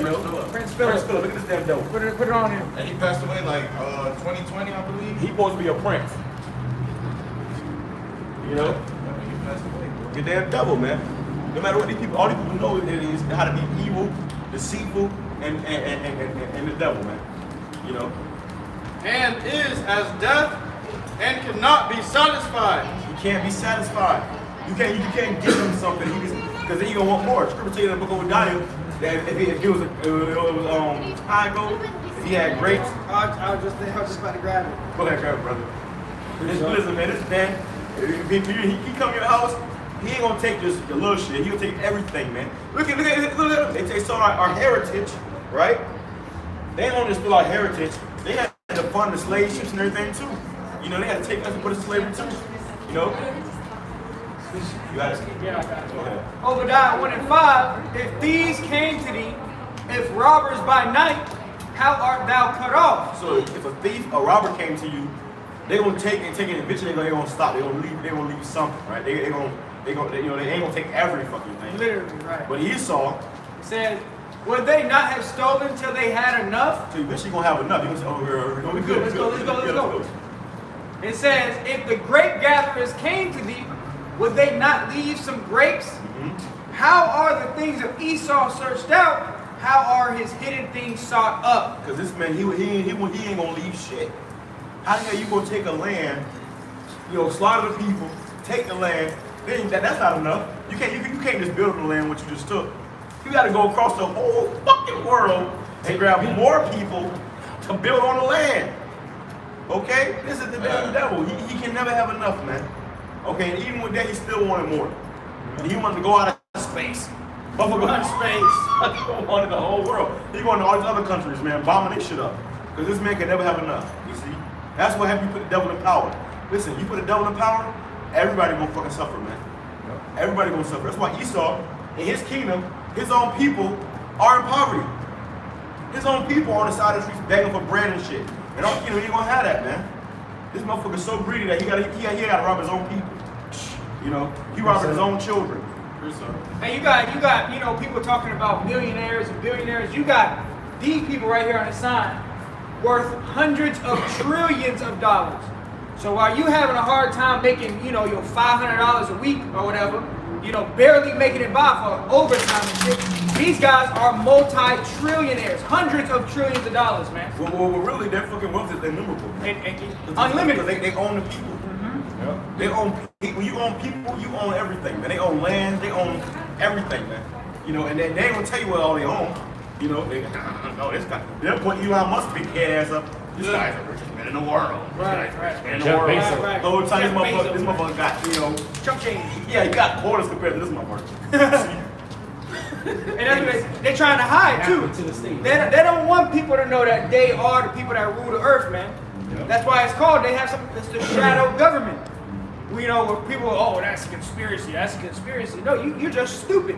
Prince Philip. Look at this damn devil. Put it on him. And he passed away like 2020, I believe. He's supposed to be a prince. He passed away. The damn devil, man. No matter what these people, all these people know is how to be evil, deceitful, and the devil, man. And is as death and cannot be satisfied. You can't be satisfied. You can't give him something because then he gonna want more. Scripture tell you in the book of Obadiah that if it was high gold, if he had grapes. I was just about to grab it. Go ahead, grab it, brother. Listen, man, this man, if he come to your house, he ain't gonna take just the little shit. He gonna take everything, man. Look at him. They stole our heritage, right? They ain't only steal our heritage. They had to fund the slave ships and everything too. They had to take us and put us in slavery too. You got it? Yeah, I got it. Go ahead. Obadiah 1:5. If thieves came to thee, if robbers by night, how art thou cut off? So if a thief, a robber came to you, they gonna take it. Eventually, they gonna stop. They gonna leave something, right? They ain't gonna take every fucking thing. Literally, right. But Esau It says, would they not have stolen till they had enough? so eventually gonna have enough. You gonna say, oh, we're gonna be good. Let's go. It says, if the grape gatherers came to thee, would they not leave some grapes? Mm-hmm. How are the things of Esau searched out? How are his hidden things sought up? Because this man, he ain't gonna leave shit. How the hell you gonna take a land, slaughter the people, take the land? Then that's not enough. You can't just build on the land what you just took. You got to go across the whole fucking world and grab more people to build on the land. Okay, this is the damn devil. He can never have enough, man. Okay, and even with that, he still wanted more. And he wanted to go out of space. Motherfucker run space. Going in the whole world. He going to all these other countries, man, bombing this shit up. Because this man can never have enough. You see? That's what happens. You put the devil in power. Listen, you put the devil in power, everybody gonna fucking suffer, man. Everybody gonna suffer. That's why Esau, in his kingdom, his own people are in poverty. His own people on the side of the streets begging for bread and shit. And our kingdom, he ain't gonna have that, man. This motherfucker's so greedy that he gotta rob his own people. You know, he robbing his own children. And you got, you know, people talking about millionaires and billionaires. You got these people right here on the sign worth hundreds of trillions of dollars. So while you having a hard time making, you know, your $500 a week or whatever, you know, barely making it by for overtime and shit, these guys are multi-trillionaires, hundreds of trillions of dollars, man. Well, really, their fucking wealth is innumerable. And unlimited. They own the people. They own people. You own people, you own everything, man. They own land, they own everything, man. You know, and they ain't gonna tell you what all they own. You know, no, this guy. They'll put Elon Musk big head ass up. This guy's the richest man in the world. Right. In the world. Right. The whole time this motherfucker got, you know, Chump change. yeah, he got quarters compared to this motherfucker. And that's what they're trying to hide too. They don't want people to know that they are the people that rule the earth, man. That's why it's called. They have it's the shadow government. You know, where people, oh, that's a conspiracy. That's a conspiracy. No, you're just stupid.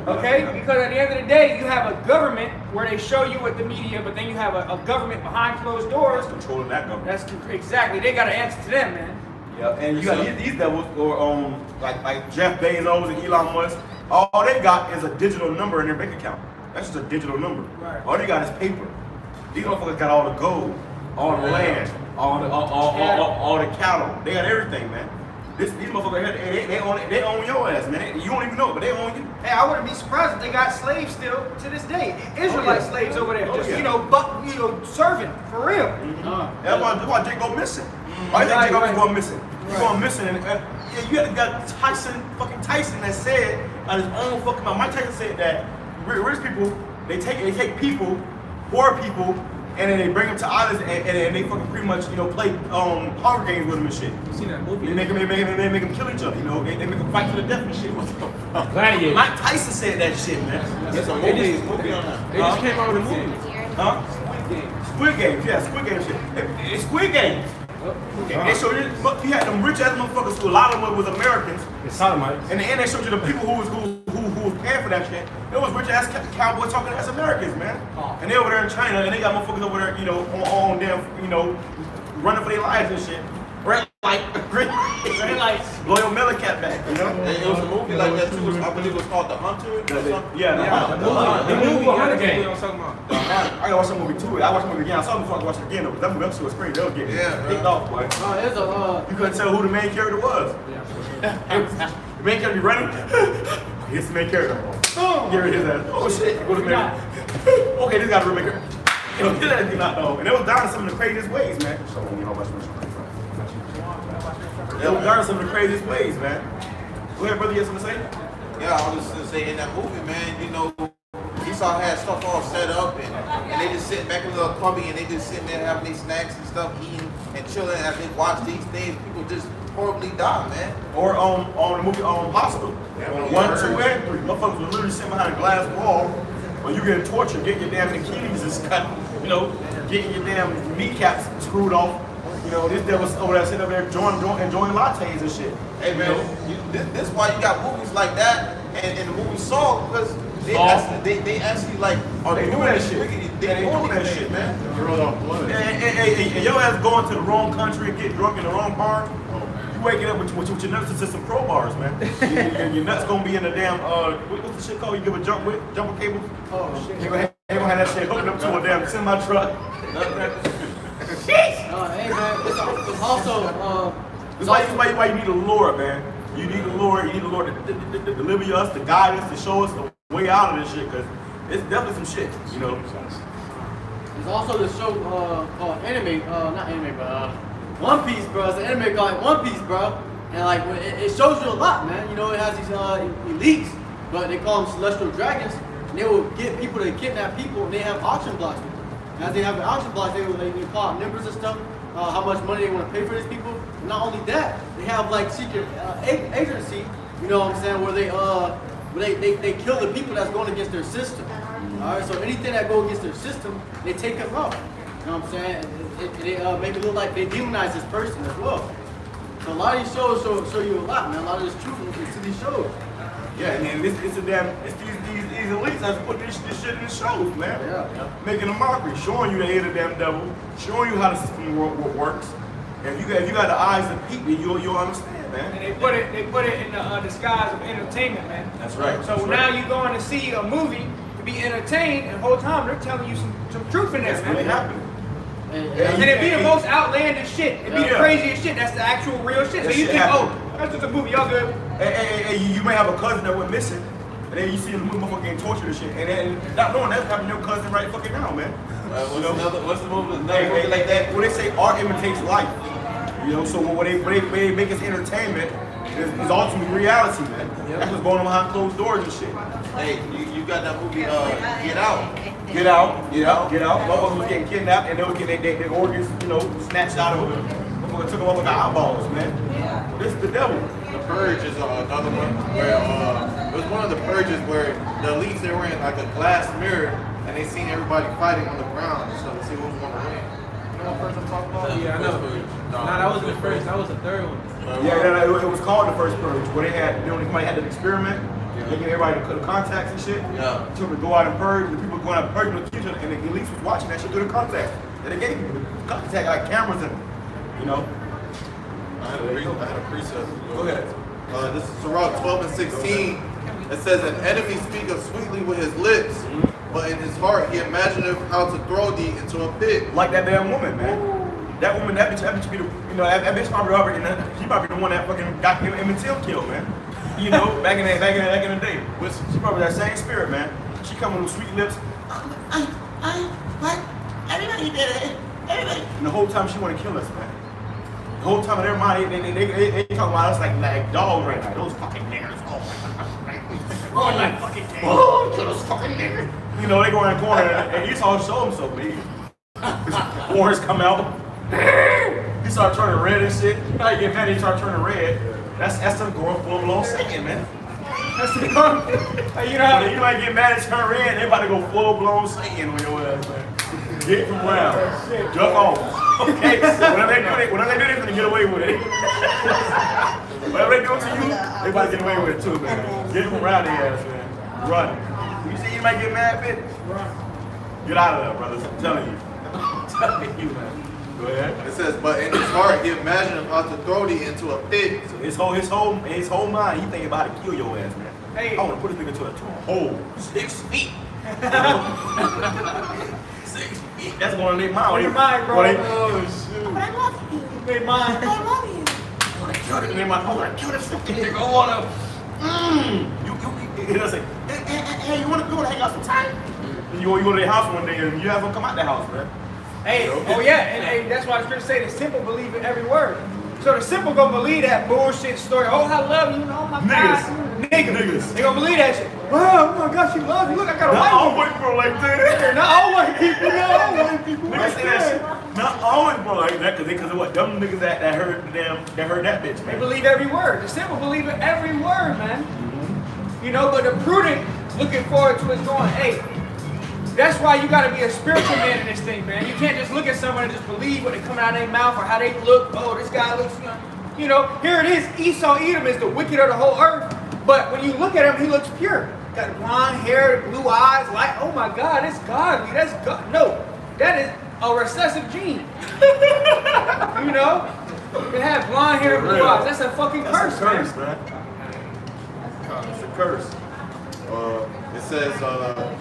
Okay? Because at the end of the day, you have a government where they show you with the media, but then you have a government behind closed doors. Controlling that government. That's exactly. They got to answer to them, man. Yeah, and you got these devils, or like Jeff Bezos and Elon Musk. All they got is a digital number in their bank account. That's just a digital number. Right. All they got is paper. These motherfuckers got all the gold, all the land, all the cattle. They got everything, man. These motherfuckers here, they own your ass, man. You don't even know it, but they own you. Hey, I wouldn't be surprised if they got slaves still to this day. Israelite slaves over there, serving for real. That's why Jake go missing. Why Jake always going missing? He's going missing, and you had got Tyson that said on his own fucking mouth. Mike Tyson said that rich people they take people, poor people, and then they bring them to islands and they fucking pretty much, you know, play Hunger Games with them and shit. You seen that movie? They make them kill each other, you know. They make them fight to the death and shit. What the fuck? Gladiator. Mike Tyson said that shit, man. That's a movie on that. They just came out with a movie. Huh? Squid Games, yeah, Squid Games shit. It's Squid Games. They showed you had them rich ass motherfuckers who a lot of them was Americans. It's sodomites. And then they showed you the people who was paying for that shit. It was rich ass cowboys talking as Americans, man. And they over there in China, and they got motherfuckers over there, you know, on them, you know, running for their lives and shit. Red lights. Loyal Miller cat back, you know. It was a movie like that too. I believe it was called The Hunter. Or something. Yeah, The movie Hunger Games. I gotta watch that movie too. I watched the movie again. I saw it before I watched it again. That movie episode was crazy. They was getting kicked off, boy. You couldn't tell who the main character was. The main character be running. Here's the main character. Here it is. Oh shit. Go to the main. Okay, this guy's the real main character. You know, that do not know. And it was down in some of the craziest ways, man. So you know, it was down in some of the craziest ways, man. Go ahead, brother. You have something to say? Yeah, I was just gonna say in that movie, man, you know, Esau had stuff all set up and they just sitting back in a little clubby and they just sitting there having these snacks and stuff, eating and chilling as they watch these things. People just horribly die, man. Or on the movie Hostel. 1, 2, and 3. Motherfuckers were literally sitting behind a glass wall when you getting tortured, getting your damn Achilles just cut, you know, getting your damn kneecaps screwed off. You know, this devil was over there sitting up there enjoying lattes and shit. Hey man, this is why you got movies like that and the movie Saw, because they actually like are they doing that shit. shit. They doing that shit, man. And your ass going to the wrong country and get drunk in the wrong bar. You waking up with your nuts to some crowbars, man. Your nuts gonna be in the damn what's the shit called? You give a jumper cables. Oh shit. They gonna have that shit hooked up to a damn semi truck. Hey man, it's also That's why you need the Lord, man. You need the Lord. You need the Lord to deliver us, to guide us, to show us the way out of this shit. Cause it's definitely some shit, you know. There's also this show called not anime, but One Piece, bro. It's an anime called One Piece, bro. And like it shows you a lot, man. You know, it has these elites, but they call them celestial dragons. And they will get people to kidnap people, and they have auction blocks with them. As they have the auction blocks, they call out numbers and stuff. How much money they want to pay for these people. And not only that, they have like secret agency, you know what I'm saying, where They kill the people that's going against their system. All right, so anything that goes against their system, they take them out. You know what I'm saying? They make it look like they demonize this person as well. So a lot of these shows show you a lot, man. A lot of this truth to these shows. Yeah, and it's these elites that's put this shit in the shows, man. Yeah. Making a mockery, showing you the hate of the damn devil, showing you how the system works. And if you got the eyes of people, you'll understand, man. And they put it in the disguise of entertainment, man. That's right. So That's now right. you're going to see a movie to be entertained, and the whole time they're telling you some truth in there, That's man. really happening. And it be the most outlandish shit. It be the craziest shit. That's the actual real shit. So That you shit think, happen. oh, that's just a movie. Y'all good? Hey, you may have a cousin that went missing, and then you see the motherfucker getting tortured and shit, and then not knowing that's having your cousin right fucking now, man. What's the movie? Hey, like that. When they say art imitates life, you know, so when they make it entertainment, it's ultimately reality, man. That's what's going on behind closed doors and shit. Hey, you got that movie, Get Out. Get out. Motherfuckers was getting kidnapped and they were getting their organs, you know, snatched out of them. Motherfucker took them up like eyeballs, man. This is the devil. The Purge is another one where it was one of the purges where the elites, they were in like a glass mirror and they seen everybody fighting on the ground and stuff to see who was going to win. You know what first I'm talking about? Yeah, I know. No, that wasn't the first. That was the third one. Yeah, it was called the first purge, where they had, somebody had an experiment, they gave everybody the contacts and shit. Yeah. Told them to go out and purge, and the people going out and purging the future, and the elites was watching that shit through the contacts. And they gave them the contact, like cameras in them, you know? I had a precept. Go ahead. This is Sirach 12 and 16. It says, an enemy speaketh sweetly with his lips, but in his heart he imagineth how to throw thee into a pit. Like that damn woman, man. That woman, that bitch be the, you know, that bitch probably already, she probably the one that fucking got Emmett Till killed, man. You know, back in the day. She probably that same spirit, man. She coming with sweet lips. What? Everybody did it. Everybody. And the whole time she want to kill us, man. The whole time in their mind, they talking about us like dogs right now. Those fucking niggers. Oh my God. Oh, like fucking niggers. Oh, kill those fucking niggers. You know, they go in the corner and Esau show him so big. His horns come out. He start turning red and shit. How you get mad? He start turning red. That's the going full blown Satan, man. That's the you know how you might get mad and turn red. They about to go full blown Satan on your ass, man. Get from round, duck off. Okay, whatever they do, they're gonna get away with it. Whatever they do to you, they about to get away with it too, man. Get from around their ass, man. Run. You see, you might get mad, bitch. Run. Get out of there, brothers. I'm telling you. I'm telling you, man. Go ahead. It says, but in his heart he imagineth how to throw thee into a pit. So his whole mind, he thinking about how to kill your ass, man. Hey. I want to put this nigga to a hole 6 feet. 6 feet. That's going on their mind. On your mind, bro. Oh shoot. But I love you. They mind. I love you. I want to kill this nigga. I want to kill this fucking nigga. I want to. He does say, hey, you want to go hang out some time? And you go to their house one day and you have them come out the house, man. Hey, oh yeah, and hey, that's why the scripture say the simple believe in every word. So the simple gonna believe that bullshit story. Oh, I love you. Oh my God. Niggas. They gonna believe that shit. Oh my God, she loves you. Look, I got a Not white all woman. white people like that. Not all white people. Not all white people. Niggas say that shit. Not all white people like that because of what? Them niggas that heard that bitch, They man. believe every word. The simple believe in every word, man. You know, but the prudent looking forward to is going, hey, that's why you gotta be a spiritual man in this thing, man. You can't just look at someone and just believe what they come out of their mouth or how they look. Oh, this guy looks, you know, here it is. Esau Edom is the wicked of the whole earth. But when you look at him, he looks pure. Got blonde hair, blue eyes, like, oh my God, it's godly. That's God. No, that is a recessive gene. You know? You have blonde hair, blue eyes. That's a fucking curse, man. It's a curse. It says,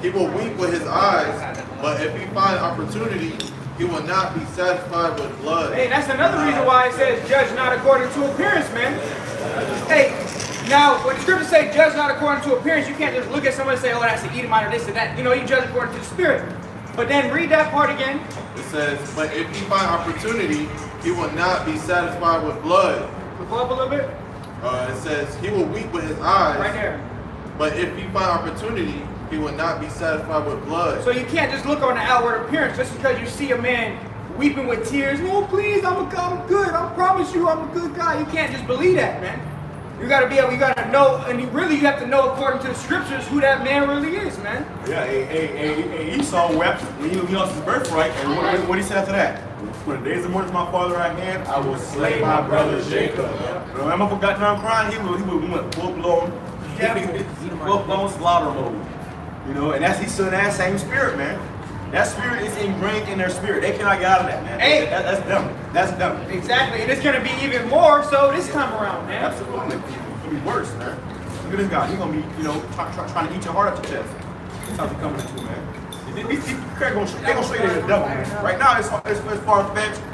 he will weep with his eyes, but if he find opportunity, he will not be satisfied with blood. Hey, that's another reason why it says judge not according to appearance, man. Hey, now when the scriptures say judge not according to appearance, you can't just look at someone and say, oh, that's an Edomite or this and that. You know, you judge according to the spirit. But then read that part again. It says, but if he find opportunity, he will not be satisfied with blood. Go up a little bit. It says, he will weep with his eyes. Right there. But if he find opportunity, he will not be satisfied with blood. So you can't just look on the outward appearance just because you see a man weeping with tears. No, please, I'm good. I promise you I'm a good guy. You can't just believe that, man. You gotta be able, you gotta know, and you have to know according to the scriptures who that man really is, man. Yeah, Esau wept when he lost his birthright, and what he said after that? When the days of morning my father at hand, I will slay my brother Jacob. When my mother got done crying, he went full blown slaughter mode. You know, and he's still in that same spirit, man. That spirit is ingrained in their spirit. They cannot get out of that, man. Hey, that's them. That's them. Exactly, and it's gonna be even more so this time around, man. Absolutely. It's gonna be worse, man. Look at this guy. He's gonna be, you know, trying to eat your heart out your chest. That's how they're coming into, man. They're gonna show you they're the devil, man. Right now, it's far-fetched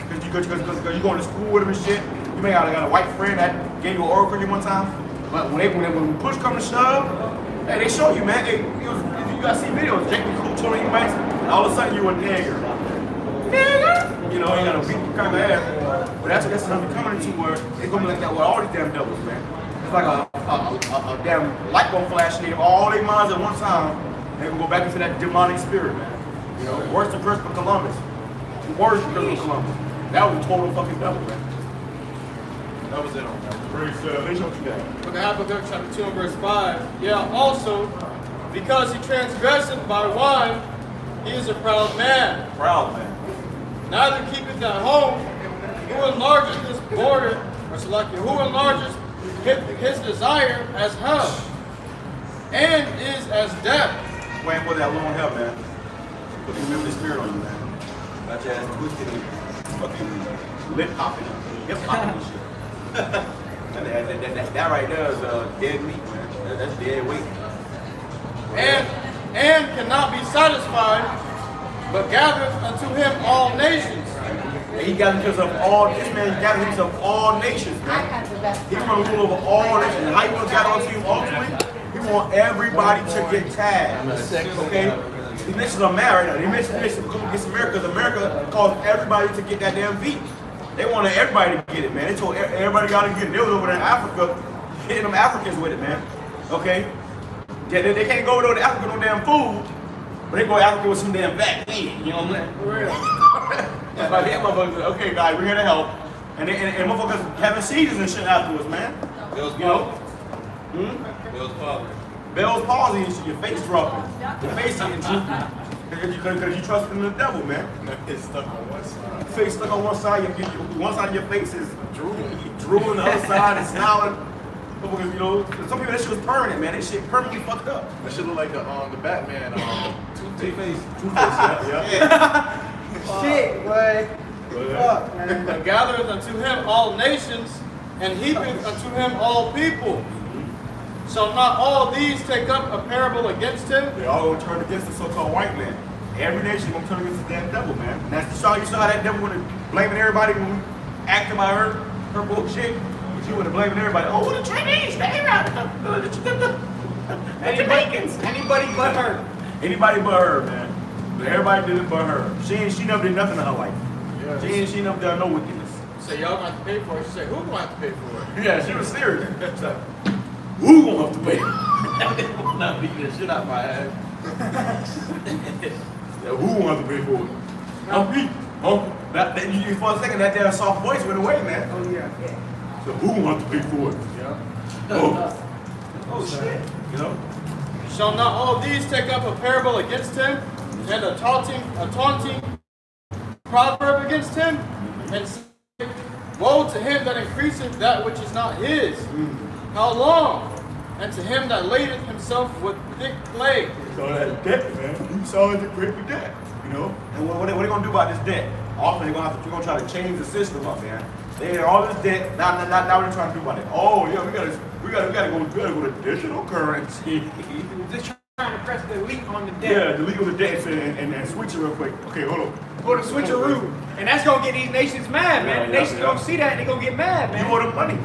because you going to school with him and shit. You may have got a white friend that gave you an oracle one time. But when push comes to shove, hey, they show you, man. Hey, you gotta see videos. Jake the Cool telling you, man, and all of a sudden you a nigger. Nigger! You know, you gotta beat the kind of ass. But that's what we're coming into where it's gonna be like that with all these damn devils, man. It's like a damn light bulb flash nigga, all their minds at one time. They gonna go back into that demonic spirit, man. You know, worse than Christopher Columbus. Worse than Christopher Columbus. That was a total fucking devil, man. That was it on that. They showed you that. Book of Habakkuk chapter 2 and verse 5. Yeah, also, because he transgresseth by wine, he is a proud man. Proud man. Neither keepeth at home. Who enlargeth his border, or select it, who enlargeth his desire as hell, and is as death. Waiting for that long hell, man. Put the remember the spirit on you, man. Got your ass twisted and fucking lip popping, hip popping and shit. that right there is dead meat, man. That's dead weight. And cannot be satisfied, but gathereth unto him all nations. And he got because of all, this man gathered himself all nations, man. He want to rule over all nations. And how you want to gather onto you ultimately? He want everybody to get tagged. Okay? These nations are mad right now. They mentioned this against America because America caused everybody to get that damn V. They wanted everybody to get it, man. They told everybody got to get it. They was over there in Africa hitting them Africans with it, man. Okay? Yeah, they can't go over there to Africa with no damn food, but they go to Africa with some damn vaccine. You know what I'm saying? For real. That's like, hey, motherfuckers, okay, guys, we're here to help. And motherfuckers having seizures and shit afterwards, man. Bell's you know? Bell's palsy. Bell's palsy and shit, your face dropping. Your face getting droopy. Because you trust in the devil, man. It's stuck on one side. Your face stuck on one side, one side of your face is drooling, the other side is smiling. Because, you know, some people, that shit was permanent, man. That shit permanently fucked up. That shit look like the Batman, Two-Face. Yeah. Shit, boy. Fuck, man. And gathereth unto him all nations, and heapeth unto him all people. Shall not all these take up a parable against him? They all gonna turn against the so-called white man. Every nation gonna turn against the damn devil, man. And that's you saw that devil when blaming everybody when we acted about her bullshit. But you would have blaming everybody. Oh, the Chinese, the Arabs, the Jamaicans. Anybody but her. Anybody but her, man. But everybody did it but her. She never did nothing in her life. Yes. She never done no wickedness. Say y'all gonna have to pay for it. She said, who gonna have to pay for it? Yeah, she was serious. She's like, who gonna have to pay? I'm not beating the shit out my ass. Yeah, who gonna have to pay for it? Not me. You for a second, that damn soft voice went away, man. Oh, yeah. So who gonna have to pay for it? Yeah. Oh shit. You know? Shall not all these take up a parable against him, and a taunting proverb against him, and say, woe to him that increaseth that which is not his. How long? And to him that ladeth himself with thick clay. So that debt, man. You saw it great with debt. You know? And what they gonna do about this debt? Often they're gonna try to change the system up, man. They had all this debt. Now what they trying to do about it? Oh yeah, we gotta go to digital currency. Just trying to press delete on the debt. Yeah, delete on the debt and switch it real quick. Okay, hold on. Go to switcheroo. And that's gonna get these nations mad, man. The nations gonna see that and they gonna get mad, man. You owe them money.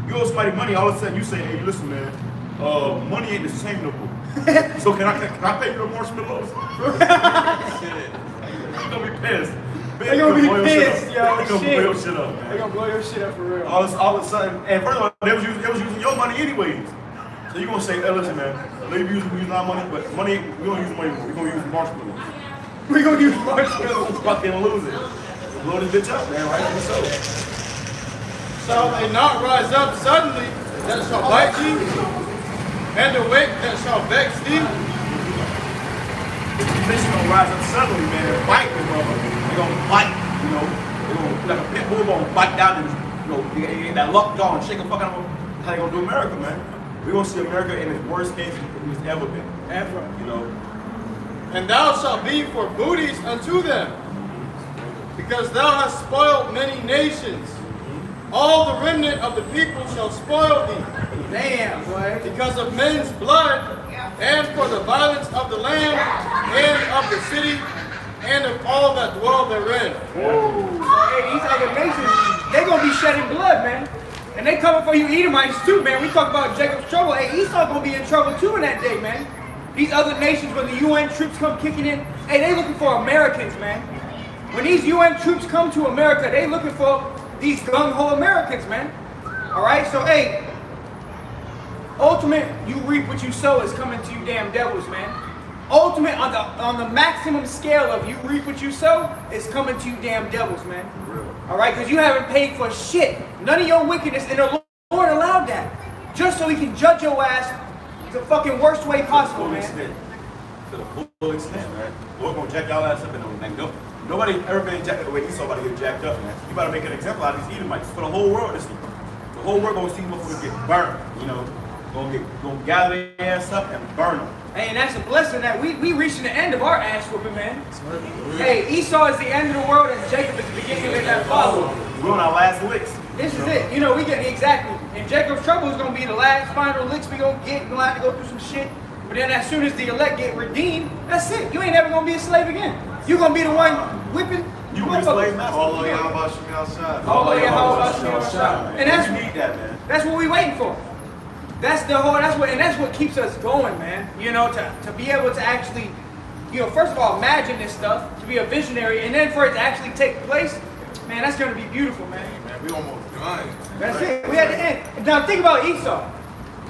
You owe somebody money, all of a sudden you say, hey, listen, man, money ain't sustainable. So can I pay you the marshmallows? You're gonna be pissed. They're gonna be pissed, yo. They're gonna blow your shit up, man. They're gonna blow your shit up for real. All of a sudden, and first of all, they was using your money anyways. So you gonna say, hey, listen, man, we using our money, but we gonna use money, we're gonna use marshmallows. We're gonna use marshmallows. Fucking lose it. Blow this bitch up, man, right? So Shall they not rise up suddenly, that shall bite thee, and the weight that shall vex thee. These bitches gonna rise up suddenly, man, and bite me, brother. They gonna bite, you know. They gonna, like a pit bull gonna bite down and, you know, get that luck jaw and shake a fucking out. How they gonna do America, man? We gonna see America in its worst case it's ever been. Ever. You know. And thou shalt be for booties unto them, because thou hast spoiled many nations. All the remnant of the people shall spoil thee. Damn, boy. Because of men's blood, and for the violence of the land, and of the city, and of all that dwell therein. Hey, these other nations, they gonna be shedding blood, man. And they coming for you Edomites too, man. We talk about Jacob's trouble. Hey, Esau gonna be in trouble too in that day, man. These other nations, when the UN troops come kicking in, hey, they looking for Americans, man. When these UN troops come to America, they looking for these gung-ho Americans, man. All right, so hey, ultimate, you reap what you sow is coming to you damn devils, man. Ultimate, on the maximum scale of you reap what you sow is coming to you damn devils, man. All right, because you haven't paid for shit. None of your wickedness, and the Lord allowed that. Just so he can judge your ass the fucking worst way possible, man. To the full extent, man. Lord gonna jack y'all ass up and nobody ever been jacked up the way Esau about to get jacked up, man. You gotta make an example out of these Edomites for the whole world to see. The whole world gonna see motherfuckers get burnt, you know. Gonna gather their ass up and burn them. Hey, and that's a blessing that we reaching the end of our ass whooping, man. Hey, Esau is the end of the world and Jacob is the beginning of that follow. We're on our last licks. This is it. You know, we get exactly. And Jacob's trouble is gonna be the last final licks we gonna get. We're gonna have to go through some shit. But then as soon as the elect get redeemed, that's it. You ain't ever gonna be a slave again. You gonna be the one whipping. You be a slave now. All of y'all about Shemi outside. And that's you need that, man. That's what we waiting for. That's what keeps us going, man. You know, to be able to actually, you know, first of all, imagine this stuff, to be a visionary, and then for it to actually take place, man, that's gonna be beautiful, man. Man, we almost done. That's it. We at the end. Now think about Esau.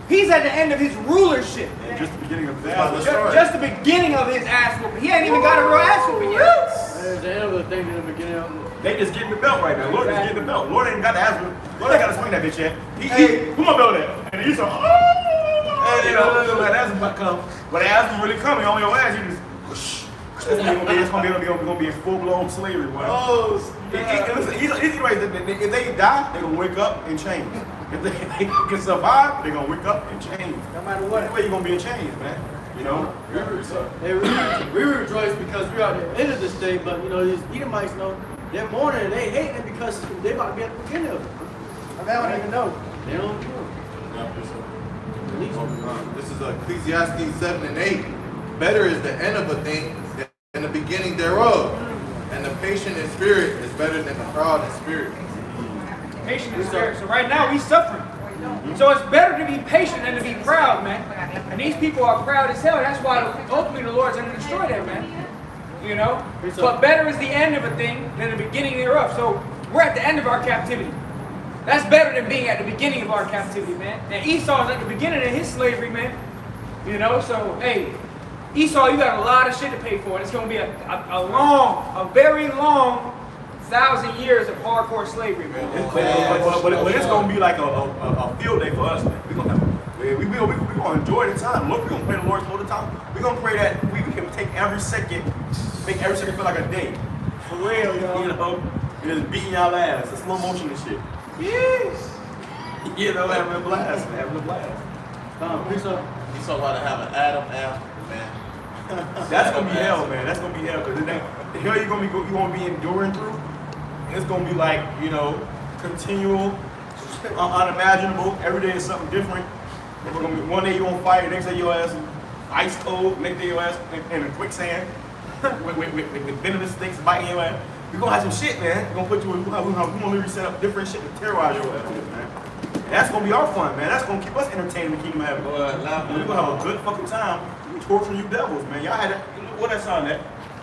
He's at the end of his rulership. And just the beginning of this. Just the beginning of his ass whooping. He ain't even got a real ass whooping yet. There's the end of the thing in the beginning of it. They just getting the belt right now. Lord just getting the belt. Lord ain't got the ass whooping. Lord ain't got to swing that bitch yet. He put my belt there. And Esau, and you know, that ass might come. But the ass is really coming on your ass. You just, it's gonna be in full-blown slavery, boy. Listen, if they die, they're gonna wake up and change. If they can survive, they're gonna wake up and change. No matter what. Anyway, you're gonna be in change, man. You know? We rejoice because we're at the end of this day, but you know, these Edomites know they're mourning and they hate it because they about to be at the beginning of it. I mean, I don't even know. They don't know. This is Ecclesiastes 7 and 8. Better is the end of a thing than the beginning thereof. And the patient in spirit is better than the proud in spirit. Patient in spirit. So right now we suffering. So it's better to be patient than to be proud, man. And these people are proud as hell. That's why ultimately the Lord's going to destroy them, man. You know? But better is the end of a thing than the beginning thereof. So we're at the end of our captivity. That's better than being at the beginning of our captivity, man. And Esau's at the beginning of his slavery, man. You know? So, hey, Esau, you got a lot of shit to pay for. And it's going to be a very long 1,000 years of hardcore slavery, man. But it's gonna be like a field day for us, man. We're gonna enjoy the time. Look, we're gonna pray the Lord all the time. We're gonna pray that we can take every second, make every second feel like a day. For real, yo. You know, just beating y'all ass, the slow motion and shit. Yes. You know, having a blast, man. Having a blast. He's so about to have an Adam after, man. That's gonna be hell, man. That's gonna be hell, because the hell you're gonna be enduring through. It's gonna be like, you know, continual, unimaginable. Every day is something different. We're gonna be, one day you on fire, next day your ass ice cold, next day your ass in a quicksand with venomous snakes biting your ass. We're gonna have some shit, man. We're gonna put you in, we're gonna literally set up different shit to terrorize your ass, man. And that's gonna be our fun, man. That's gonna keep us entertained in the kingdom of heaven. We're gonna have a good fucking time. We torturing you devils, man. Y'all had what that sound that?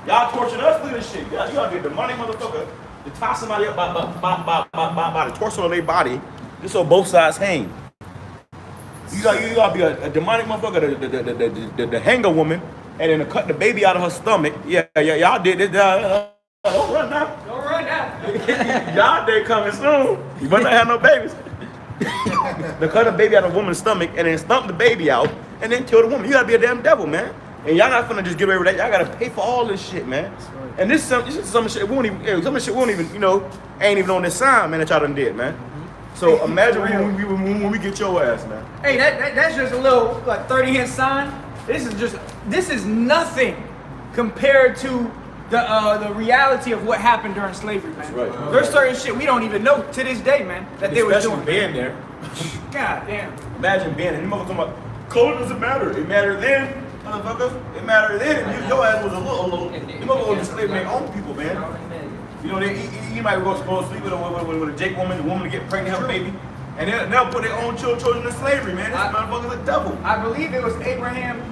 Y'all torturing us with this shit. Y'all get the money, motherfucker. To tie somebody up by the torso of their body, just so both sides hang. You gotta be a demonic motherfucker, the hanger woman, and then to cut the baby out of her stomach. Yeah, y'all did this. Don't run now. Don't run now. Y'all day coming soon. You better not have no babies. To cut a baby out of a woman's stomach and then stomp the baby out and then kill the woman. You gotta be a damn devil, man. And y'all not finna just get away with that. Y'all gotta pay for all this shit, man. And this is some shit we won't even, some shit we won't even, you know, ain't even on this sign, man, that y'all done did, man. So imagine when we get your ass, man. Hey, that's just a little like 30-inch sign. This is nothing compared to the reality of what happened during slavery, man. Right. There's certain shit we don't even know to this day, man, that they were doing. Being there. God damn. Imagine being there. You motherfuckers talking about color doesn't matter. It mattered then, motherfuckers. It mattered then. Your ass was a little. You motherfuckers was enslaving their own people, man. You know, you might go to sleep with a Jake woman, the woman to get pregnant, have a baby, and they'll put their own children in slavery, man. This motherfucker's a devil. I believe it was Abraham,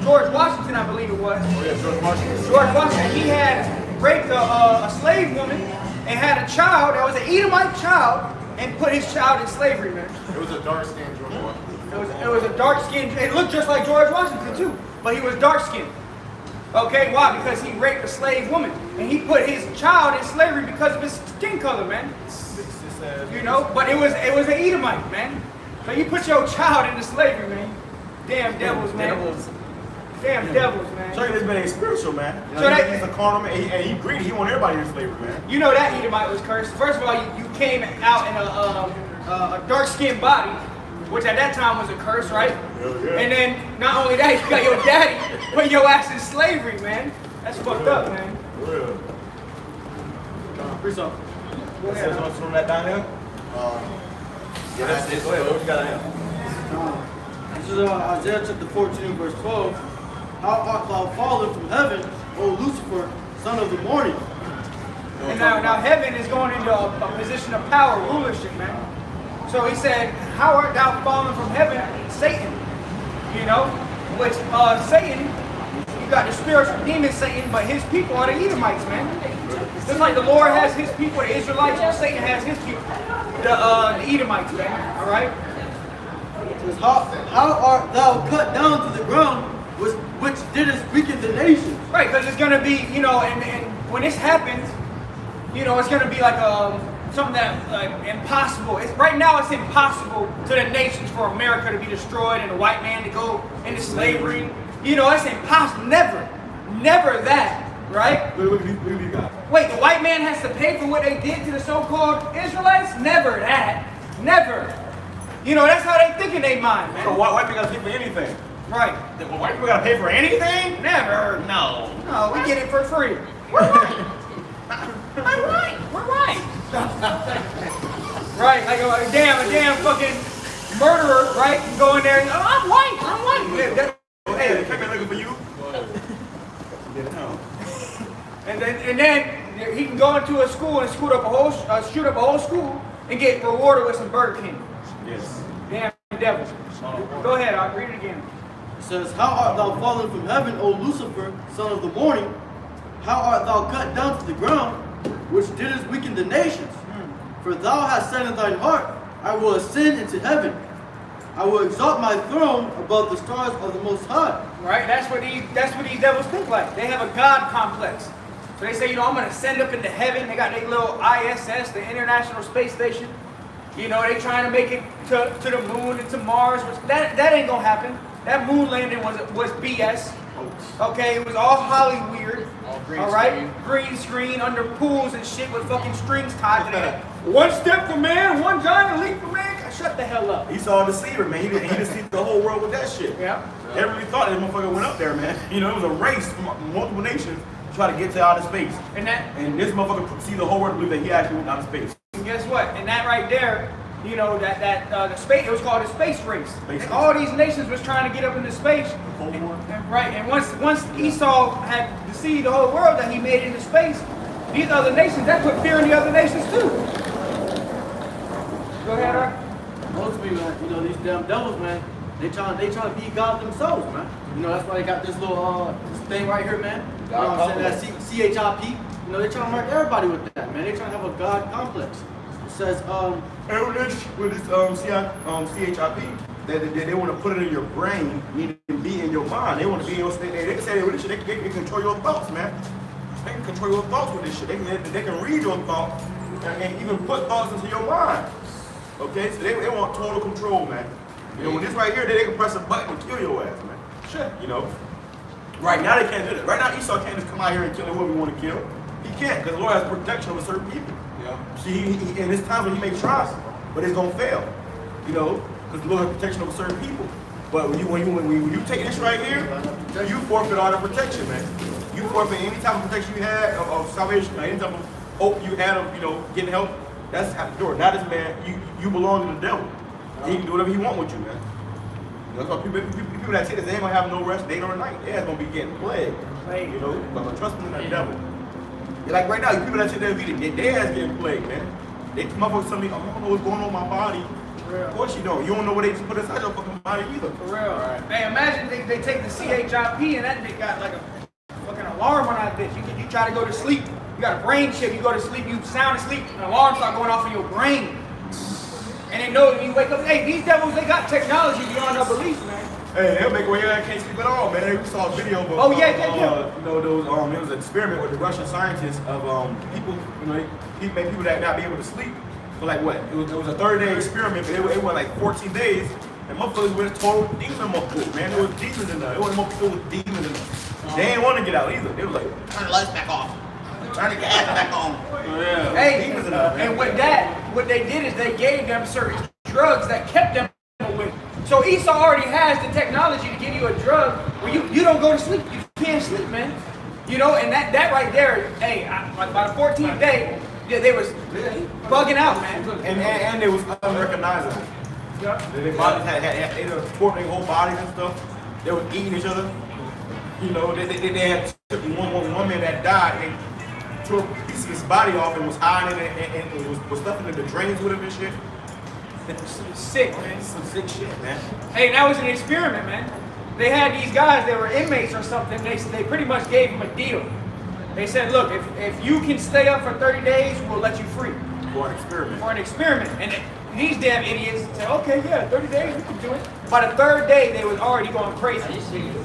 George Washington, I believe it was. Oh, yeah, George Washington. George Washington, he had raped a slave woman and had a child that was an Edomite child and put his child in slavery, man. It was a dark-skinned George Washington. It was a dark-skinned, it looked just like George Washington too, but he was dark-skinned. Okay, why? Because he raped a slave woman. And he put his child in slavery because of his skin color, man. You know, but it was an Edomite, man. So you put your child into slavery, man. Damn devils, man. Damn devils, man. So this man ain't spiritual, man. You know, he's a carnal man, and he greedy. He want everybody in slavery, man. You know that Edomite was cursed. First of all, you came out in a dark-skinned body, which at that time was a curse, right? Yeah. And then not only that, you got your daddy put your ass in slavery, man. That's fucked up, man. Real. Preach up. Go ahead. From that down here? Yeah, that's it. Go ahead. What you got down here? This is Isaiah chapter 14, verse 12. How art thou fallen from heaven, O Lucifer, son of the morning? And now heaven is going into a position of power, rulership, man. So he said, how art thou fallen from heaven, Satan? You know, which Satan, you got the spiritual demon Satan, but his people are the Edomites, man. Just like the Lord has his people, the Israelites, and Satan has his people, the Edomites, man. All right. It says, how art thou cut down to the ground, which didst weaken the nations? Right, because it's gonna be, you know, and when this happens, you know, it's gonna be like something that like impossible. Right now it's impossible to the nations for America to be destroyed and the white man to go into slavery. You know, it's impossible. Never that, right? Look at these guys. Wait, the white man has to pay for what they did to the so-called Israelites? Never that. Never. You know, that's how they think in their mind, man. So white people gotta pay for anything? Right. White people gotta pay for anything? Never. No. No, we get it for free. We're right. I'm right. We're right. Right, like a damn fucking murderer, right? Can go in there and, I'm white. Yeah, Hey, come here looking for you. and then he can go into a school and shoot up a whole school and get rewarded with some Burger King. Yes. Damn devil. Go ahead, I'll read it again. It says, how art thou fallen from heaven, O Lucifer, son of the morning? How art thou cut down to the ground, which didst weaken the nations? For thou hast said in thine heart, I will ascend into heaven. I will exalt my throne above the stars of the Most High. Right? That's what these devils think like. They have a God complex. So they say, you know, I'm gonna ascend up into heaven. They got their little ISS, the International Space Station. You know, they trying to make it to the moon and to Mars, which that ain't gonna happen. That moon landing was BS. Okay, it was all Holly weird. All right, green screen under pools and shit with fucking strings tied to that. One step for man, one giant leap for man. Shut the hell up. He saw a deceiver, man. He didn't see the whole world with that shit. Yeah. Everybody thought that motherfucker went up there, man. You know, it was a race from multiple nations to try to get to outer space. And this motherfucker see the whole world believe that he actually went outer space. And guess what? And that right there, you know, the space, it was called a space race. And all these nations was trying to get up into space. Right, and once Esau had deceived the whole world that he made it into space, these other nations, that put fear in the other nations too. Go ahead, Art. Most people, man, you know, these damn devils, man, they trying to be God themselves, man. You know, that's why they got this little this thing right here, man. You know what I'm saying? That CHIP. You know, they trying to mark everybody with that, man. They trying to have a God complex. It says, with this CHIP, they want to put it in your brain, meaning be in your mind. They want to be in your state. They say with this shit, they can control your thoughts, man. They can control your thoughts with this shit. They can read your thoughts and even put thoughts into your mind. Okay, so they want total control, man. You know, when this right here, they can press a button and kill your ass, man. Sure. You know, right now they can't do that. Right now Esau can't just come out here and kill whoever we want to kill. He can't, because the Lord has protection over certain people. Yeah. See, and there's times when he may try, but it's gonna fail. You know, because the Lord has protection over certain people. But when you take this right here, you forfeit all the protection, man. You forfeit any type of protection you had of salvation, any type of hope you had of, you know, getting help. That's out the door. Now this man, you belong to the devil. He can do whatever he want with you, man. That's why people that say this, they ain't gonna have no rest day or night. They ain't gonna be getting plagued. You know, but trust me in the devil. Like right now, people that say they're vegan, they ass getting plagued, man. They come up with something, I don't know what's going on in my body. Of course you don't. You don't know what they just put inside your fucking body either. For real. Right. Hey, imagine they take the CHIP and that nigga got like a fucking alarm on that bitch. You try to go to sleep, you got a brain chip, you go to sleep, you sound asleep, an alarm start going off in your brain. And they know that you wake up, hey, these devils, they got technology beyond our belief, man. Hey, they'll make away I can't sleep at all, man. We saw a video of you know, those it was an experiment with the Russian scientists of people, you know, he made people that not be able to sleep. For like what? It was a 30-day experiment, but it went like 14 days, and motherfuckers went total demon motherfuckers, man. There was demons in there. It wasn't motherfuckers with demons in there. They didn't want to get out either. They was like, turn the lights back off. Turn the gas back on. Yeah. Hey, demons in there, man. and with that, what they did is they gave them certain drugs that kept them awake. So Esau already has the technology to give you a drug where you don't go to sleep. You can't sleep, man. You know, and that right there, hey, like by the 14th day, they was bugging out, man. And it was unrecognizable. Yeah. Their bodies they were torturing their whole bodies and stuff. They were eating each other. You know, they had one man that died and tore a piece of his body off and was hiding and was stuffing in the drains with him and shit. Sick, man. Some sick shit, man. Hey, that was an experiment, man. They had these guys that were inmates or something. They pretty much gave them a deal. They said, look, if you can stay up for 30 days, we'll let you free. For an experiment. For an experiment. And these damn idiots said, okay, yeah, 30 days, we can do it. By the third day, they was already going crazy. I used to use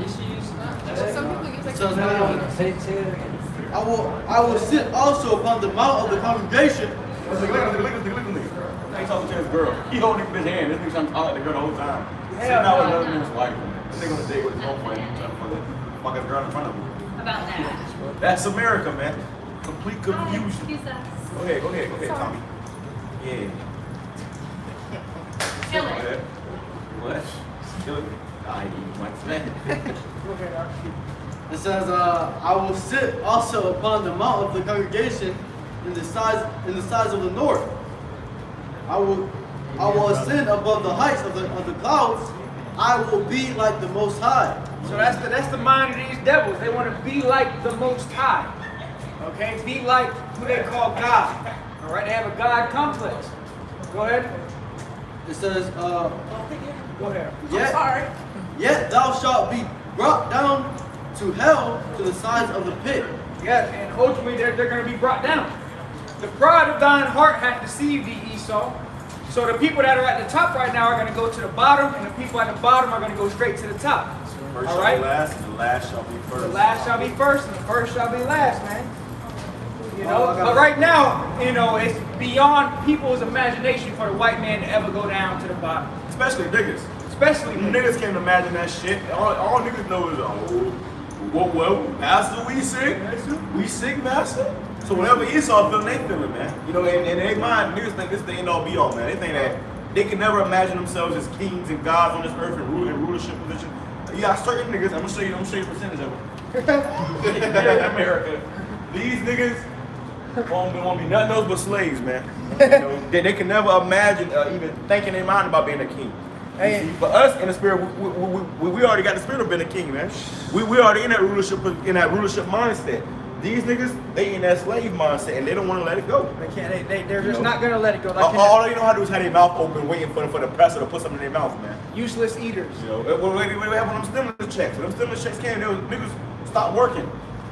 Some people use like So I will sit also upon the mount of the congregation. Look at this. He talking to his girl. He holding his hand. This nigga trying to talk to the girl the whole time. Sitting out with another man's wife. This nigga on a date with his girlfriend. Trying to fuck his girl in front of him. about that. That's America, man. Complete confusion. Excuse us. Go ahead, Tommy. Yeah. Kill it. What? Kill it? I eat my friend. It says, I will sit also upon the mount of the congregation in the sides of the north. I will ascend above the heights of the clouds. I will be like the Most High. So that's the mind of these devils. They want to be like the Most High. Okay? Be like who they call God. All right? They have a God complex. Go ahead. It says, Go ahead. Yet thou shalt be brought down to hell, to the sides of the pit. Yeah, and ultimately they're going to be brought down. The pride of thine heart hath deceived thee, Esau. So the people that are at the top right now are going to go to the bottom, and the people at the bottom are going to go straight to the top. First all shall right? be last, and the last shall be first. The last shall be first, and the first shall be last, man. You know, but right now, you know, it's beyond people's imagination for the white man to ever go down to the bottom. Especially niggas. Especially Niggas can't imagine that shit. All niggas know is, well, master, we sick. We sick, master. So whenever Esau feeling, they feeling, man. You know, and in their mind, niggas think this the end all be all, man. They think that they can never imagine themselves as kings and gods on this earth and rulership position. You got certain niggas, I'm gonna show you a percentage of it. In America, these niggas won't be nothing else but slaves, man. You know, they can never imagine even thinking in their mind about being a king. See, but us in the spirit, we already got the spirit of being a king, man. We already in that rulership mindset. These niggas, they in that slave mindset and they don't want to let it go. They can't. They're just not gonna let it go. All they know how to do is have their mouth open, waiting for the presser to put something in their mouth, man. Useless eaters. You know, what happened to them stimulus checks? When them stimulus checks came, niggas stopped working.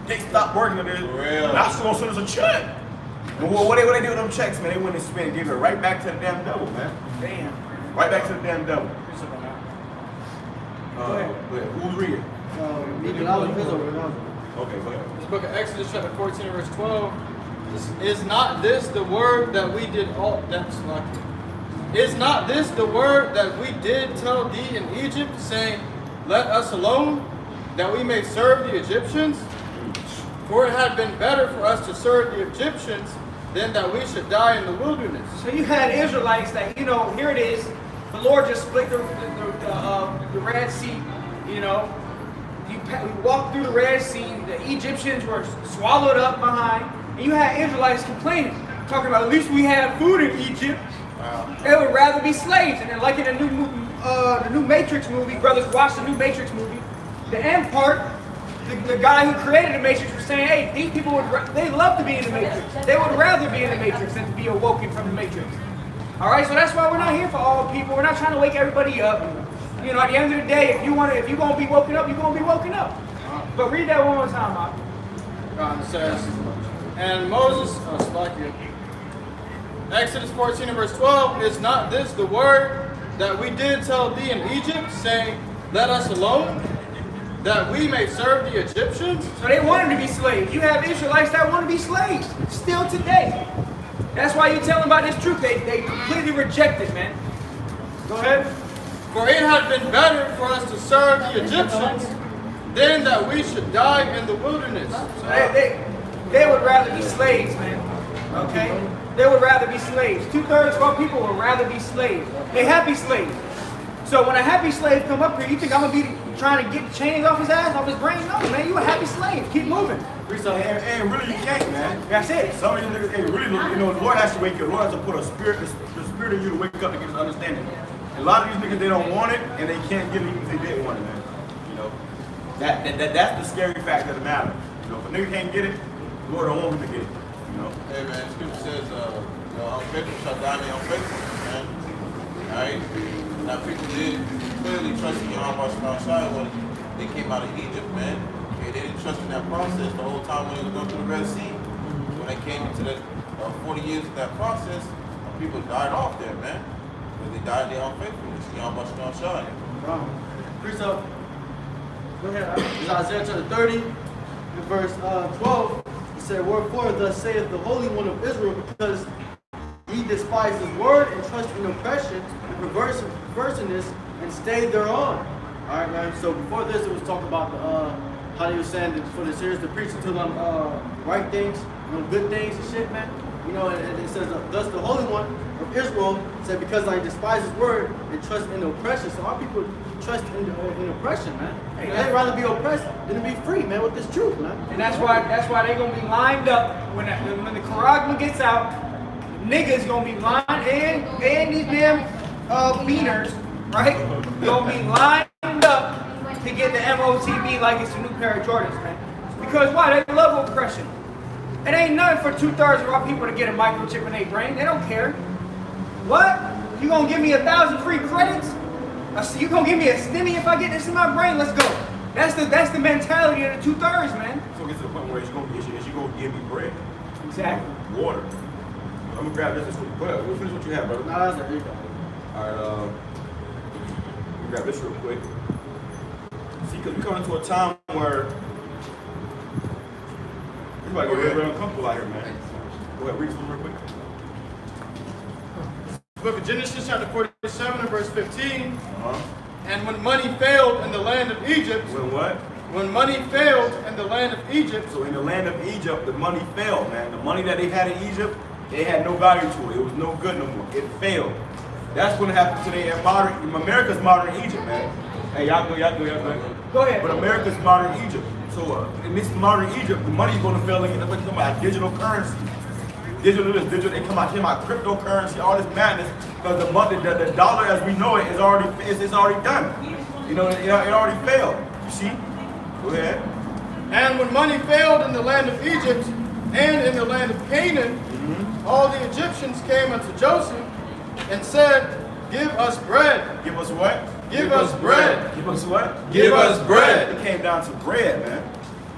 They stopped working. Now still gonna send us a check. And what they do with them checks, man? They went and spent and gave it right back to the damn devil, man. Damn. Right back to the damn devil. Who's reading? Okay, go ahead. This book of Exodus chapter 14 verse 12. Is not this the word that we did all? That's lucky. Is not this the word that we did tell thee in Egypt, saying, Let us alone, that we may serve the Egyptians? For it had been better for us to serve the Egyptians than that we should die in the wilderness. So you had Israelites that, here it is. The Lord just split the Red Sea, You walked through the Red Sea. The Egyptians were swallowed up behind. And you had Israelites complaining, talking about at least we have food in Egypt. They would rather be slaves. And then like in the new Matrix movie, brothers watch the new Matrix movie, the end part, the guy who created the Matrix was saying, hey, these people they love to be in the Matrix. They would rather be in the Matrix than to be awoken from the Matrix. All right, so that's why we're not here for all people. We're not trying to wake everybody up. At the end of the day, if you're gonna be woken up, you're gonna be woken up. But read that one more time, Mark. God says, and Moses, Exodus 14 and verse 12, is not this the word that we did tell thee in Egypt, saying, Let us alone, that we may serve the Egyptians? So they wanted to be slaves. You have Israelites that want to be slaves, still today. That's why you tell them about this truth. They completely reject it, man. Go ahead. For it had been better for us to serve the Egyptians than that we should die in the wilderness. So they would rather be slaves, man. Okay? They would rather be slaves. 2/3 of our people would rather be slaves. They happy slaves. So when a happy slave come up here, you think I'm gonna be trying to get the chains off his ass, off his brain? No, man, you a happy slave. Keep moving. And really, you can't, man. That's it. Some of you niggas can't really, the Lord has to wake you. The Lord has to put the spirit in you to wake up and get this understanding. A lot of these niggas, they don't want it, and they can't get it even if they didn't want it, man. That's the scary fact of the matter. If a nigga can't get it, the Lord don't want him to get it. Hey man, Scripture says, unfaithful shall die in the unfaithfulness, man. Alright? Now people did clearly trust in Yahweh Shai when they came out of Egypt, man. They didn't trust in that process the whole time when they were going through the Red Sea. When they came into the 40 years of that process, people died off there, man. Because they died in their unfaithfulness. Yahweh Shai. Precept. Go ahead. It's Isaiah chapter 30, in verse 12. It said, Wherefore thus saith the Holy One of Israel, because ye despise his word and trust in oppression and perverseness and stay thereon. Alright, man. So before this, it was talking about how they were saying that for the serious to preach to them right things, good things and shit, man. And it says, thus the Holy One of Israel said, because I despise his word and trust in oppression. So our people trust in oppression, man. They'd rather be oppressed than to be free, man, with this truth, man. And that's why they're gonna be lined up when the Quran gets out. Niggas gonna be lined and these damn beaners, right? Gonna be lined up to get the MOTB like it's a new pair of Jordans, man. Because why? They love oppression. It ain't nothing for 2/3 of our people to get a microchip in their brain. They don't care. What? You gonna give me 1,000 free credits? You gonna give me a stimmy if I get this in my brain? Let's go. That's the mentality of the 2/3, man. So it gets to the point where is you gonna give me bread? Exactly. Water. I'm gonna grab this. Go ahead. We'll finish what you have, brother. Nah, that's it. Here you go. All right. Let me grab this real quick. See, because we come into a time where everybody get real uncomfortable out here, man. Go ahead, read something real quick. Book of Genesis chapter 47 and verse 15. And when money failed in the land of Egypt. When what? When money failed in the land of Egypt. So in the land of Egypt, the money failed, man. The money that they had in Egypt, they had no value to it. It was no good no more. It failed. That's what happened today in America's modern Egypt, man. Hey, y'all go. Go ahead. But America's modern Egypt. So in this modern Egypt, the money's gonna fail again. That's what you're talking about, digital currency. Digital, they came out cryptocurrency, all this madness, because the dollar as we know it is already done. It already failed. You see? Go ahead. And when money failed in the land of Egypt and in the land of Canaan, all the Egyptians came unto Joseph and said, Give us bread. Give us what? Give us bread. Give us what? Give us bread. It came down to bread, man.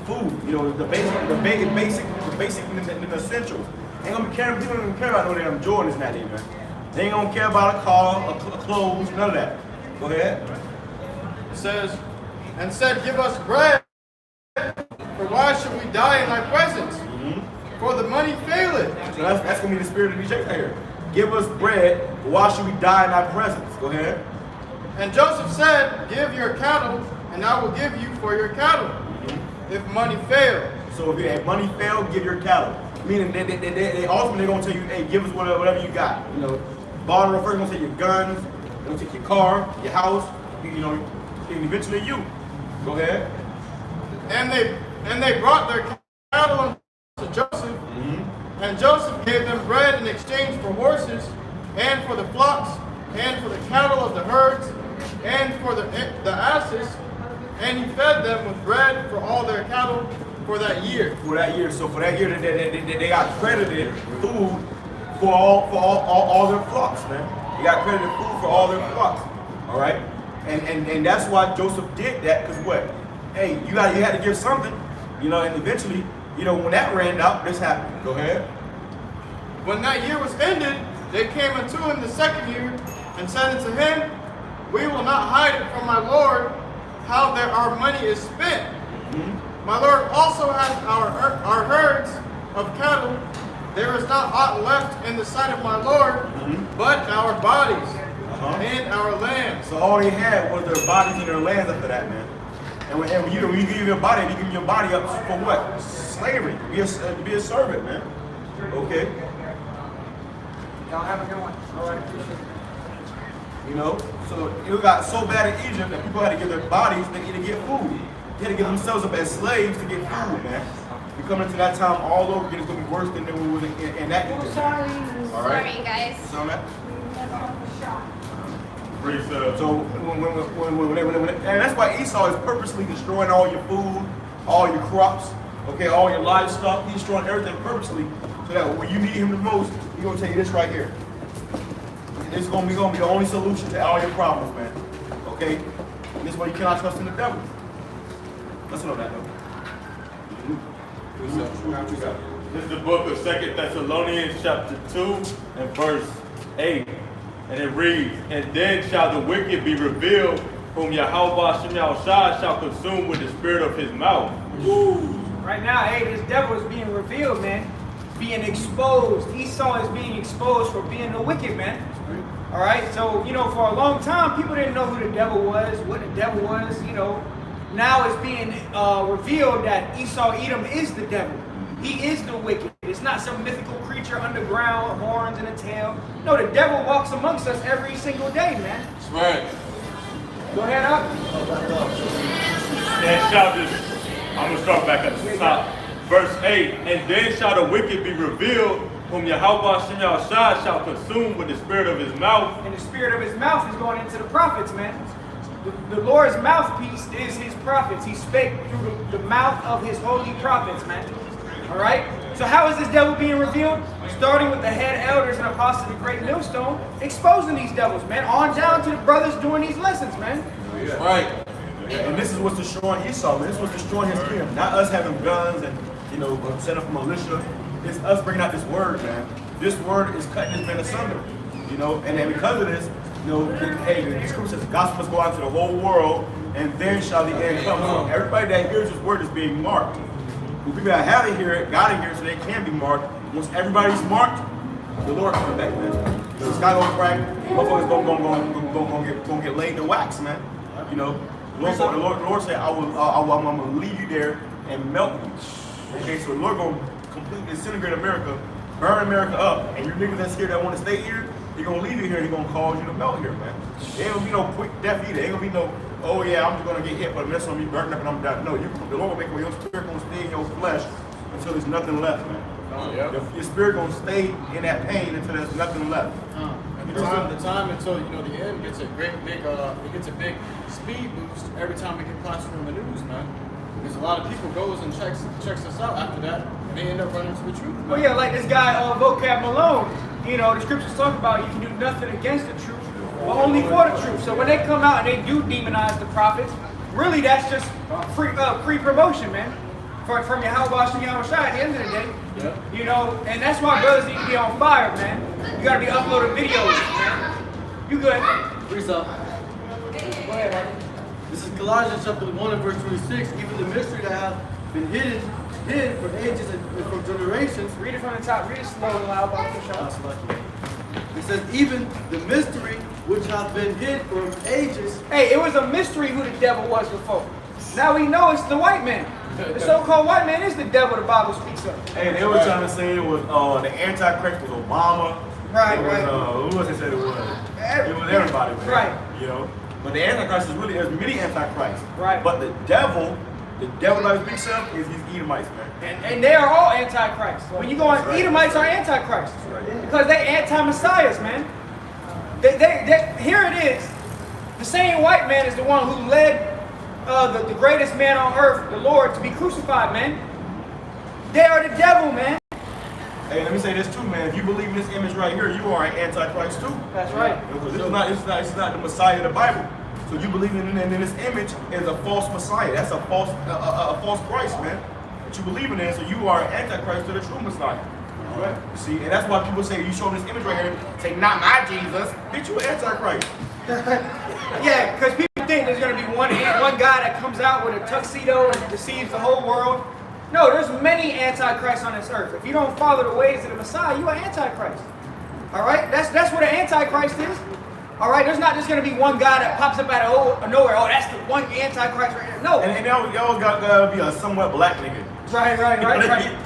Food. The basic essentials. Ain't gonna be caring. People don't even care about no damn Jordans now, man. They ain't gonna care about a car, clothes, none of that. Go ahead. It says, and said, Give us bread, for why should we die in thy presence? For the money faileth. So that's gonna be the spirit of these checks right here. give us bread, but why should we die in thy presence? Go ahead. And Joseph said, give your cattle, and I will give you for your cattle. If money fail. So if money fail, give your cattle. Meaning they ultimately gonna tell you, hey, give us whatever you got. You know, bottom first gonna take your guns, they're gonna take your car, your house, you know, and eventually you. Go ahead. And they brought their cattle to Joseph, and Joseph gave them bread in exchange for horses, and for the flocks, and for the cattle of the herds, and for the asses, and he fed them with bread for all their cattle for that year. For that year. So for that year, they got credited food for all their flocks, man. They got credited food for all their flocks. All right? And that's why Joseph did that, because what? Hey, you had to give something, you know, and eventually, you know, when that ran out, this happened. Go ahead. When that year was ended, they came unto him the second year, and said unto him, we will not hide it from my Lord how our money is spent. My Lord also has our herds of cattle. There is not aught left in the sight of my Lord, but our bodies and our lands. So all they had was their bodies and their lands after that, man. And when you give your body, you give your body up for what? Slavery. To be a servant, man. Okay. Y'all have a good one. All right, appreciate it. You know, so it got so bad in Egypt that people had to give their bodies to get food. They had to give themselves up as slaves to get food, man. We're coming to that time all over again. It's going to be worse than it was in that Egypt. All right? Sorry, guys. So, man. So and that's why Esau is purposely destroying all your food, all your crops, okay, all your livestock. He's destroying everything purposely so that when you need him the most, he's going to tell you this right here. This is going to be the only solution to all your problems, man. Okay? And this is why you cannot trust in the devil. Listen on that, though. This is the book of 2 Thessalonians chapter 2 and verse 8. And it reads, and then shall the wicked be revealed, whom Yahweh Shem Yahushua shall consume with the spirit of his mouth. Right now, hey, this devil is being revealed, man. Being exposed. Esau is being exposed for being the wicked, man. All right, so, you know, for a long time, people didn't know who the devil was, what the devil was, you know. Now it's being revealed that Esau Edom is the devil. He is the wicked. It's not some mythical creature underground, horns and a tail. No, the devil walks amongst us every single day, man. That's right. Go ahead, up. And shall this, I'm going to start back at the top. Verse 8, and then shall the wicked be revealed, whom Yahweh Shem Yahushua shall consume with the spirit of his mouth. And the spirit of his mouth is going into the prophets, man. The Lord's mouthpiece is his prophets. He spake through the mouth of his holy prophets, man. All right? So how is this devil being revealed? Starting with the head elders and apostles of the great millstone, exposing these devils, man. On down to the brothers doing these lessons, man. Yeah. Right. And this is what's destroying Esau, man. This is what's destroying his kingdom. Not us having guns and, you know, setting up a militia. It's us bringing out this word, man. This word is cutting this man asunder. You know, and then because of this, you know, hey, the scripture says the gospel must go out to the whole world, and then shall the end come. So everybody that hears this word is being marked. The people that haven't hear it, gotta hear it so they can be marked. Once everybody's marked, the Lord comes back, man. The sky gonna crack, motherfuckers gonna get laid to wax, man. You know, the Lord said, I'm gonna leave you there and melt you. Okay, so the Lord gonna completely disintegrate America, burn America up, and you niggas that's here that want to stay here, He's gonna leave you here, he's gonna cause you to melt here, man. There ain't gonna be no quick death either. Ain't gonna be no, oh yeah, I'm just gonna get hit, but that's gonna be burning up and I'm done. No, the Lord will make your spirit gonna stay in your flesh until there's nothing left, man. Your spirit gonna stay in that pain until there's nothing left. The time until the end gets a it gets a big speed boost every time we get plastered on the news, man. Because a lot of people goes and checks us out after that, and they end up running to the truth. Man. Well, yeah, like this guy Vocab Malone. The scriptures talk about you can do nothing against the truth, but only for the truth. So when they come out and they do demonize the prophets, really that's just free promotion, man. From Yahweh Shem Yahushua at the end of the day. Yeah. And that's why brothers need to be on fire, man. You gotta be uploading videos, man. You good? Freeze up. Go ahead, man. This is Colossians chapter 1 and verse 26. Even the mystery that has been hidden for ages and for generations. Read it from the top. Read it slow and loud. It says, even the mystery which hath been hid from ages. Hey, it was a mystery who the devil was before. Now we know it's the white man. The so-called white man is the devil the Bible speaks of. Hey, they were trying to say it was the Antichrist was Obama. Right, it was, right. Who was it said it was? It was everybody, man. Right. You know? But the Antichrist is really, there's many Antichrists. Right. But the devil that speaks of is these Edomites, man. And they are all antichrists. When you go on, Edomites are antichrists. Because they anti-messiahs, man. Here it is. The same white man is the one who led the greatest man on earth, the Lord, to be crucified, man. They are the devil, man. Hey, let me say this too, man. If you believe in this image right here, you are an Antichrist too. That's right. Because this is not the Messiah of the Bible. So you believe in this image is a false Messiah. That's a false Christ, man. That you believe in it, so you are an Antichrist to the true Messiah. Right? See, and that's why people say you show this image right here, say not my Jesus, bitch, you an Antichrist. Yeah, because people think there's going to be one guy that comes out with a tuxedo and deceives the whole world. No, there's many antichrists on this earth. If you don't follow the ways of the Messiah, you are antichrist. All right, that's what an antichrist is. All right, there's not just going to be one guy that pops up out of nowhere. Oh, that's the one antichrist right here. No. And they always got to be a somewhat black nigga. Right.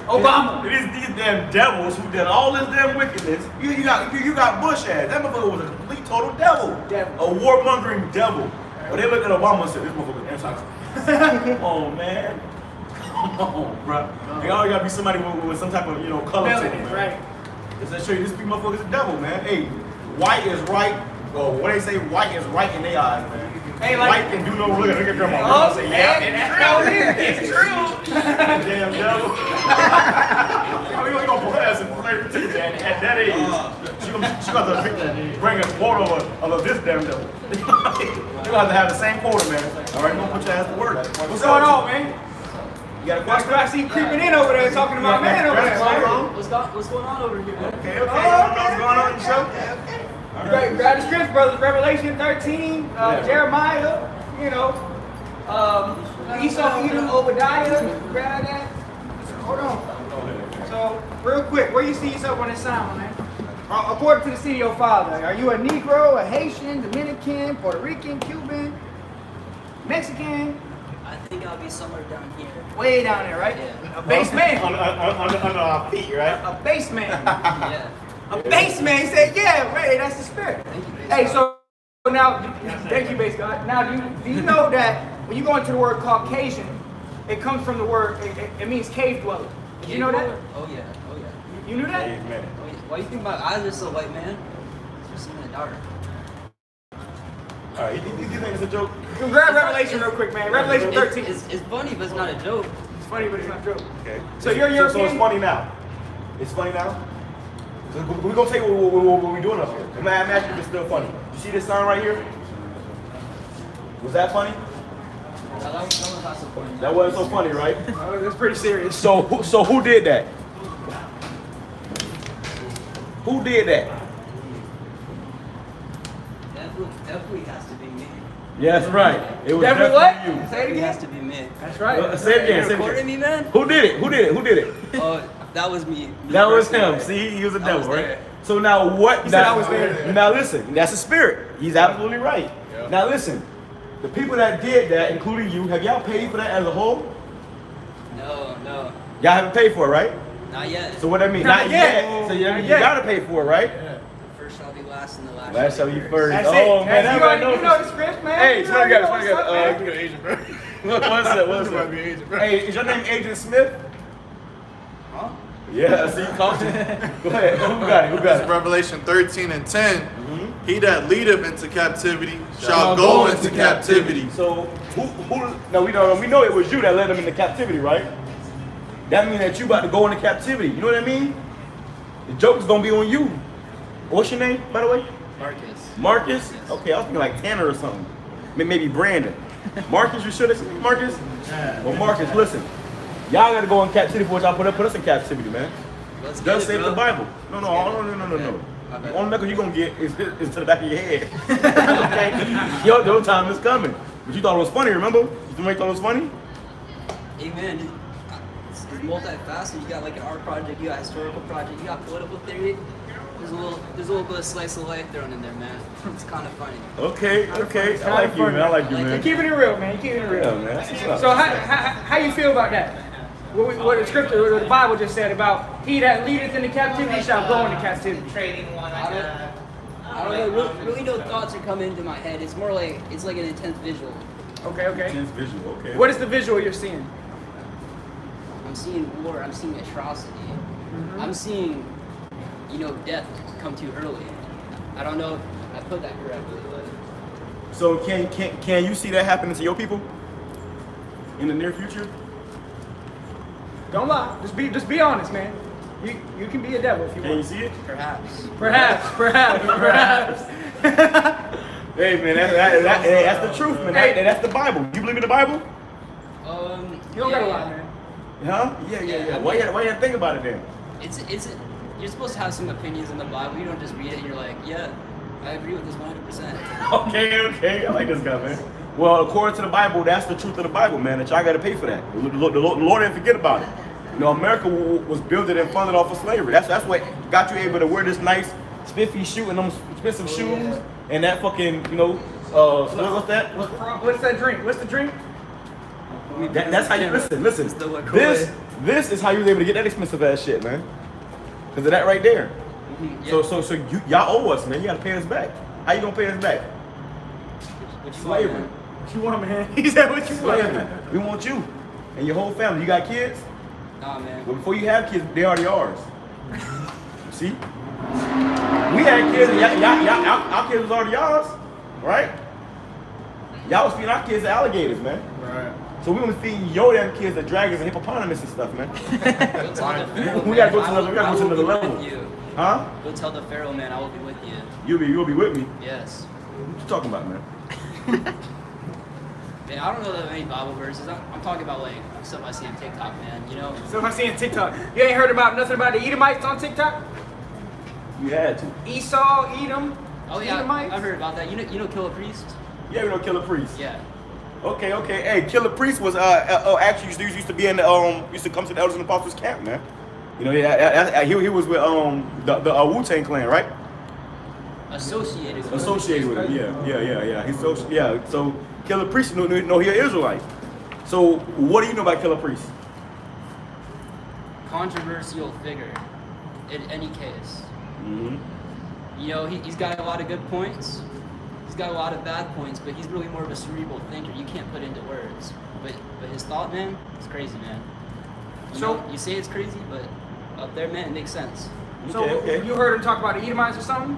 Obama. These damn devils who did all this damn wickedness. You got Bush ass. That motherfucker was a complete total devil. A warmongering devil. But they looked at Obama and said, this motherfucker is antichrist. Come on, man. Come on, bro. They always got to be somebody with some type of, color to them, man. Right. Just to show you, this motherfucker's a devil, man. Hey, white is right. Well, what they say, white is right in their eyes, man. Hey, white can do no look at grandma. Oh, Say, yeah, it's true. Damn devil. We gonna put her some flavor to that at that age. She got to bring a quota of this damn devil. You got to have the same quota, man. All right, gonna put your ass to work. What's going on, man? You got a question? I see you creeping in over there talking about man over there. What's going on over here, man? Okay. What's going on in the show? Grab the scripts, brothers. Revelation 13, Jeremiah, Esau, Edom, Obadiah. Grab that. Hold on. So, real quick, where you see yourself on this sound, man? According to the city of your father, are you a Negro, a Haitian, Dominican, Puerto Rican, Cuban, Mexican? I think I'll be somewhere down here. Way down there, right? Yeah. A base man. Under our feet, right? A base man. Yeah. A base man. He said, yeah, right, that's the spirit. Hey, so now, thank you, base God. Now, do you know that when you go into the word Caucasian, it comes from the word, it means cave dweller. Did you know that? Oh, yeah. You knew that? Oh, yeah. Why do you think my eyes are so white, man? It's just in the dark. All right, you think it's a joke? Grab Revelation real quick, man. Revelation 13. It's funny, but it's not a joke. It's funny, but it's not a joke. Okay. So you're European? So it's funny now. It's funny now? So we're going to tell you what we're doing up here. I'm asking if it's still funny. You see this sign right here? Was that funny? That was not so funny. That wasn't so funny, right? That's pretty serious. So who did that? Who did that? Definitely has to be me. Yeah, that's right. It was Definitely definitely what? you. Say it It has again. to be me. That's right. Say it again. You recording me, man? Who did it? Who did it? Oh, that was me. That was personally. him. See, he was a devil, was right? there. So now what? He said I was there. Now listen, that's a spirit. He's absolutely right. Yeah. Now listen, the people that did that, including you, have y'all paid for that as a whole? No. Y'all haven't paid for it, right? Not yet. So what that mean? Not yet. So you Not yet. gotta pay for it, right? First shall be last, and the last. Last shall be first. That's Oh it. man, That's, everybody you know the script, man. Hey, You smart know guy, what's up, man. Asian, bro. What's up? What's Might up? be Asian, bro. Hey, is your name Agent Smith? Huh? Yeah, see, come. Go ahead. Who got it? Who This got is it? Revelation 13 and 10. He that leadeth into captivity shall go into captivity. So who? No, we know it was you that led them into captivity, right? That means that you about to go into captivity. You know what I mean? The joke's gonna be on you. What's your name, by the way? Marcus. Marcus? Okay, I was thinking like Tanner or something. Maybe Brandon. Marcus, you sure that's Marcus? Well, Marcus, listen. Y'all gotta go in captivity for what y'all put us in captivity, man. Let's get Does it, say bro. the Bible. No. The only record you're gonna get is to the back of your head. Okay? Your time is coming. But you thought it was funny, remember? You thought it was funny? Hey, man. It's multifaceted. You got like an art project, you got historical project, you got political theory. there's a little bit of slice of life thrown in there, man. It's kind of funny. Okay. I like you, man. I like you, You're man. keeping it real, man. You're keeping it real. Yeah, man. That's what's up. So how you feel about that? What the scripture, what the Bible just said about he that leadeth into captivity shall go into captivity. I don't know. Really no thoughts are coming into my head. It's more like it's like an intense visual. Okay. Intense visual. Okay. What is the visual you're seeing? I'm seeing war. I'm seeing atrocity. I'm seeing, death come too early. I don't know if I put that correctly, but So can you see that happening to your people in the near future? Don't lie. Just be honest, man. You can be a devil if you Can you want. see it? perhaps. Perhaps. Hey, man, that's the truth, man. That's the Bible. You believe in the Bible? You don't gotta lie, man. Huh? Yeah. Why you gotta think about it then? It's you're supposed to have some opinions in the Bible. You don't just read it and you're like, yeah, I agree with this 100%. Okay. I like this guy, man. Well, according to the Bible, that's the truth of the Bible, man. That y'all got to pay for that. The Lord didn't forget about it. America was built and funded off of slavery. That's what got you able to wear this nice, spiffy shoe and them expensive shoes and that fucking, what's that? What's that drink? What's the drink? That's how you listen. This is how you was able to get that expensive ass shit, man. Because of that right there. Yeah. So y'all owe us, man. You got to pay us back. How you gonna pay us back? Which Slavery. What you want, man? He said what you want. Slavery. We want you and your whole family. You got kids? Nah, man. But before you have kids, they already ours. See? We had kids, and our kids was already ours, right? Y'all was feeding our kids to alligators, man. Right. So we was feeding your damn kids to dragons and hippopotamus and stuff, man. Go tell the Pharaoh, We gotta go man, to another, we gotta go to another I will be level. with you. Huh? Go tell the Pharaoh, man, I will be with you. You'll be with me. Yes. What you talking about, man? Man, I don't know that many Bible verses. I'm talking about like stuff I see on TikTok, man. So if I see on TikTok, you ain't heard about nothing about the Edomites on TikTok? You had to. Esau, Edom. Oh yeah, Edomites? I've heard about that. You know Killer Priest? Yeah, we know Killer Priest. Yeah. Okay. Hey, Killer Priest was actually used to be in the used to come to the Elders and Apostles camp, man. He was with the Wu-Tang Clan, right? Associated with Associated with him, yeah. So Killer Priest know he an Israelite. So what do you know about Killer Priest? Controversial figure, in any case. Mm-hmm. He's got a lot of good points. He's got a lot of bad points, but he's really more of a cerebral thinker. You can't put into words. But his thought, man, it's crazy, man. You say it's crazy, but up there, man, it makes sense. So Okay. you heard him talk about the Edomites or something?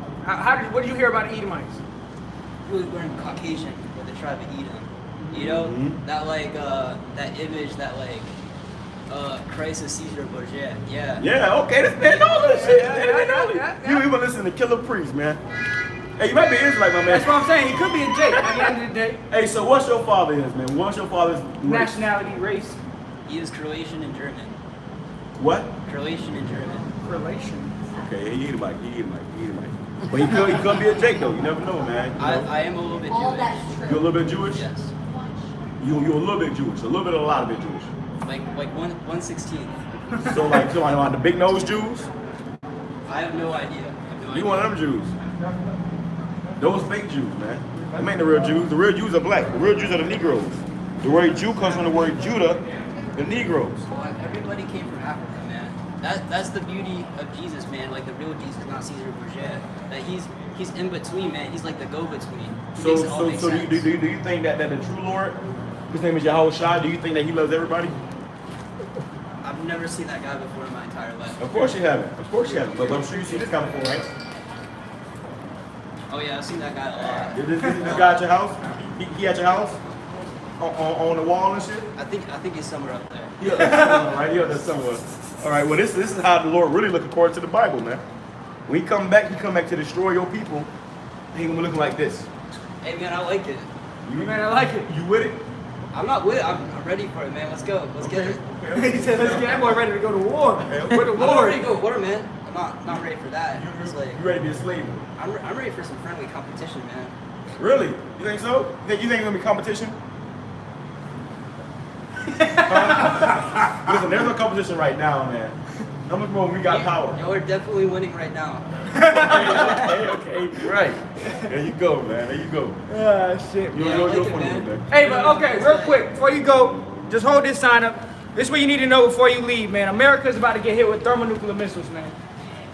What did you hear about the Edomites? Really learned Caucasian with the tribe of Edom. That image that Christ is Caesar Borgia. Yeah. Yeah, okay, this man knows this shit. Yeah. You even listen to Killer Priest, man. Hey, you might be Israelite, my man. That's what I'm saying. He could be a Jake at the end of the day. Hey, so what's your father is, man? What's your father's race? Nationality, race, He is Croatian and German. What? Croatian and German. relation. Okay, he Edomite. But he could be a Jake though. You never know, man. I am a little bit Jewish. You're a little bit Jewish. Yes. You're a little bit Jewish. A little bit, a lot bit Jewish. Like 1/16. So like the big nose Jews. I have no idea. You one of them Jews. Those fake Jews, man. Them ain't the real Jews. The real Jews are black. The real Jews are the Negroes. The word Jew comes from the word Judah, the Negroes. Well, everybody came from Africa, man. That's the beauty of Jesus, man. Like the real Jesus, not Caesar Borgia. That he's in between, man. He's like the go-between. So do you think that the true Lord, his name is Yahweh Shai, do you think that he loves everybody? I've never seen that guy before in my entire life. Of course you haven't. But I'm sure you see this guy before, right? Oh yeah, I've seen that guy a lot. This guy at your house? He at your house? On the wall and shit? I think he's somewhere up there. Yeah, that's somewhere, right? Yeah, that's somewhere. All right. Well, this is how the Lord really look according to the Bible, man. When he come back to destroy your people. He gonna be looking like this. Hey man, I like it. I like it. You with it? I'm not with it. I'm ready for it, man. Let's go. Let's get it. He said, "Let's get that boy ready to go to war." With the I'm Lord. ready to go to war, man. I'm not ready for that. It's like You ready to be a slave? I'm ready for some friendly competition, man. Really? You think so? You think it's gonna be competition? Listen, there's no competition right now, man. How much more we got power? Y'all are definitely winning right now. Okay, right. There you go, man. There you go. Ah, shit. You're funny, man. Hey, but okay, real quick, before you go, just hold this sign up. This is what you need to know before you leave, man. America's about to get hit with thermonuclear missiles, man.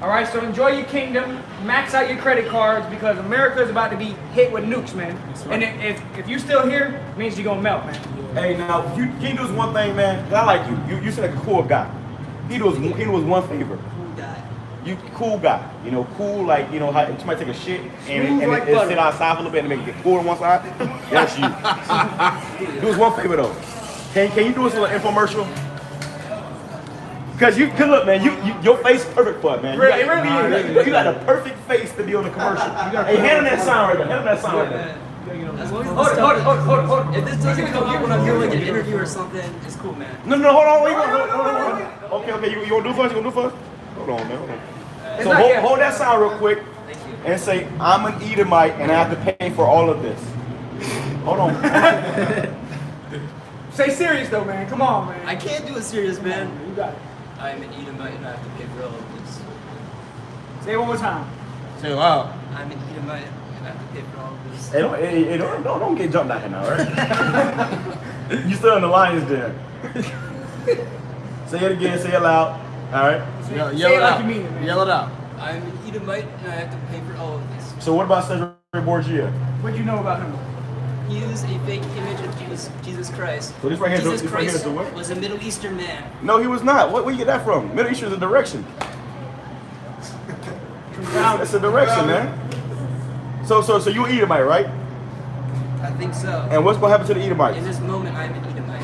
All right, so enjoy your kingdom, max out your credit cards because America's about to be hit with nukes, man. And if you still here, it means you're gonna melt, man. Hey, now, can you do us one thing, man? 'Cause I like you. You seem like a cool guy. He do us one favor. Cool guy. You cool guy. You know, cool like, you know, how somebody take a shit and Smooth like it butter. sit outside for a little bit and make it get cool on one side. That's you. Do us one favor though. Can you do us a little infomercial? Cause look, man, your face perfect for it, man. It really is. You got a perfect face to be on the commercial. Hey, hand him that sound right there. Hand him that sound right there. As long as Hold this it, hold it. If this doesn't come up when I'm doing like an interview or something, it's cool, man. No, hold on, wait, hold on. Okay, you gonna do first? You gonna do first? Hold on, man. Hold on. So hold that sound real quick and say, I'm an Edomite and I have to pay for all of this. Hold on. Say serious though, man. Come on, man. I can't do it serious, man. You got it. I'm an Edomite and I have to pay for all of this. Say it one more time. Say it loud. I'm an Edomite and I have to pay for all of this. Hey, don't get jumped out here now, right? You still in the lion's den. Say it again, say it loud. All right. Yell Say it it like out. you mean it, man. Yell it out. I'm an Edomite and I have to pay for all of this. So what about Cesare Borgia? What'd you know about him? He is a fake image of Jesus Christ. So this right here is Jesus this right here is Christ the what? was a Middle Eastern man. No, he was not. Where you get that from? Middle Eastern is a direction. It's a direction, man. So you Edomite, right? I think so. And what's gonna happen to the Edomites? In this moment, I'm an Edomite.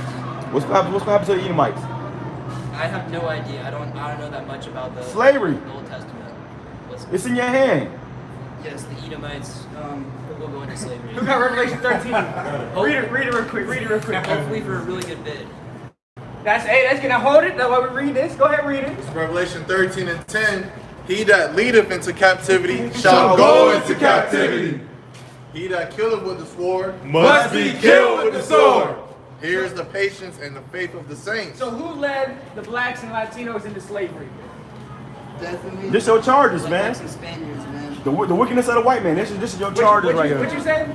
What's gonna happen to the Edomites? I have no idea. I don't know that much about the Slavery. the Old Testament. It's in your hand. Yes, the Edomites will go into slavery. Who got Revelation 13? Read it real quick. Hopefully for a really good bid. That's gonna hold it. That's why we read this. Go ahead, read it. It's Revelation 13 and 10. He that leadeth into captivity shall go into captivity. He that killeth with the sword Must be killed with the sword. Here is the patience and the faith of the saints. So who led the blacks and Latinos into slavery? Definitely. This your charges, like man. Some Spaniards, man. The wickedness of the white man. This is your charges right here. What you said?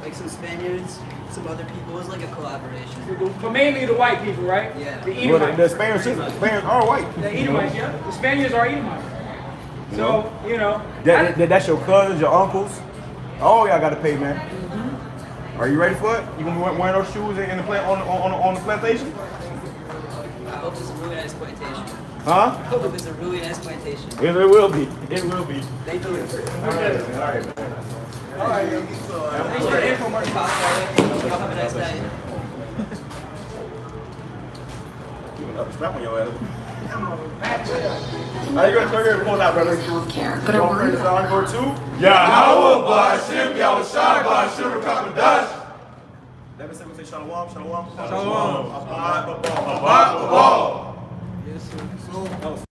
Like some Spaniards, some other people. It was like a collaboration. But mainly the white people, right? Yeah. The Well, Edomites. the Spaniards are white. The Edomites, yeah. The Spaniards are Edomites. So, you know. That's your cousins, your uncles. All y'all got to pay, man. Are you ready for it? You gonna be wearing those shoes in the plant on the plantation? I hope it's a really nice plantation. Huh? I hope it's a really nice plantation. It will be. It will be. Thank you. All right. Thanks for the info, Mark. Y'all have a nice night. Keeping up a strap on your ass. How you gonna pull out, brother? Healthcare. Go to Go to. Yahweh Ba'Shem, Yahushua Ba'Shem, Rakakadash. Let me say shalom, shalom. Shalom. Abad, Abad, Abad.